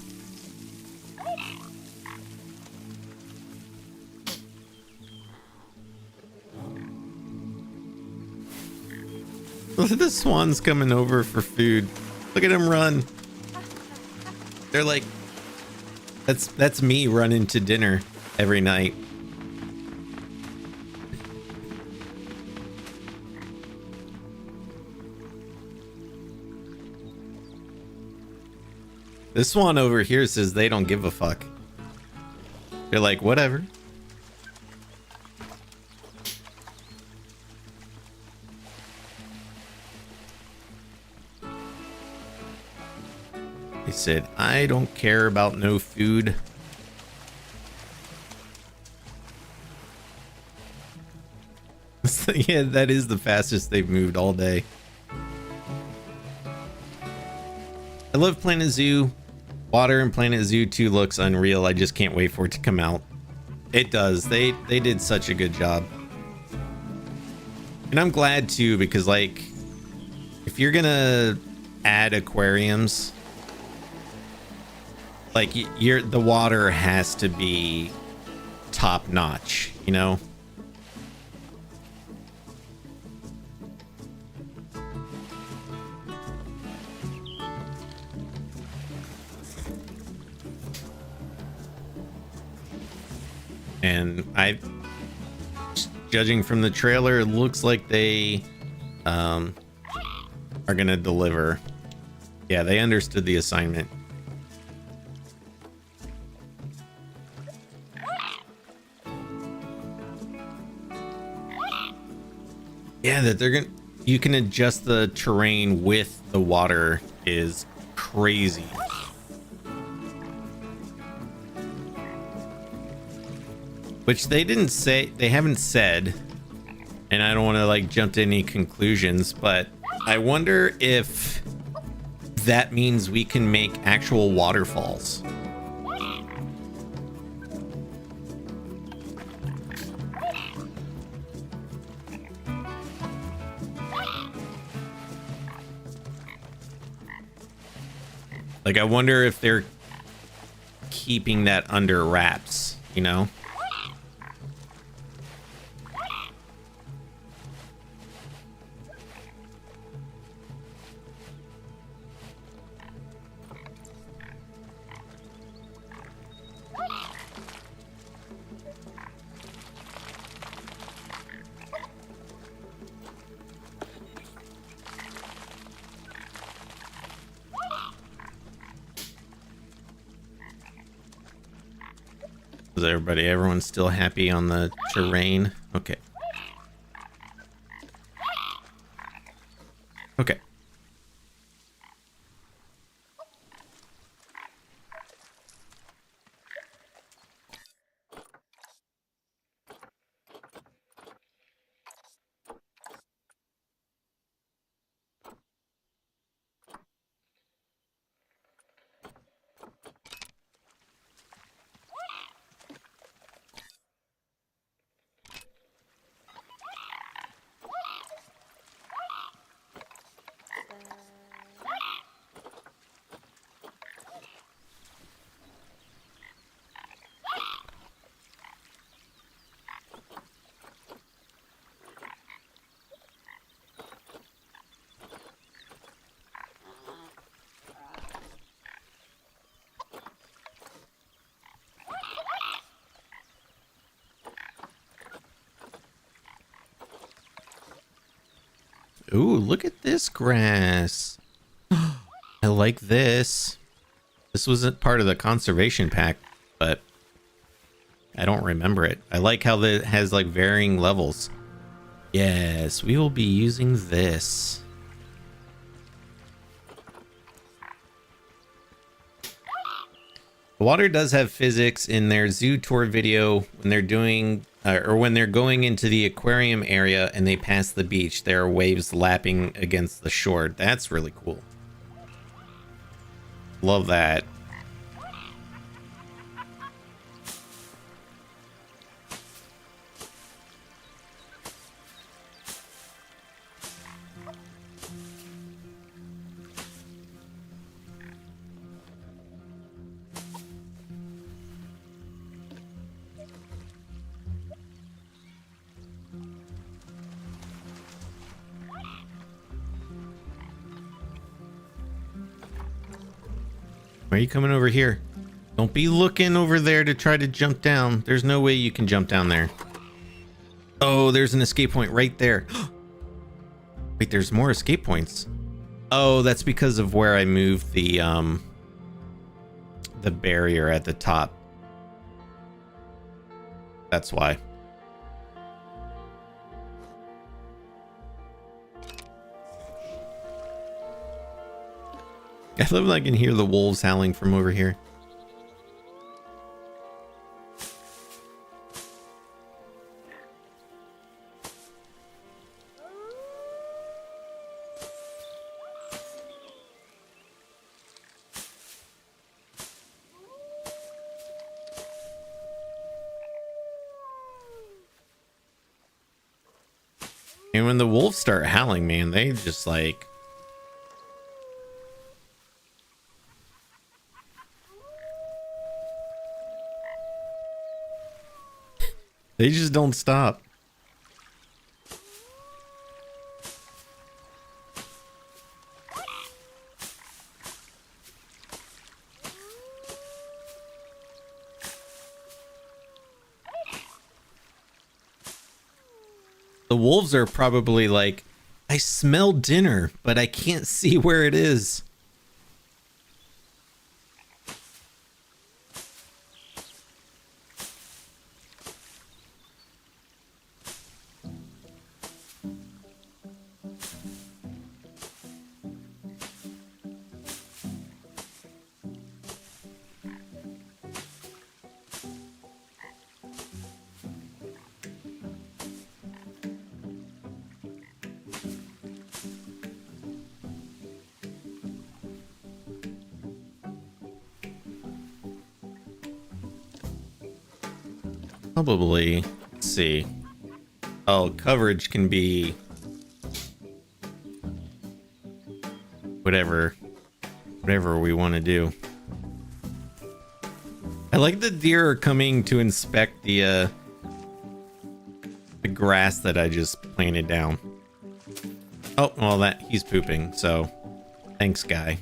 Look at the swans coming over for food. Look at them run. They're like, that's me running to dinner every night. This one over here says they don't give a fuck. They're like, whatever. He said, I don't care about no food. Yeah, that is the fastest they've moved all day. I love Planet Zoo. Water in Planet Zoo 2 looks unreal. I just can't wait for it to come out. It does. They did such a good job. And I'm glad too, because like, if you're gonna add aquariums, like the water has to be top notch, you know? And judging from the trailer, it looks like they are gonna deliver. Yeah, they understood the assignment. Yeah, that you can adjust the terrain with the water is crazy. Which they haven't said, and I don't want to like jump to any conclusions, but I wonder if that means we can make actual waterfalls. Like, I wonder if they're keeping that under wraps, you know? Is everyone's still happy on the terrain? Okay. Okay. Ooh, look at this grass. I like this. This wasn't part of the conservation pack, but I don't remember it. I like how it has like varying levels. Yes, we will be using this. The water does have physics. In their zoo tour video, when they're doing or when they're going into the aquarium area and they pass the beach, there are waves lapping against the shore. That's really cool. Love that. Why are you coming over here? Don't be looking over there to try to jump down. There's no way you can jump down there. Oh, there's an escape point right there. Wait, there's more escape points. Oh, that's because of where I moved the barrier at the top. That's why. I love that I can hear the wolves howling from over here. And when the wolves start howling, man, they just like... they just don't stop. The wolves are probably like, I smell dinner, but I can't see where it is. probably, let's see. Oh, coverage can be whatever we want to do. I like the deer are coming to inspect the grass that I just planted down. Oh, well, that he's pooping, so thanks, guy.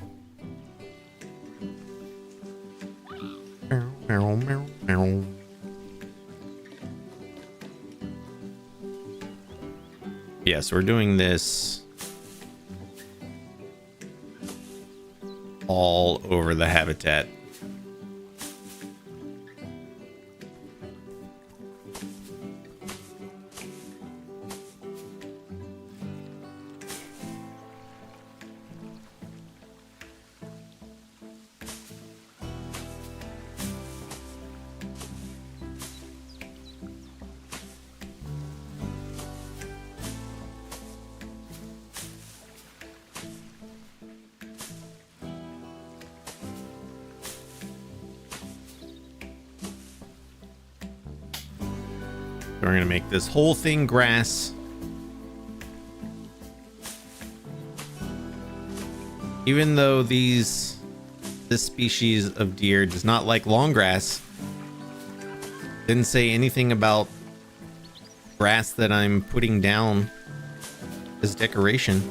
Yes, we're doing this all over the habitat. We're gonna make this whole thing grass. Even though this species of deer does not like long grass, didn't say anything about grass that I'm putting down as decoration.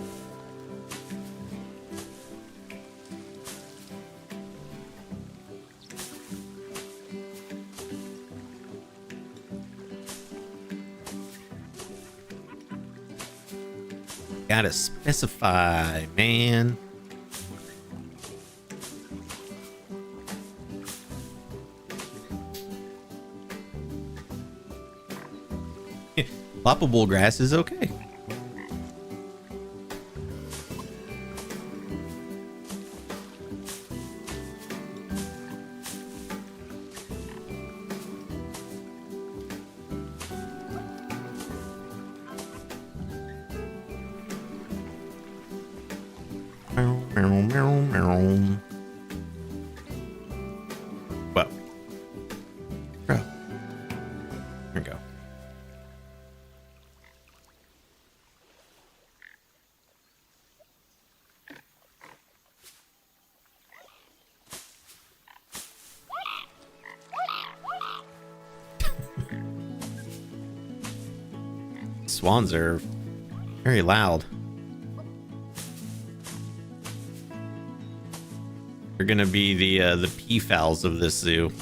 Gotta specify, man. Loppable grass is okay. Well, bro, here we go. Swans are very loud. They're gonna be the peafowls of this zoo.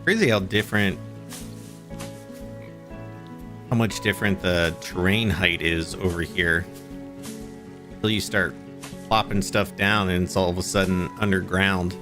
Crazy how much different the terrain height is over here. Until you start plopping stuff down and it's all of a sudden underground.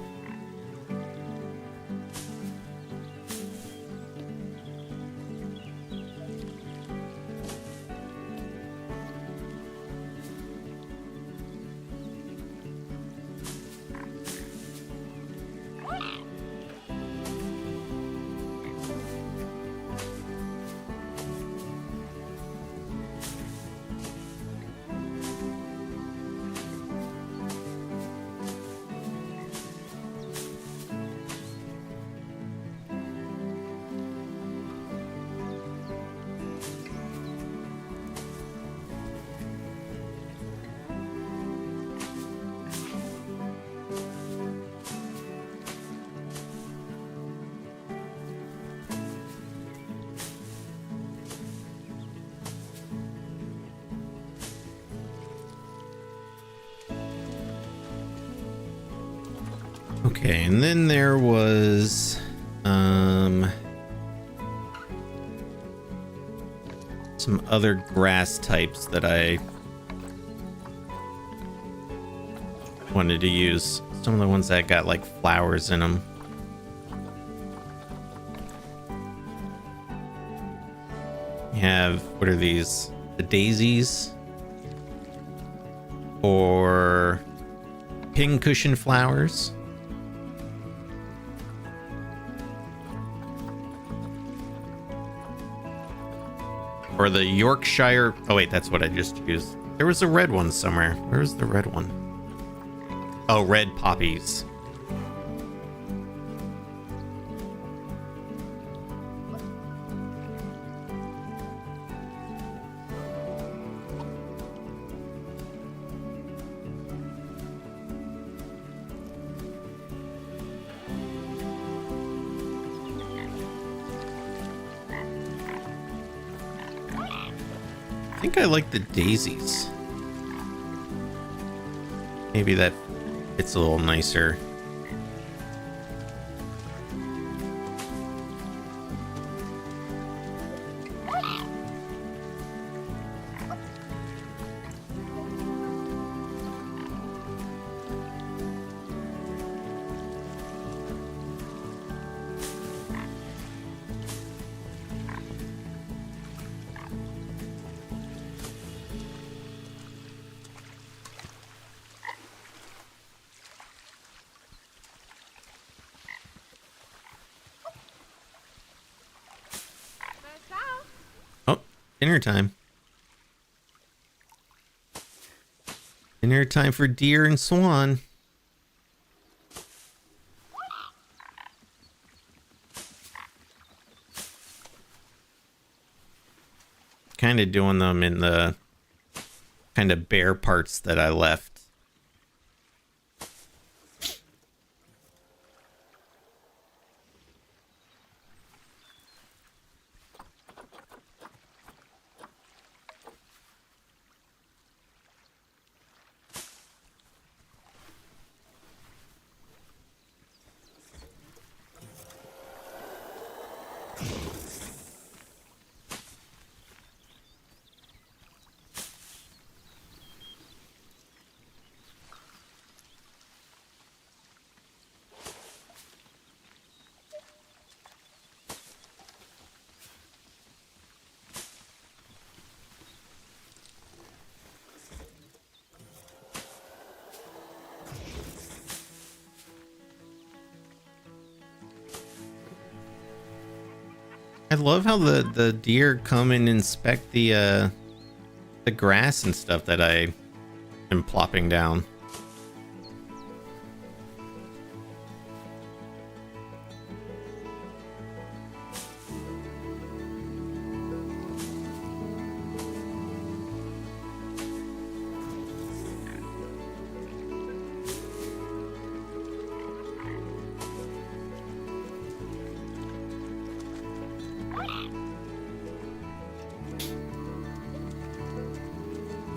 Okay, and then there was some other grass types that I wanted to use. Some of the ones that got like flowers in them. have, what are these? The daisies? Or pincushion flowers? Or the Yorkshire... Oh wait, that's what I just used. There was a red one somewhere. Where's the red one? Oh, red poppies. I think I like the daisies. Maybe that fits a little nicer. Dinner time. Dinner time for deer and swan. Kind of doing them in the kind of bare parts that I left. I love how the deer come and inspect the grass and stuff that I am plopping down.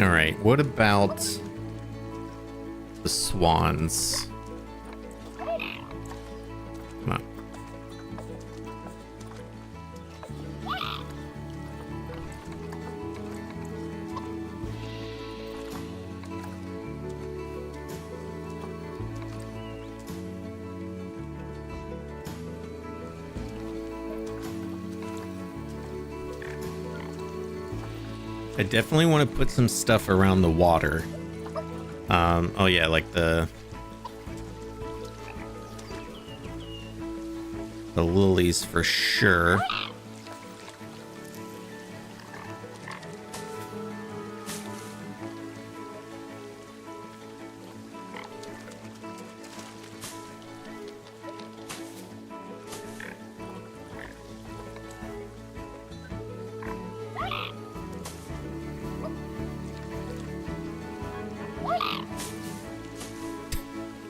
All right, what about the swans? Come on. I definitely want to put some stuff around the water. Oh yeah, like the lilies for sure.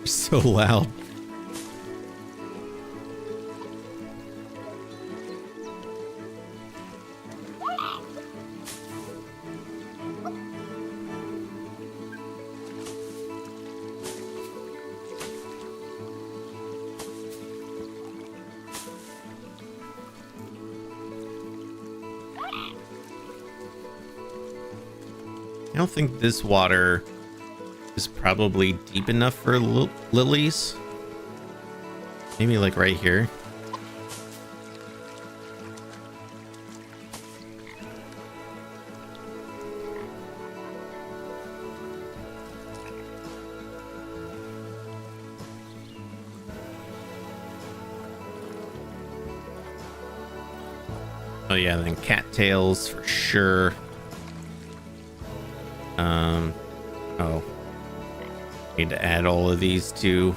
So loud. I don't think this water is probably deep enough for lilies. Maybe like right here. Oh yeah, then cattails for sure. Oh, need to add all of these to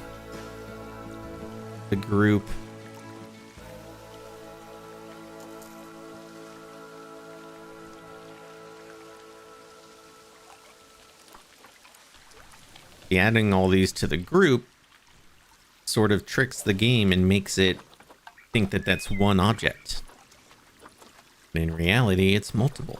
the group. Adding all these to the group sort of tricks the game and makes it think that that's one object. But in reality, it's multiple.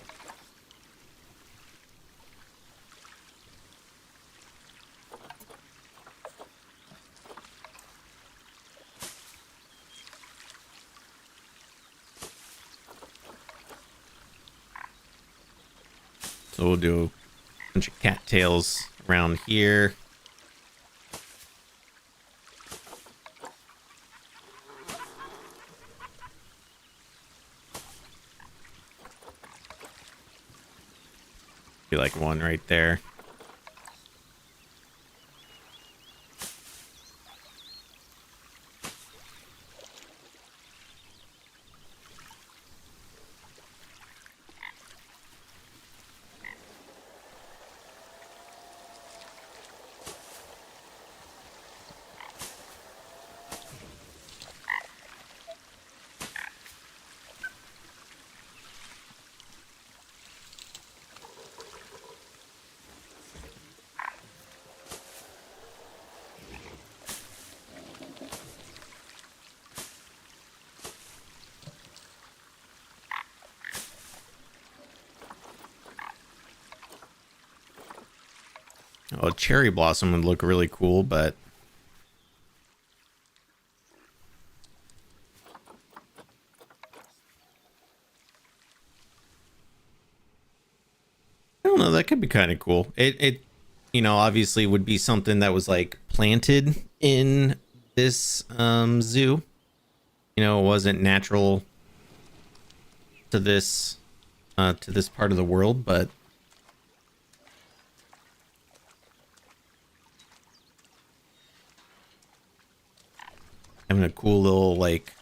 So we'll do a bunch of cattails around here. Be like one right there. Oh, cherry blossom would look really cool, but I don't know, that could be kind of cool. It you know, obviously would be something that was like planted in this zoo. You know, it wasn't natural to this part of the world, but having a cool little like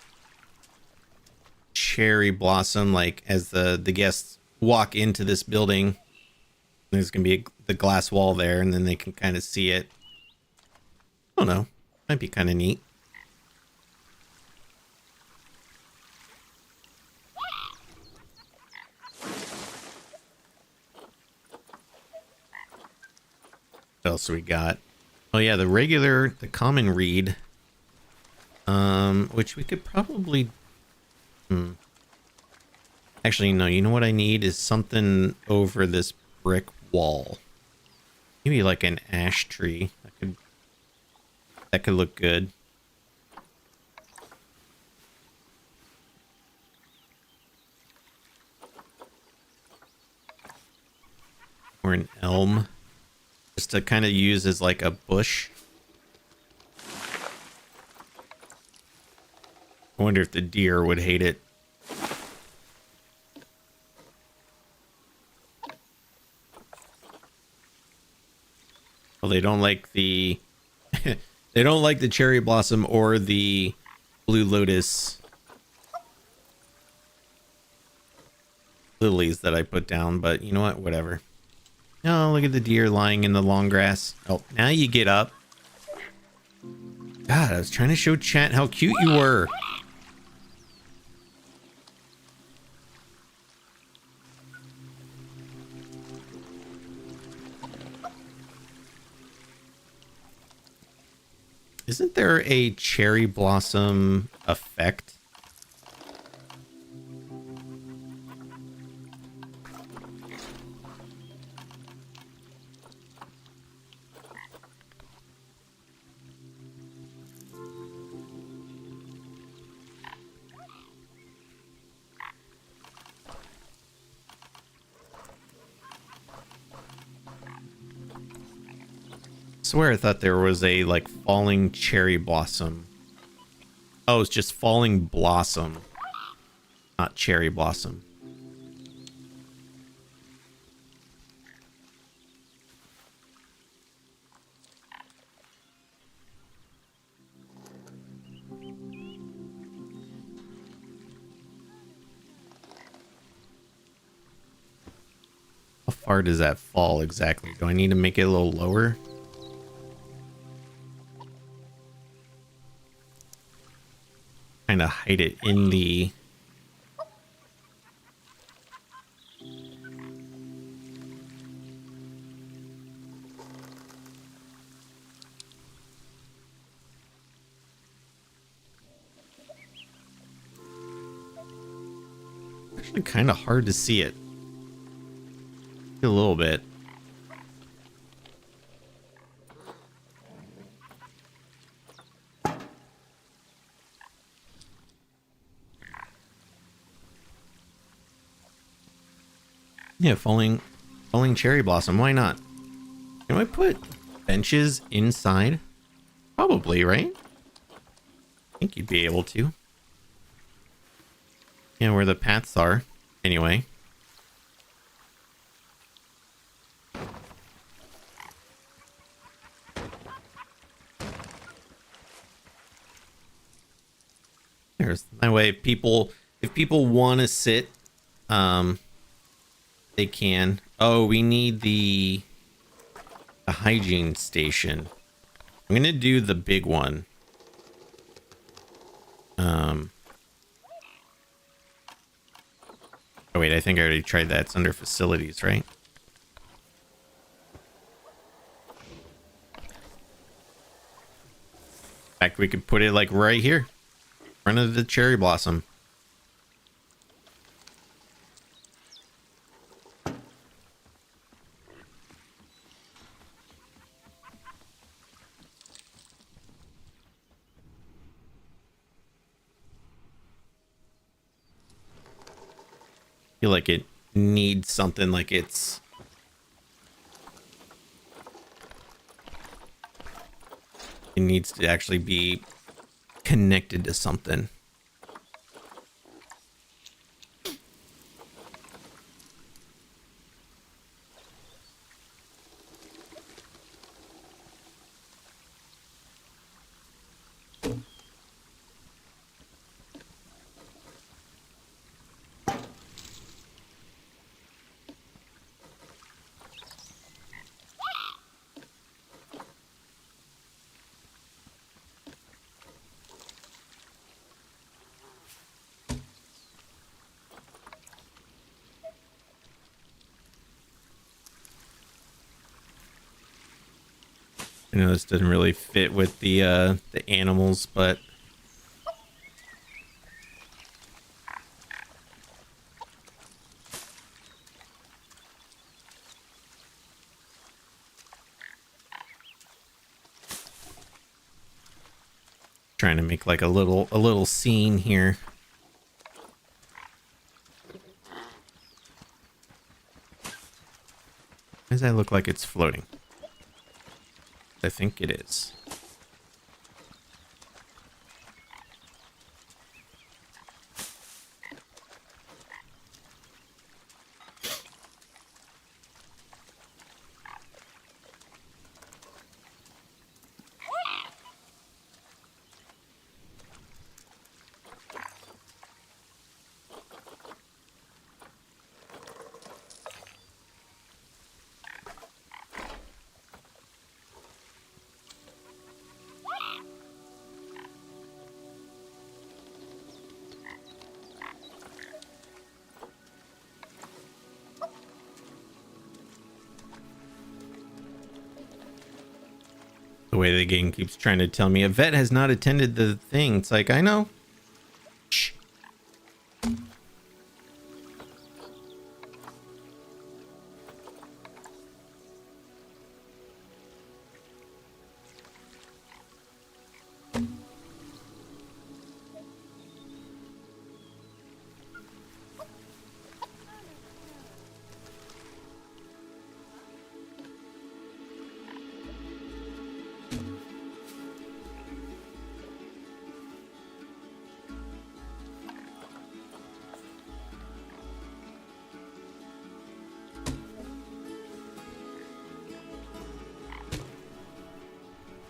cherry blossom, like as the guests walk into this building, there's gonna be the glass wall there, and then they can kind of see it. I don't know, might be kind of neat. What else we got? Oh yeah, the common reed. Which we could probably... Actually, no, you know what I need is something over this brick wall. Maybe like an ash tree. That could look good. Or an elm. Just to kind of use as like a bush. I wonder if the deer would hate it. Well, they don't like the they don't like the cherry blossom or the blue lotus lilies that I put down, but you know what? Whatever. Oh, look at the deer lying in the long grass. Oh, now you get up. God, I was trying to show chat how cute you were. Isn't there a cherry blossom effect? I swear I thought there was a like falling cherry blossom. Oh, it's just falling blossom, not cherry blossom. far does that fall exactly? Do I need to make it a little lower? Kind of hide it in the... Actually kind of hard to see it. A little bit. Yeah, falling cherry blossom. Why not? Can I put benches inside? Probably, right? I think you'd be able to. Yeah, where the paths are. Anyway. There's that way if people want to sit, they can. Oh, we need the hygiene station. I'm gonna do the big one. Oh wait, I think I already tried that. It's under facilities, right? In fact, we could put it like right here, in front of the cherry blossom. Feel like it needs something like it needs to actually be connected to something. I know this doesn't really fit with the animals, but trying to make like a little scene here. Does that look like it's floating? I think it is. The way the game keeps trying to tell me a vet has not attended the thing. It's like, I know. Shh.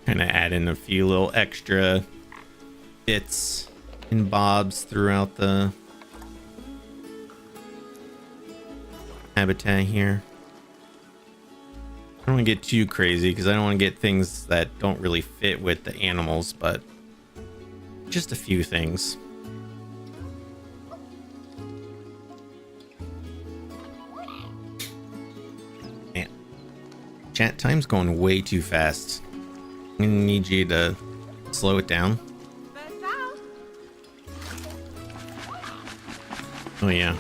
Kind of add in a few little extra bits and bobs throughout the habitat here. I don't want to get too crazy because I don't want to get things that don't really fit with the animals, but just a few things. Man, chat time's going way too fast. I'm gonna need you to slow it down. Oh yeah.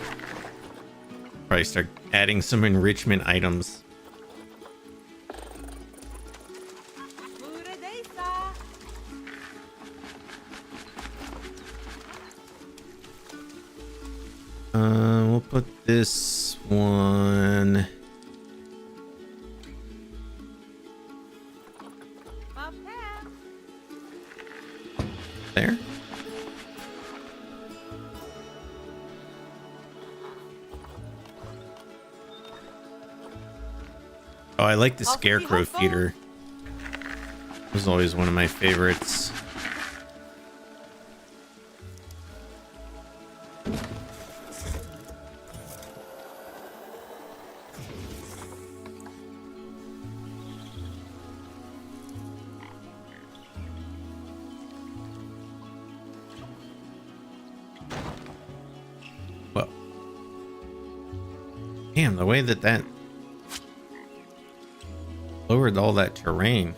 Probably start adding some enrichment items. We'll put this one there. Oh, I like the scarecrow feeder. It was always one of my favorites. Well, damn, the way that lowered all that terrain.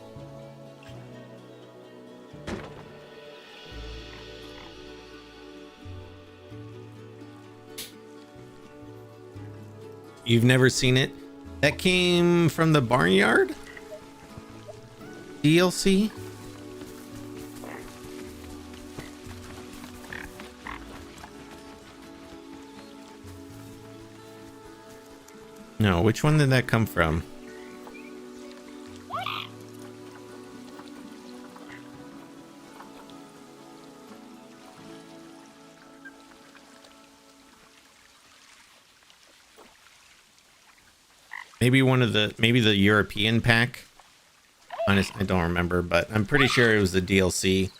You've never seen it? That came from the Barnyard DLC? No, which one did that come from? Maybe maybe the European pack. Honestly, I don't remember, but I'm pretty sure it was the DLC.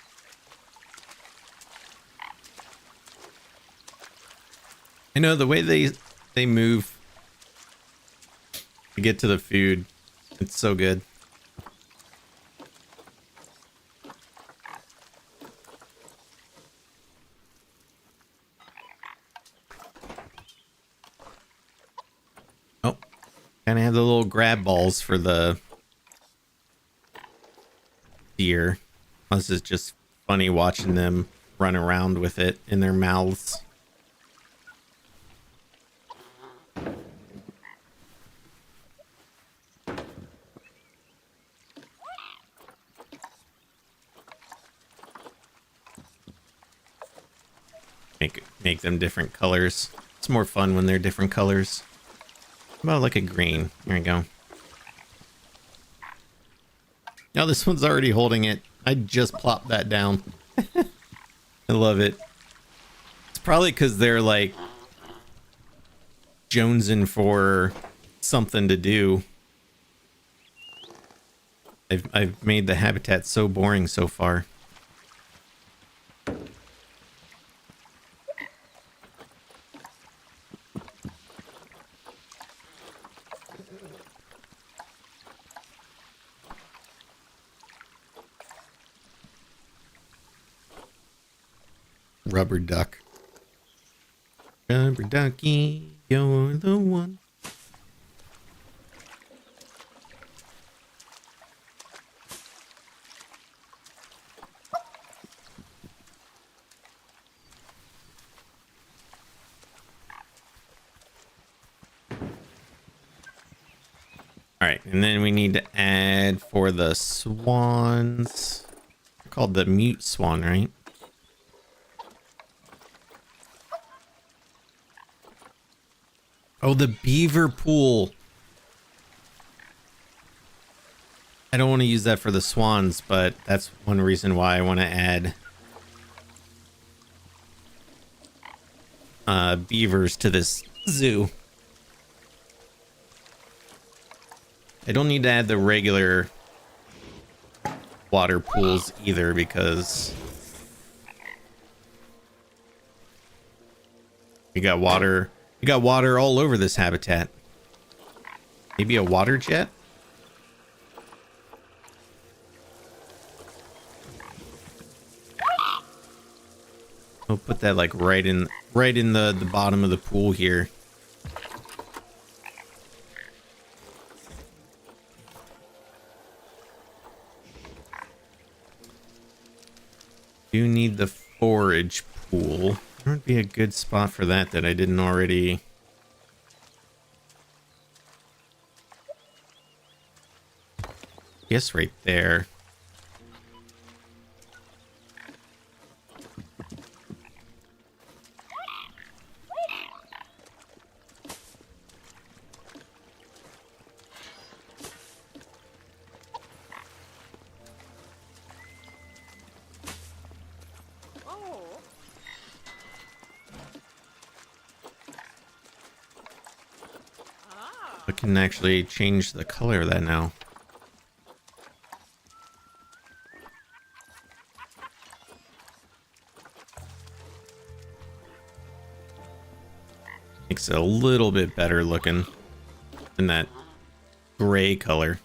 I know the way they move to get to the food. It's so good. Oh. Kind of have the little grab balls for the deer. This is just funny watching them run around with it in their mouths. Make them different colors. It's more fun when they're different colors. About like a green. There we go. Now this one's already holding it. I just plopped that down. I love it. It's probably because they're like jonesing for something to do. I've made the habitat so boring so far. Rubber duck. Rubber ducky, you're the one. All right, and then we need to add for the swans. They're called the mute swan, right? Oh, the beaver pool. I don't want to use that for the swans, but that's one reason why I want to add beavers to this zoo. I don't need to add the regular water pools either because we got water all over this habitat. Maybe a water jet? I'll put that like right in the bottom of the pool here. Do need the forage pool. There would be a good spot for that I didn't already. Guess right there. I can actually change the color of that now. Makes it a little bit better looking than that gray color.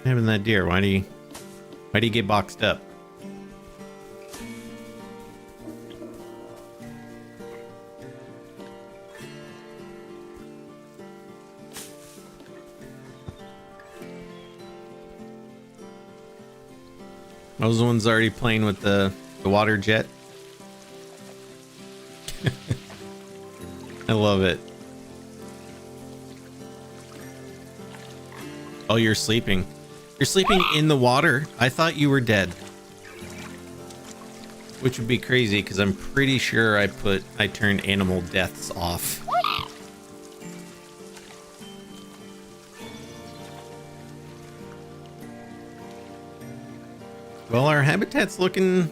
Having that deer, why do you get boxed up? Those ones already playing with the water jet. I love it. Oh, you're sleeping. You're sleeping in the water. I thought you were dead. Which would be crazy because I'm pretty sure I turned animal deaths off. Well, our habitat's looking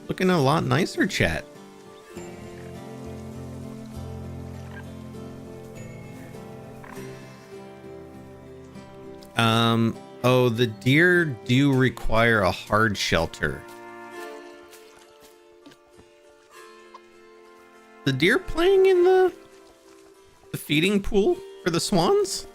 a lot nicer, chat. Oh, the deer do require a hard shelter. The deer playing in the feeding pool for the swans?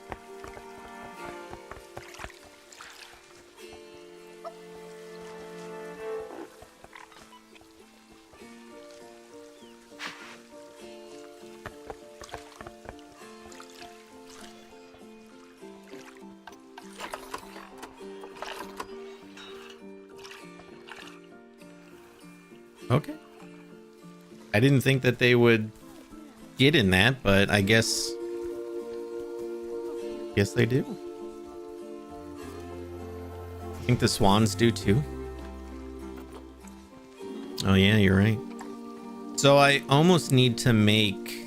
Okay. I didn't think that they would get in that, but I guess they do. I think the swans do too. Oh yeah, you're right. So I almost need to make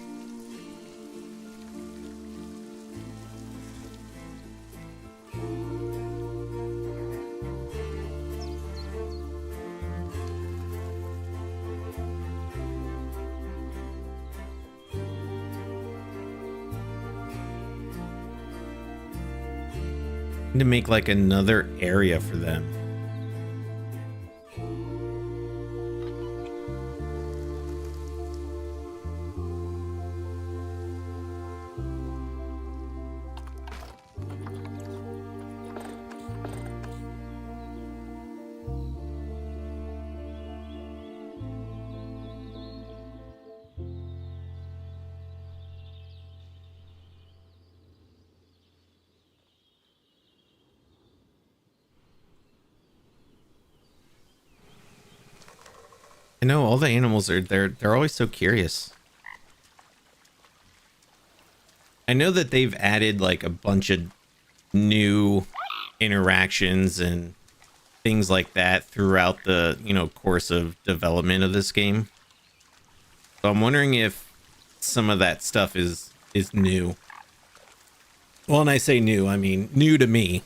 like another area for them. I know all the animals are they're always so curious. I know that they've added like a bunch of new interactions and things like that throughout the, course of development of this game. So I'm wondering if some of that stuff is new. Well, when I say new, I mean new to me.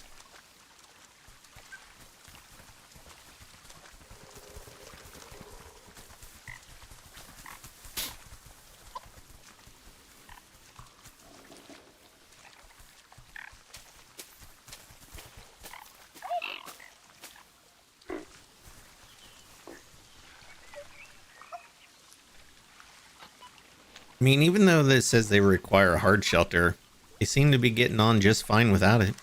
I mean, even though this says they require a hard shelter, they seem to be getting on just fine without it.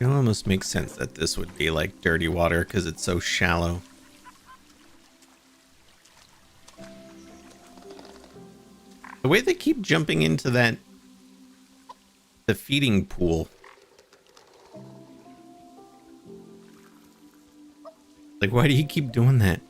It almost makes sense that this would be like dirty water because it's so shallow. The way they keep jumping into the feeding pool. Like, why do you keep doing that?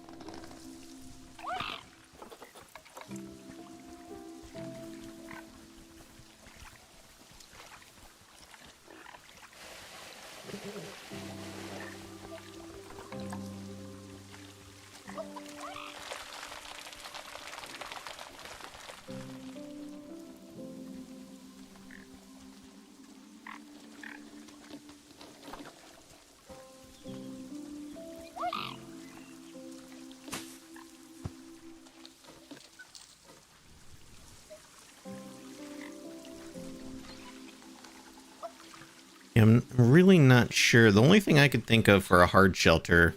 I'm really not sure. The only thing I could think of for a hard shelter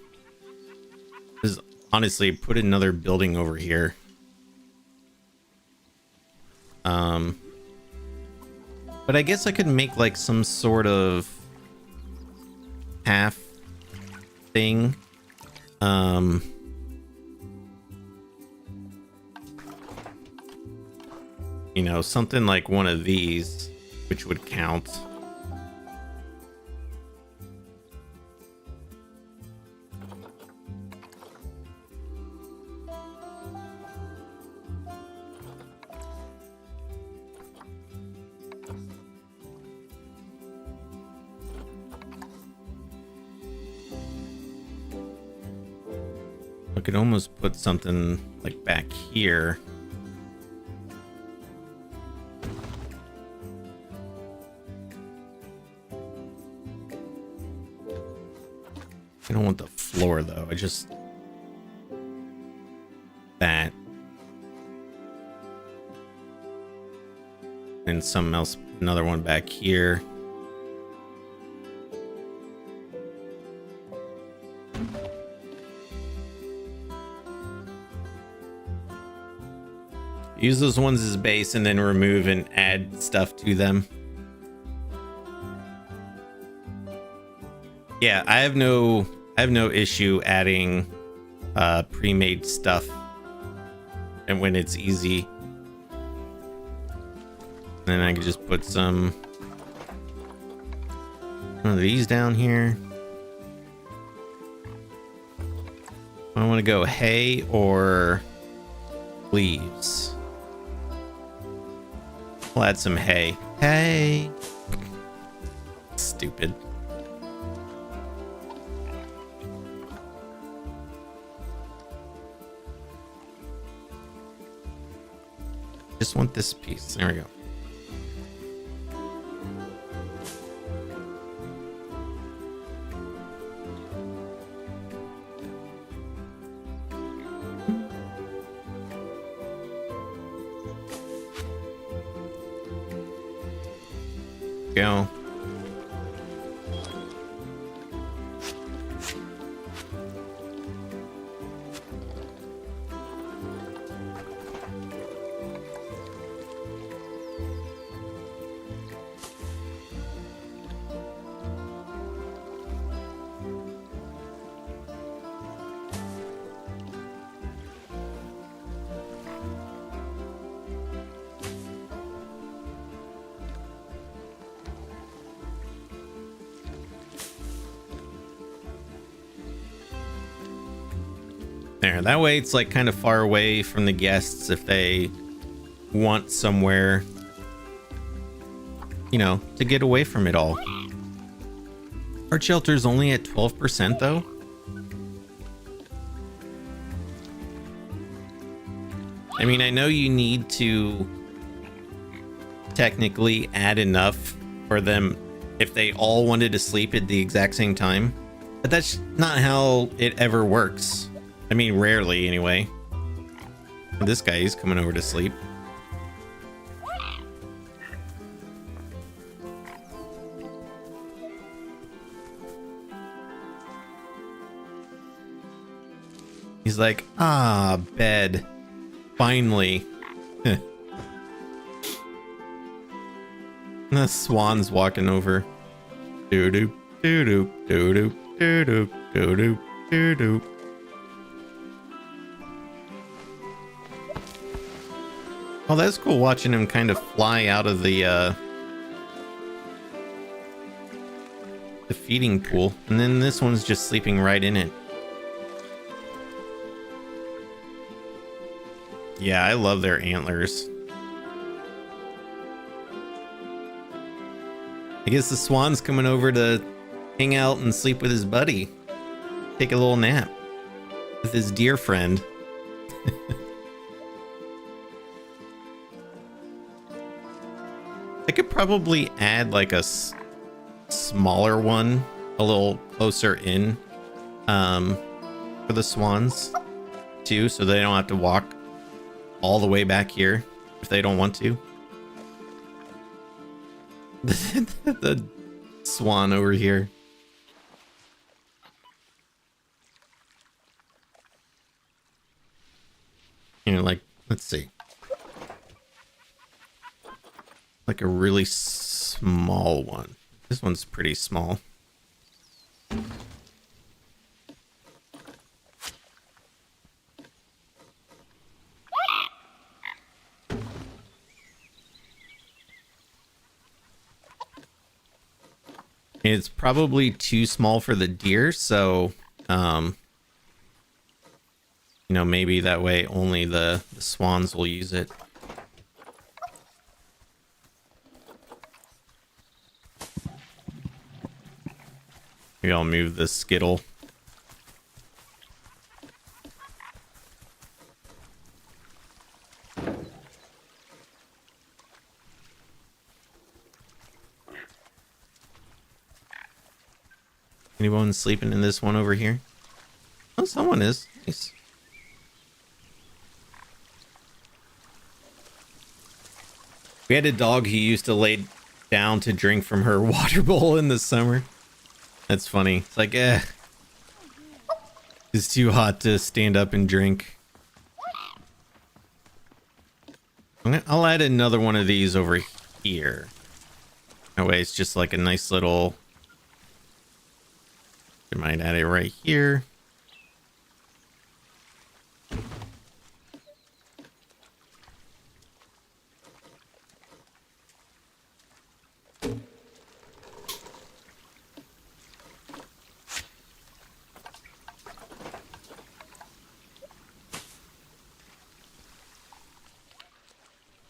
is honestly put another building over here. But I guess I could make like some sort of half thing. You know, something like one of these, which would count. I could almost put something like back here. I don't want the floor though. I just that and something else, another one back here. Use those ones as base and then remove and add stuff to them. Yeah, I have no issue adding pre-made stuff and when it's easy. Then I can just put one of these down here. I want to go hay or leaves. We'll add some hay. Hay. Stupid. Just want this piece. There we go. Go. There, that way it's like kind of far away from the guests if they want somewhere, you know, to get away from it all. Our shelter's only at 12% though. I mean, I know you need to technically add enough for them if they all wanted to sleep at the exact same time. But that's not how it ever works. I mean, rarely anyway. This guy, he's coming over to sleep. He's like, ah, bed. Finally. The swan's walking over. Doo-doo, doo-doo, doo-doo, doo-doo, doo-doo, doo-doo. Oh, that's cool watching him kind of fly out of the feeding pool. And then this one's just sleeping right in it. Yeah, I love their antlers. I guess the swan's coming over to hang out and sleep with his buddy. Take a little nap with his dear friend. I could probably add like a smaller one a little closer in for the swans too, so they don't have to walk all the way back here if they don't want to. The swan over here. You know, like, let's see. Like a really small one. This one's pretty small. It's probably too small for the deer, so you know, maybe that way only the swans will use it. Maybe I'll move the skittle. Anyone sleeping in this one over here? Oh, someone is. Nice. We had a dog who used to lay down to drink from her water bowl in the summer. That's funny. It's like, it's too hot to stand up and drink. I'll add another one of these over here. That way it's just like a nice little... I might add it right here.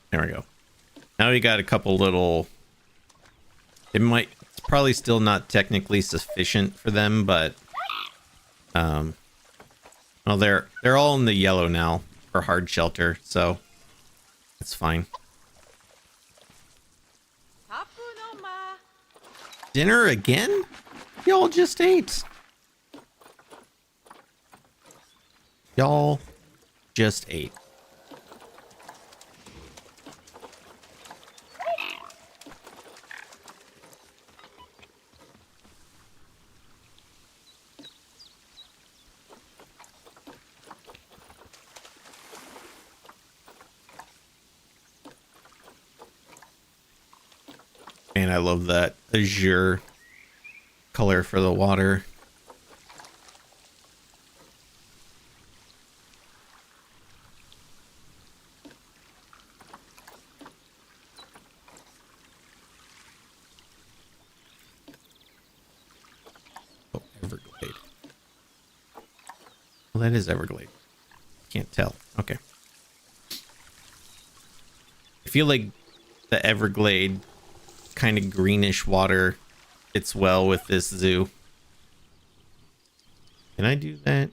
There we go. Now we got a couple little... it's probably still not technically sufficient for them, but... well, they're all in the yellow now for hard shelter, so... it's fine. Dinner again? Y'all just ate. Y'all just ate. Man, I love that azure color for the water. Oh, Everglade. Well, that is Everglade. Can't tell. Okay. I feel like the Everglade kind of greenish water fits well with this zoo. Can I do that?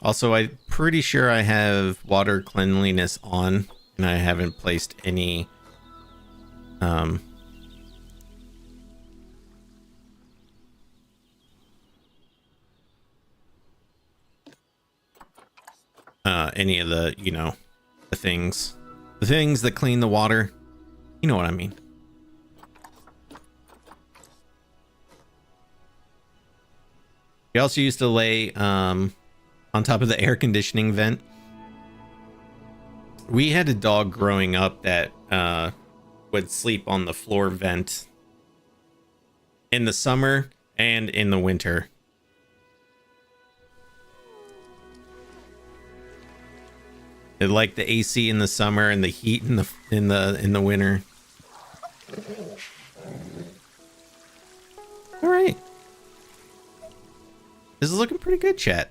Also, I'm pretty sure I have water cleanliness on, and I haven't placed any any of the, you know, the things that clean the water. You know what I mean. We also used to lay on top of the air conditioning vent. We had a dog growing up that would sleep on the floor vent in the summer and in the winter. It liked the AC in the summer and the heat in the winter. All right. This is looking pretty good, chat.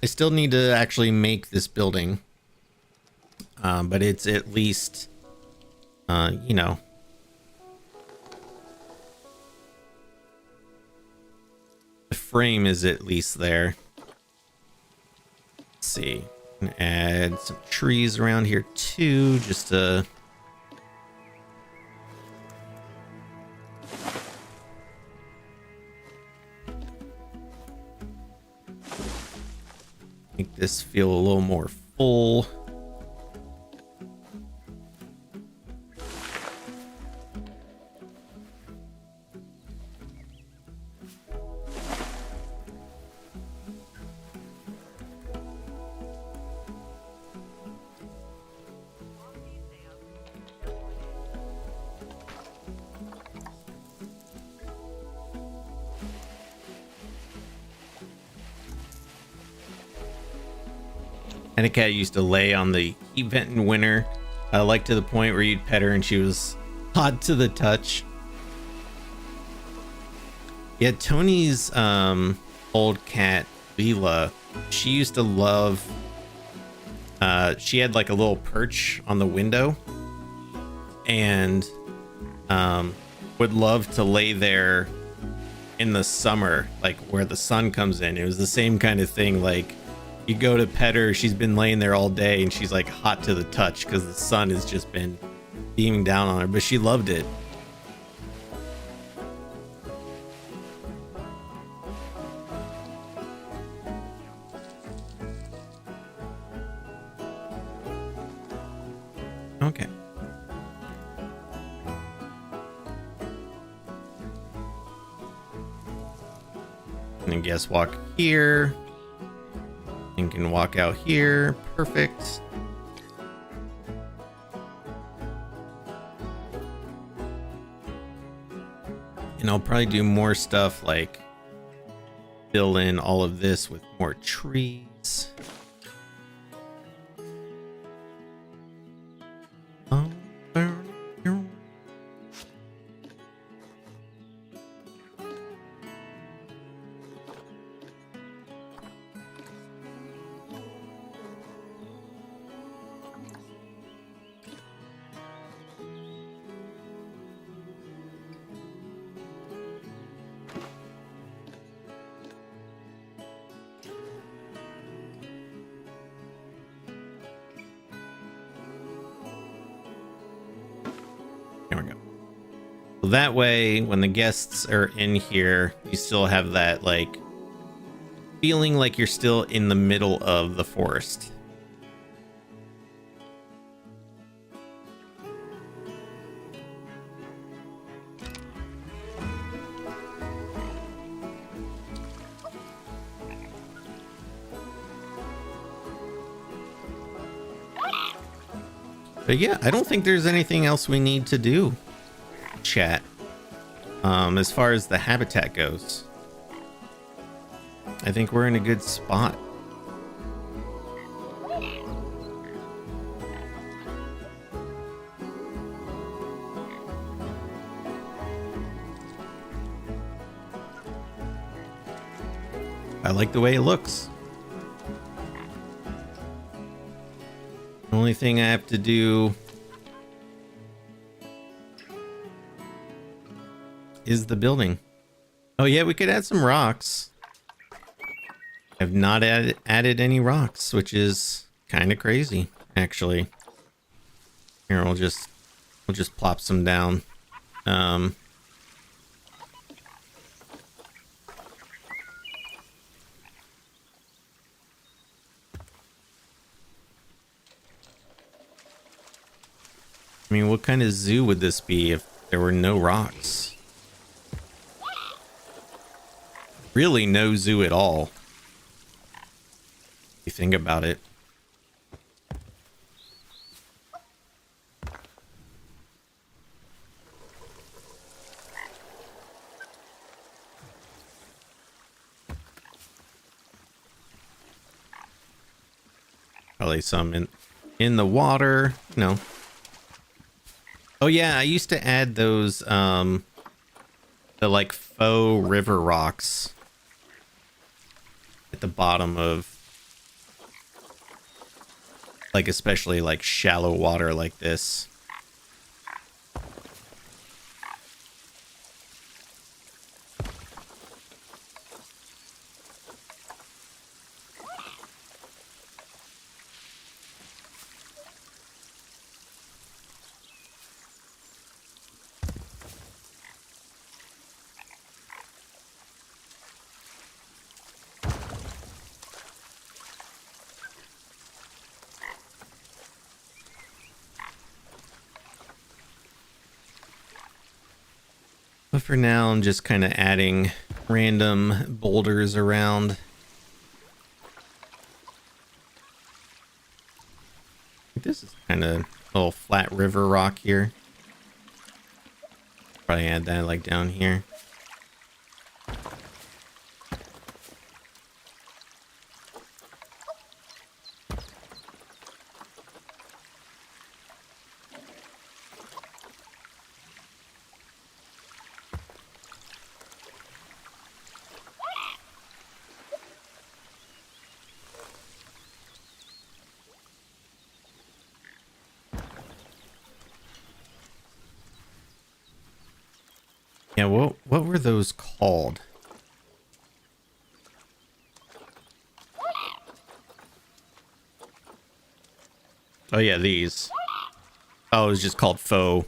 I still need to actually make this building. But it's at least, you know, the frame is at least there. Let's see. Add some trees around here too, just to make this feel a little more full. And a cat used to lay on the heat vent in winter, like to the point where you'd pet her and she was hot to the touch. Yeah, Tony's old cat, Leela, she used to love, she had like a little perch on the window and would love to lay there in the summer, like where the sun comes in. It was the same kind of thing, like you go to pet her, she's been laying there all day and she's like hot to the touch because the sun has just been beaming down on her, but she loved it. Okay. And then guess walk here. And can walk out here. Perfect. And I'll probably do more stuff like fill in all of this with more trees. That way, when the guests are in here, you still have that, like, feeling like you're still in the middle of the forest. But yeah, I don't think there's anything else we need to do, chat, as far as the habitat goes. I think we're in a good spot. I like the way it looks. The only thing I have to do is the building. Oh yeah, we could add some rocks. I've not added any rocks, which is kind of crazy, actually. Here, we'll just plop some down. I mean, what kind of zoo would this be if there were no rocks? Really, no zoo at all. If you think about it. Probably some in the water, you know. Oh yeah, I used to add those the like faux river rocks at the bottom of like especially like shallow water like this. But for now, I'm just kind of adding random boulders around. This is kind of a little flat river rock here. Probably add that like down here. Yeah, what were those called? Oh yeah, these. Oh, it was just called faux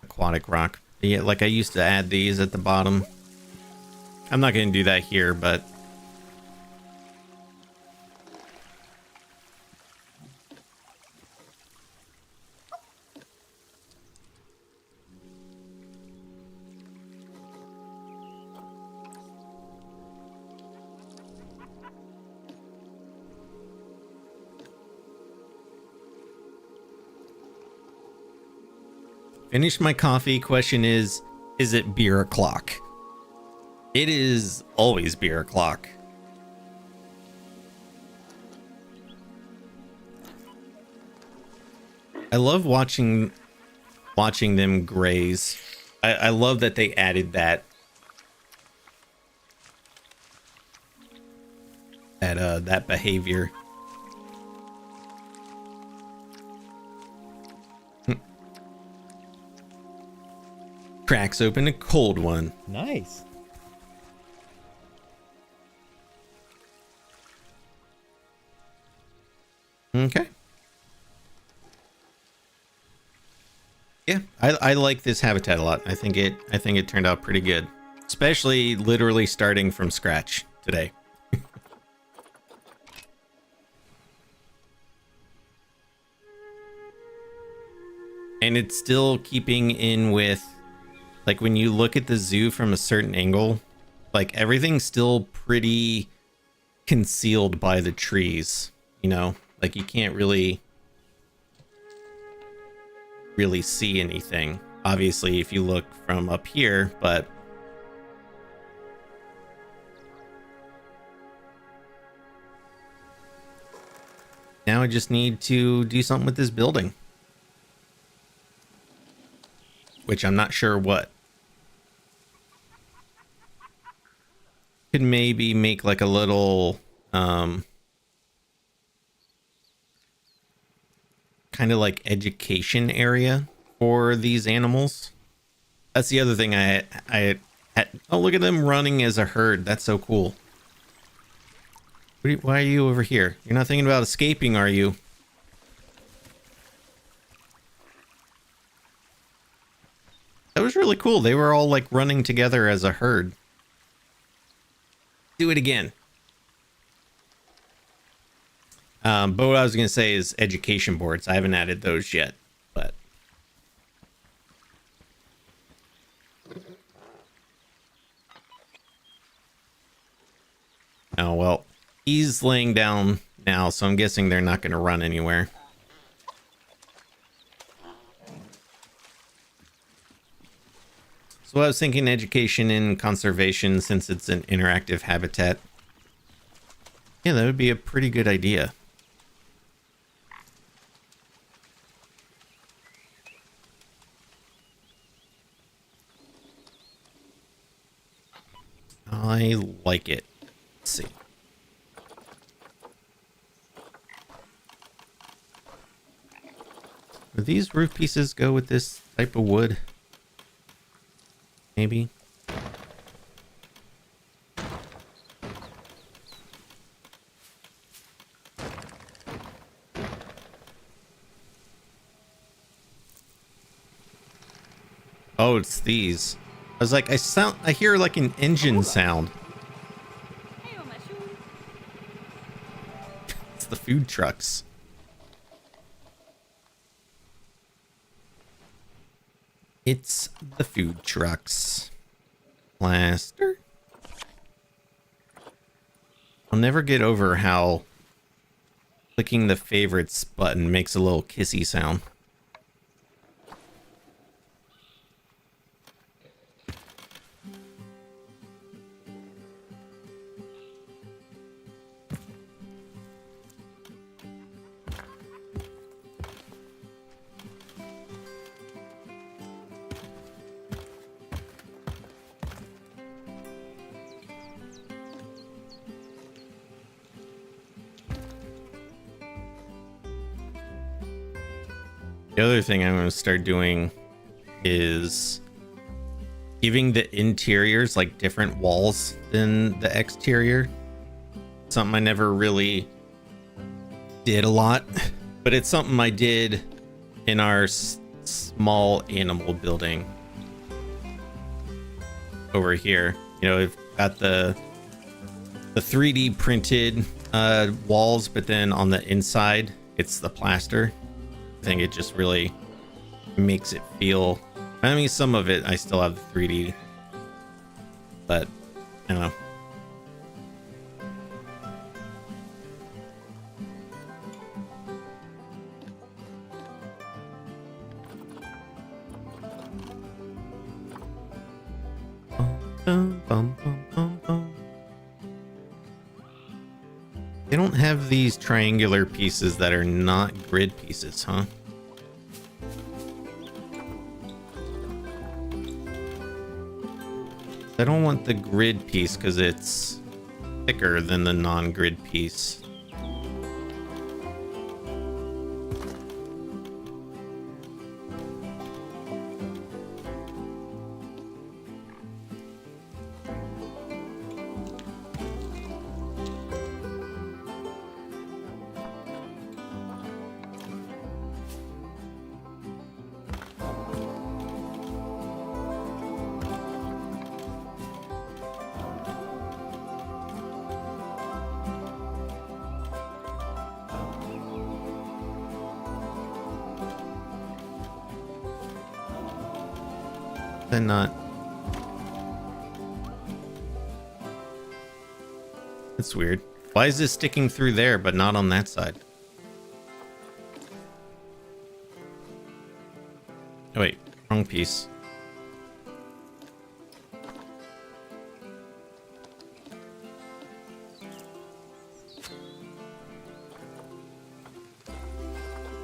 aquatic rock. Yeah, like I used to add these at the bottom. I'm not going to do that here, but finished my coffee. Question is it beer o'clock? It is always beer o'clock. I love watching them graze. I love that they added that behavior. Cracks open a cold one. Nice. Okay. Yeah, I like this habitat a lot. I think it turned out pretty good, especially literally starting from scratch today. And it's still keeping in with, like, when you look at the zoo from a certain angle, like everything's still pretty concealed by the trees, you know, like you can't really see anything, obviously, if you look from up here, but now I just need to do something with this building, which I'm not sure what. Could maybe make like a little kind of like education area for these animals. That's the other thing I had. Oh, look at them running as a herd. That's so cool. Why are you over here? You're not thinking about escaping, are you? That was really cool. They were all like running together as a herd. Do it again. But what I was going to say is education boards. I haven't added those yet, but. Oh, well, he's laying down now, so I'm guessing they're not going to run anywhere. So I was thinking education and conservation, since it's an interactive habitat. Yeah, that would be a pretty good idea. I like it. Let's see. Do these roof pieces go with this type of wood? Maybe. Oh, it's these. I was like, I hear like an engine sound. It's the food trucks. It's the food trucks. Plaster. I'll never get over how clicking the favorites button makes a little kissy sound. The other thing I'm going to start doing is giving the interiors like different walls than the exterior. Something I never really did a lot, but it's something I did in our small animal building over here. You know, I've got the 3D printed walls, but then on the inside it's the plaster. I think it just really makes it feel, I mean, some of it I still have the 3D, but I don't know. They don't have these triangular pieces that are not grid pieces, huh? I don't want the grid piece because it's thicker than the non-grid piece. Then not. That's weird. Why is this sticking through there but not on that side? Oh wait, wrong piece.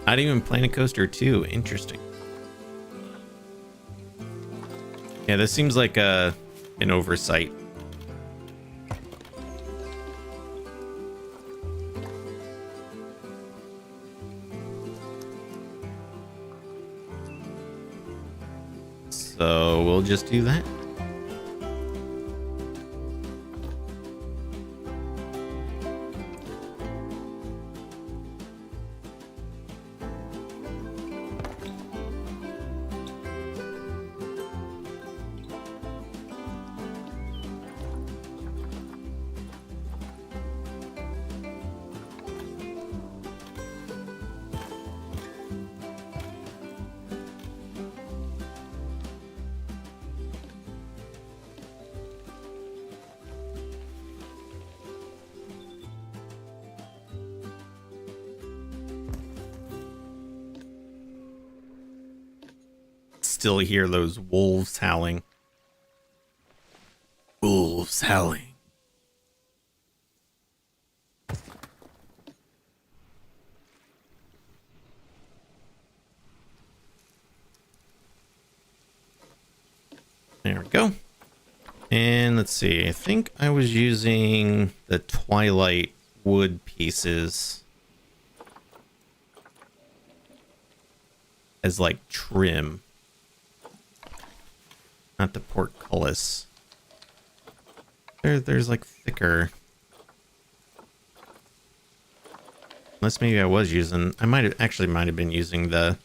Not even Planet Coaster 2. Interesting. Yeah, this seems like an oversight. So we'll just do that. still hear those wolves howling. Wolves howling. There we go. And let's see, I think I was using the Twilight wood pieces as like trim, not the portcullis. There's like thicker. Unless maybe I was using, I might have been using the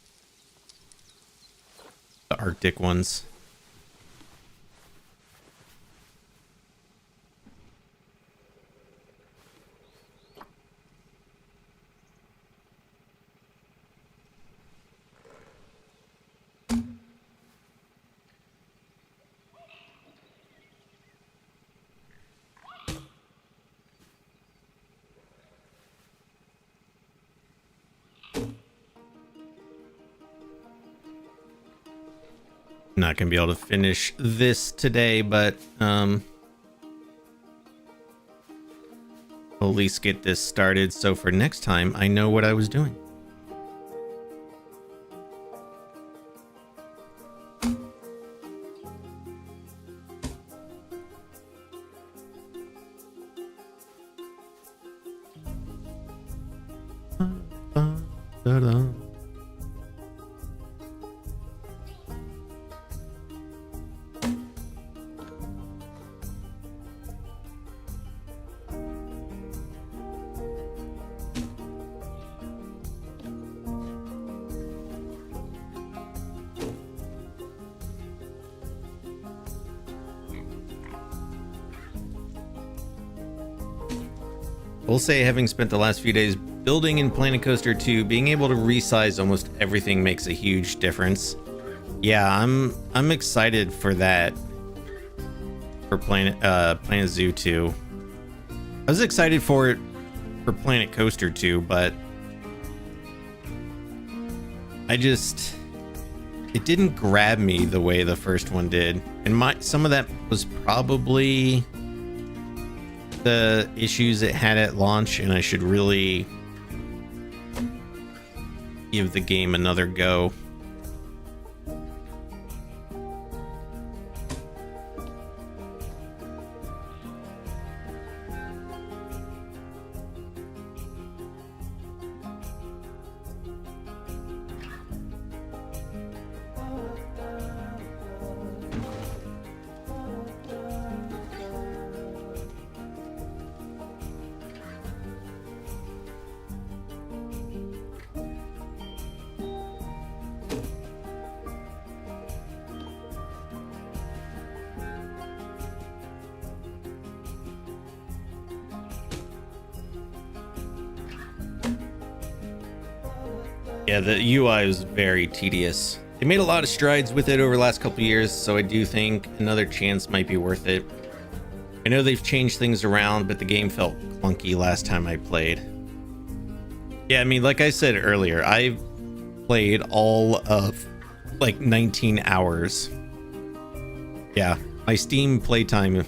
Arctic ones. Not gonna be able to finish this today, but I'll at least get this started, so for next time I know what I was doing. We'll say, having spent the last few days building in Planet Coaster 2, being able to resize almost everything makes a huge difference. Yeah, I'm excited for that. For Planet Zoo 2. I was excited for it for Planet Coaster 2, but it didn't grab me the way the first one did. And some of that was probably the issues it had at launch, and I should really give the game another go. Yeah, the UI was very tedious. They made a lot of strides with it over the last couple of years, so I do think another chance might be worth it. I know they've changed things around, but the game felt clunky last time I played. Yeah, I mean, like I said earlier, I played all of like 19 hours. Yeah, my Steam playtime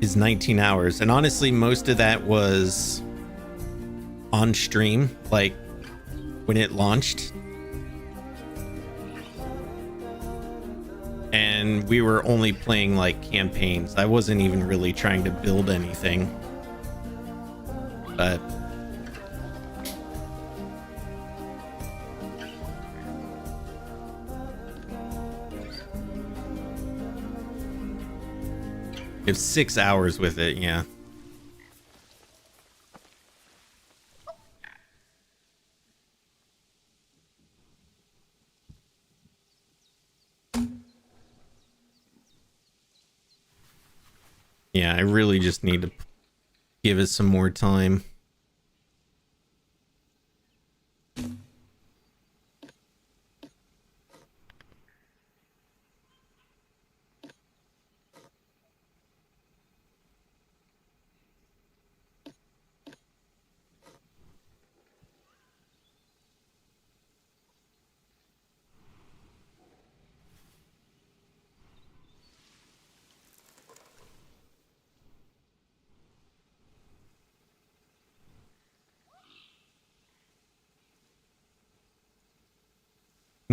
is 19 hours, and honestly, most of that was on stream, like when it launched, and we were only playing like campaigns. I wasn't even really trying to build anything, but it's 6 hours with it. Yeah. Yeah, I really just need to give it some more time.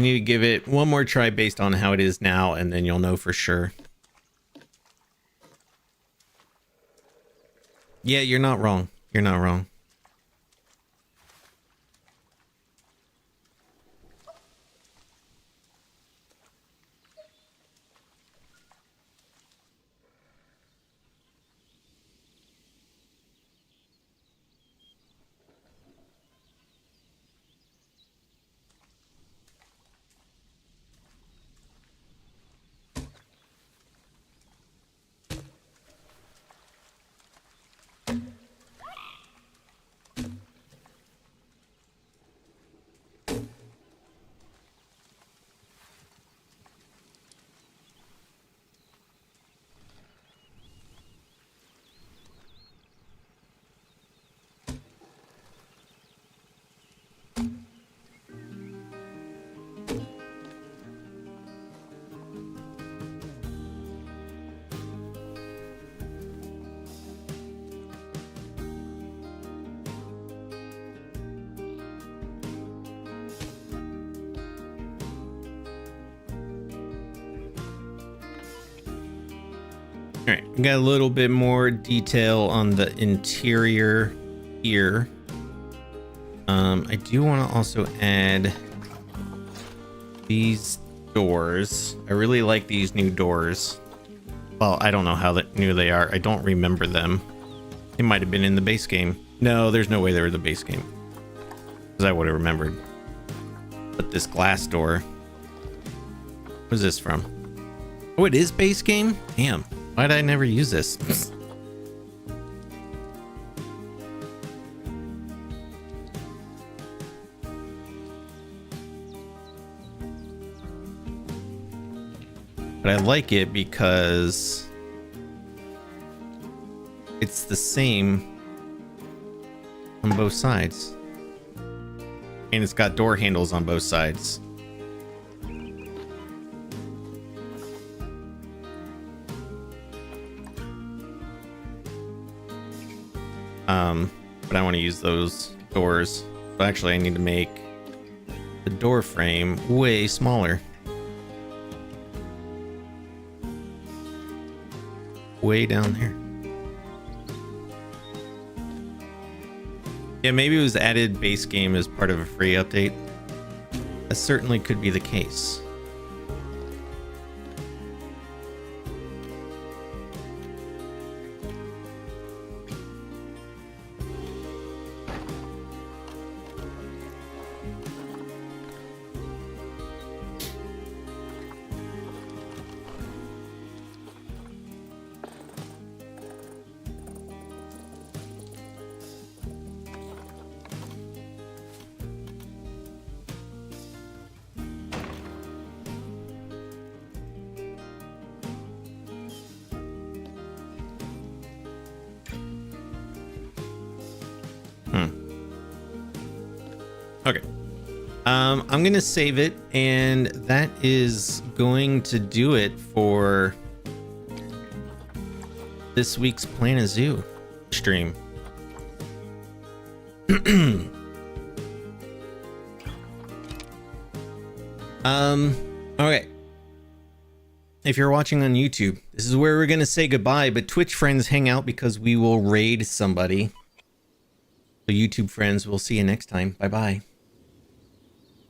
need to give it one more try based on how it is now, and then you'll know for sure. Yeah, you're not wrong. You're not wrong. All right, we got a little bit more detail on the interior here. I do want to also add these doors. I really like these new doors. Well, I don't know how new they are. I don't remember them. They might have been in the base game. No, there's no way they were the base game, because I would have remembered. But this glass door. What's this from? Oh, it is base game? Damn. Why did I never use this? But I like it because it's the same on both sides. And it's got door handles on both sides. But I want to use those doors. But actually, I need to make the door frame way smaller. Way down there. Yeah, maybe it was added base game as part of a free update. That certainly could be the case. Okay. I'm going to save it, and that is going to do it for this week's Planet Zoo stream. Okay. If you're watching on YouTube, this is where we're going to say goodbye, but Twitch friends hang out because we will raid somebody. So YouTube friends, we'll see you next time. Bye-bye.